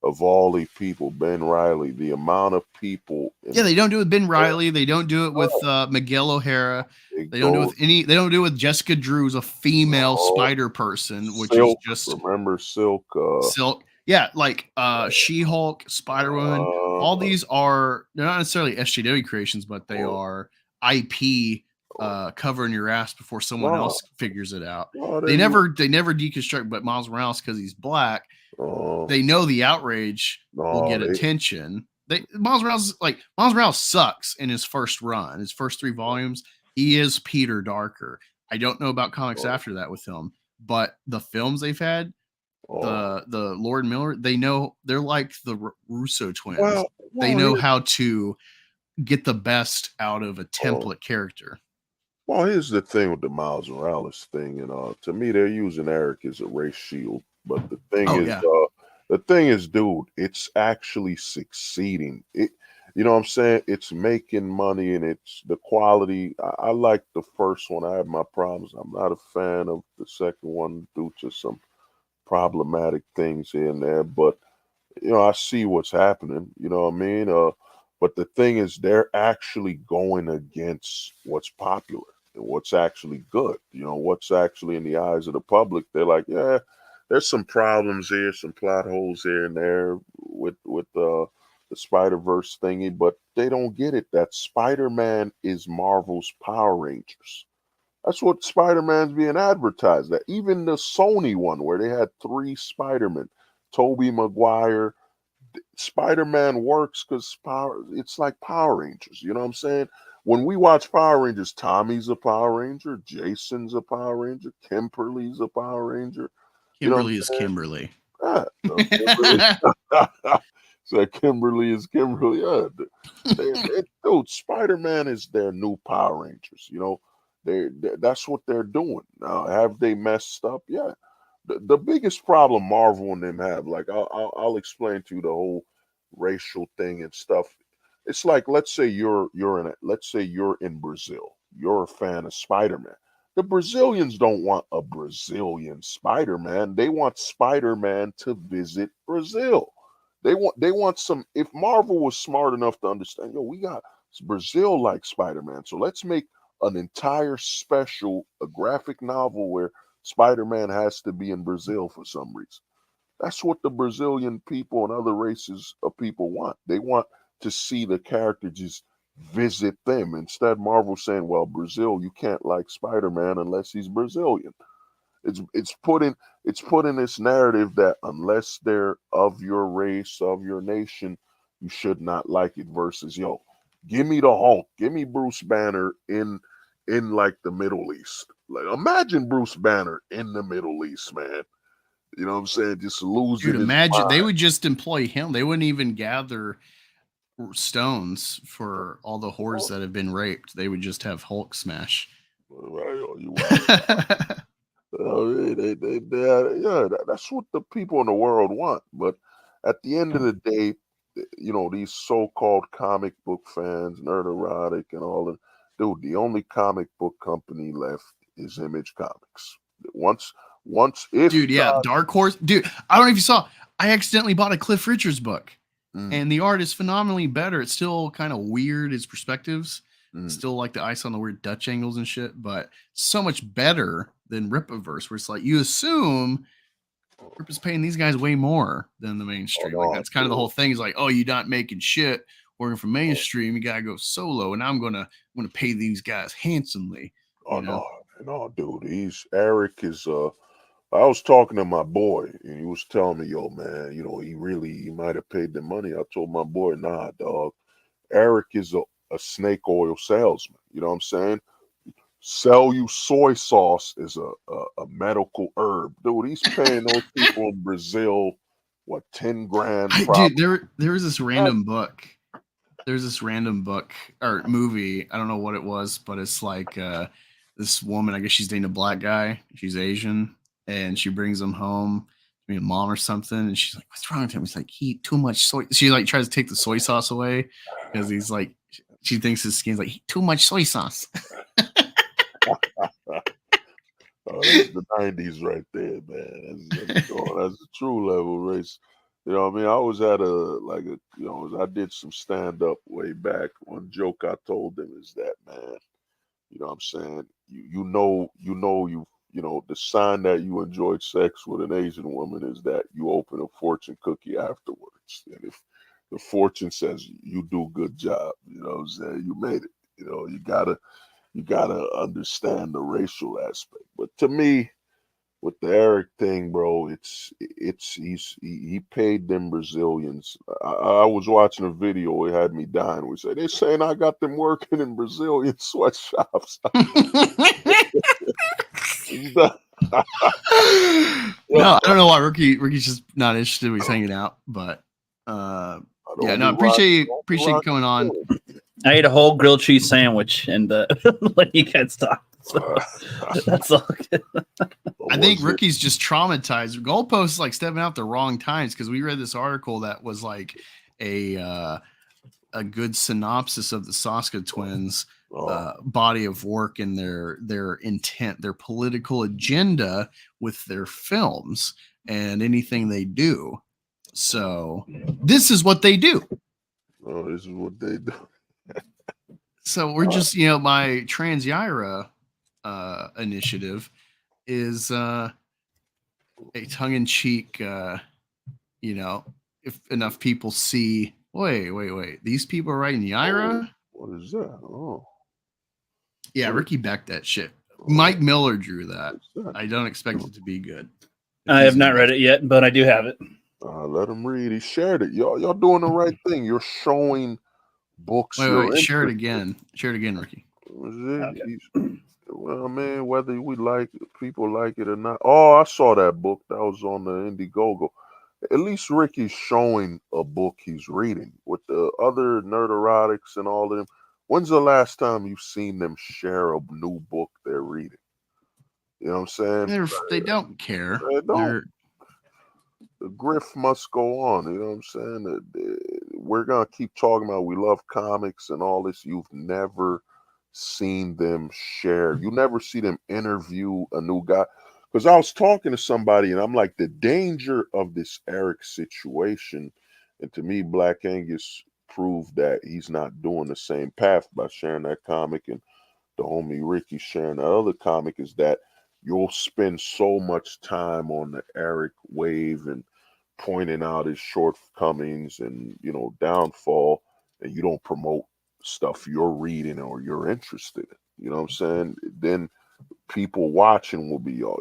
of all these people, Ben Riley, the amount of people. Yeah, they don't do it with Ben Riley. They don't do it with Miguel O'Hara. They don't do it with any. They don't do it with Jessica Drew's a female spider person, which Silk, is just remember Silk. Silk. Yeah, like She-Hulk, Spider-Woman. All these are they're not necessarily SJW creations, but they are IP covering your ass before someone else figures it out. They never deconstruct, but Miles Morales, because he's black, they know the outrage will get attention. Miles Morales sucks in his first run, his first 3 volumes. He is Peter Darker. I don't know about comics after that with him, but the films they've had, the Lord Miller, they know they're like the Russo twins. They know how to get the best out of a template character. Well, here's the thing with the Miles Morales thing, and to me, they're using Eric as a race shield. But the thing is, dude, it's actually succeeding. You know what I'm saying? It's making money, and it's the quality. I like the first one. I have my problems. I'm not a fan of the second one due to some problematic things here and there. But you know, I see what's happening. You know what I mean? But the thing is, they're actually going against what's popular and what's actually good. You know, what's actually in the eyes of the public. They're like, yeah, there's some problems here, some plot holes here and there with the Spider-Verse thingy, but they don't get it that Spider-Man is Marvel's Power Rangers. That's what Spider-Man's being advertised at. Even the Sony one where they had 3 Spider-Men, Tobey Maguire. Spider-Man works because it's like Power Rangers. You know what I'm saying? When we watch Power Rangers, Tommy's a Power Ranger, Jason's a Power Ranger, Kimberly's a Power Ranger. You know what Kimberly I'm is saying? Kimberly. Yeah, so Kimberly. So Kimberly is Kimberly. Yeah, dude, Spider-Man is their new Power Rangers. You know, that's what they're doing now. Have they messed up? Yeah. The biggest problem Marvel and them have, like I'll explain to you the whole racial thing and stuff. It's like let's say you're in Brazil. You're a fan of Spider-Man. The Brazilians don't want a Brazilian Spider-Man. They want Spider-Man to visit Brazil. They want some. If Marvel was smart enough to understand, yo, we got Brazil like Spider-Man, so let's make an entire special, a graphic novel where Spider-Man has to be in Brazil for some reason. That's what the Brazilian people and other races of people want. They want to see the character just visit them. Instead, Marvel saying, well, Brazil, you can't like Spider-Man unless he's Brazilian. It's putting this narrative that unless they're of your race, of your nation, you should not like it versus, yo, give me the Hulk, give me Bruce Banner in like the Middle East. Like imagine Bruce Banner in the Middle East, man. You know what I'm saying? Just losing Dude, his imagine mind. they would just employ him. They wouldn't even gather stones for all the whores that have been raped. They would just have Hulk smash. Right, you right. That's what the people in the world want. But at the end of the day, you know, these so-called comic book fans, nerd erotic and all that, dude, the only comic book company left is Image Comics. If Dude, yeah, Dark Horse. Dude, I don't know if you saw, I accidentally bought a Cliff Richards book. And the art is phenomenally better. It's still kind of weird, his perspectives. Still like the ice on the weird Dutch angles and shit, but so much better than Rippaverse, where it's like you assume Rip is paying these guys way more than the mainstream. Like that's kind of the whole thing. Is like, oh, you're not making shit working for mainstream. You gotta go solo, and I'm gonna pay these guys handsomely. No, dude. Eric is I was talking to my boy, and he was telling me, yo, man, you know, he might have paid the money. I told my boy, nah, dog. Eric is a snake oil salesman. You know what I'm saying? Sell you soy sauce is a medical herb. Dude, he's paying those people in Brazil, what, 10 grand? Dude, there was this random book. There's this random book or movie. I don't know what it was, but it's like this woman, I guess she's dating a black guy. She's Asian. And she brings him home, maybe a mom or something, and she's like, "What's wrong with him?" He's like, "He eat too much soy." She like tries to take the soy sauce away because he's like, she thinks his skin's like too much soy sauce. Oh, that's the 90s right there, man. That's a true level race. You know what I mean? I always had I did some stand up way back. One joke I told them is that, man, you know what I'm saying? You know, the sign that you enjoyed sex with an Asian woman is that you open a fortune cookie afterwards. And if the fortune says you do a good job, you know what I'm saying? You made it. You know, you gotta understand the racial aspect. But to me, with the Eric thing, bro, he paid them Brazilians. I was watching a video, it had me dying. We said they're saying I got them working in Brazilian sweatshops. No, I don't know why Ricky's just not interested. He's hanging out, but yeah, no, appreciate you coming on. I ate a whole grilled cheese sandwich and let you guys talk. So that's all good. I think Ricky's just traumatized. Goalposts like stepping out the wrong times because we read this article that was like a good synopsis of the Saska twins' body of work and their intent, their political agenda with their films and anything they do. So this is what they do. Oh, this is what they do. So we're just, my Trans Yaira initiative is a tongue-in-cheek, if enough people see, wait, these people are writing Yaira? What is that? Oh, Yeah, what Ricky Beck that shit. oh, Mike Miller drew that. what's that? I don't expect it to be good. I have not read it yet, but I do have it. Let him read. He shared it. Y'all doing the right thing. You're showing books. Wait, share it again. Share it again, Ricky. Okay. Well, man, whether we like people like it or not. Oh, I saw that book. That was on the Indiegogo. At least Ricky's showing a book he's reading. With the other nerderotics and all of them, when's the last time you've seen them share a new book they're reading? You know what I'm saying? They don't care. They don't. The grift must go on. You know what I'm saying? We're going to keep talking about we love comics and all this. You've never seen them share. You never see them interview a new guy. Because I was talking to somebody and I'm like, the danger of this Eric situation, and to me, Black Angus proved that he's not doing the same path by sharing that comic, and the homie Ricky sharing the other comic, is that you'll spend so much time on the Eric wave and pointing out his shortcomings and, downfall, and you don't promote stuff you're reading or you're interested in. You know what I'm saying? Then people watching will be y'all.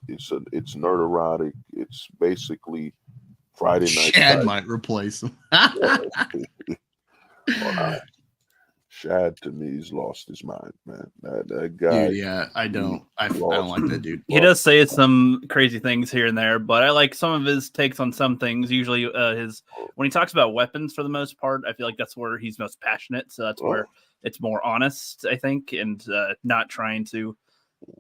It's nerderotic. It's basically Friday night. Shad might replace him. Shad to me, he's lost his mind, man. That guy. Dude, yeah, I don't like that dude. He does say some crazy things here and there, but I like some of his takes on some things. Usually, when he talks about weapons, for the most part, I feel like that's where he's most passionate. So that's where it's more honest, I think, and not trying to,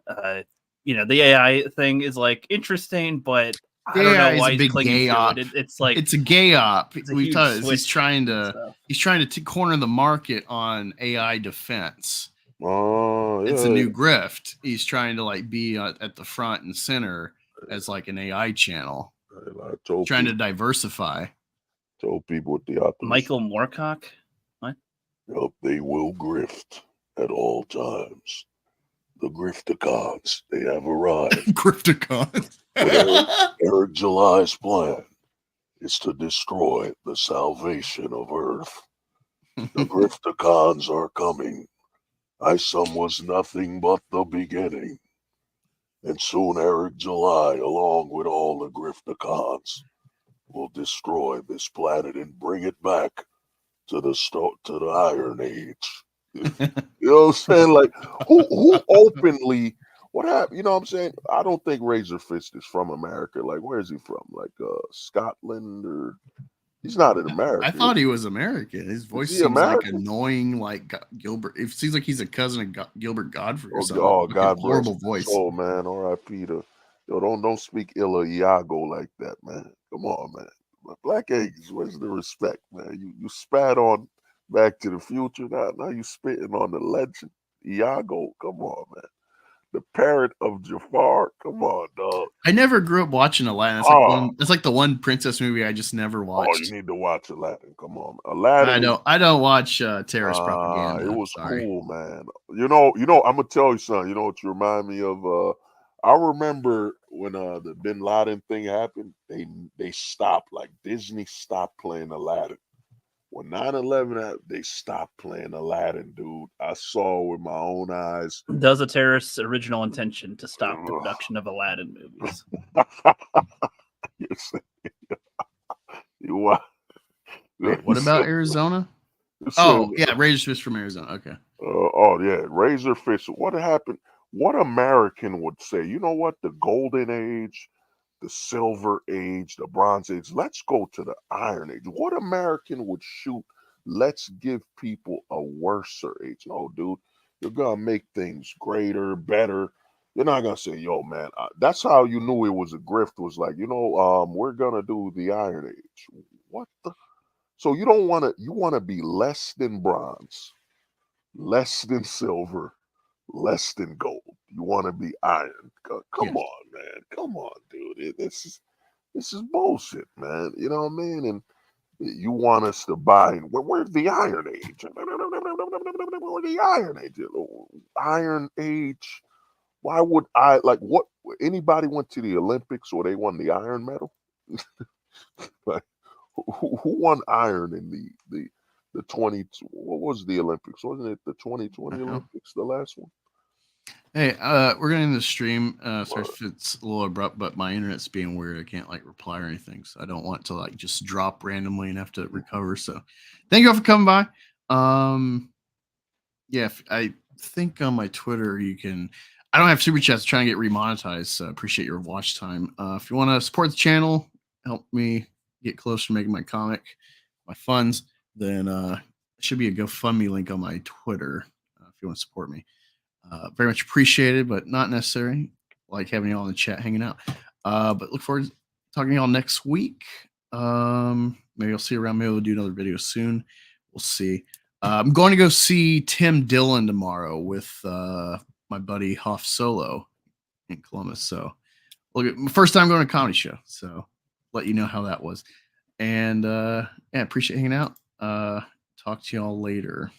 the AI thing is like interesting, but I don't know why he's clinging to it. It's like it's a gay op. We've talked. He's trying to corner the market on AI defense. Oh, yeah. It's a new grift. He's trying to be at the front and center as like an AI channel. Trying to diversify. Told people with the optimism. Michael Moorcock. What? Yep, they will grift at all times. The Grifticons, they have arrived. Grifticons. Eric July's plan is to destroy the salvation of Earth. The Grifticons are coming. Isom was nothing but the beginning. And soon Eric July, along with all the Grifticons, will destroy this planet and bring it back to the Iron Age. You know what I'm saying? Like, who openly, what happened? You know what I'm saying? I don't think Razor Fist is from America. Like, where is he from? Like, Scotland, or he's not an American. I thought he was American. His voice seems American? Like annoying, like Gilbert. It seems like he's a cousin of Gilbert Godfrey or something. Oh, God, horrible voice. Oh, man, R.I.P. to don't speak ill of Iago like that, man. Come on, man. Black Angus, where's the respect, man? You spat on Back to the Future. Now you spitting on the legend. Iago, come on, man. The parrot of Jafar. Come on, dog. I never grew up watching Aladdin. It's like the one princess movie I just never watched. Oh, you need to watch Aladdin. Come on, Aladdin. I don't watch terrorist propaganda. It was cool, man. You know. I'm gonna tell you something. You know what you remind me of? I remember when the Bin Laden thing happened. They stopped. Like, Disney stopped playing Aladdin. When 9/11 happened, they stopped playing Aladdin, dude. I saw with my own eyes. Does a terrorist's original intention to stop the production of Aladdin movies? What about Arizona? Oh, yeah, Razor Fist from Arizona. Okay. Yeah, Razor Fist. What happened? What American would say, you know what, the Golden Age, the Silver Age, the Bronze Age, let's go to the Iron Age. What American would shoot, let's give people a worser age? No, dude, you're going to make things greater, better. You're not going to say, yo, man, that's how you knew it was a grift, was like, we're going to do the Iron Age. What the? So you don't want to, you want to be less than bronze, less than silver, less than gold. You want to be iron. Come on, man. Come on, dude. This is bullshit, man. You know what I mean? And You want us to buy? Where's the Iron Age? Where's the Iron Age? Iron Age. Why would I like what? Anybody went to the Olympics or they won the iron medal? Like, who won iron in the 20? What was the Olympics? Wasn't it the 2020 Olympics, the last one? Hey, we're gonna end the stream. Sorry if it's a little abrupt, but my internet's being weird. I can't like reply or anything, so I don't want to like just drop randomly and have to recover. So, thank you all for coming by. Yeah, I think on my Twitter you can. I don't have super chats trying to get remonetized. So appreciate your watch time. If you want to support the channel, help me get closer to making my comic, my funds, then there should be a GoFundMe link on my Twitter if you want to support me. Very much appreciated, but not necessary. Like having you all in the chat hanging out. But look forward to talking to y'all next week. Maybe I'll see you around. Maybe we'll do another video soon. We'll see. I'm going to go see Tim Dillon tomorrow with my buddy Hoff Solo in Columbus. So look, my first time going to a comedy show. So let you know how that was. And yeah, appreciate hanging out. Talk to y'all later.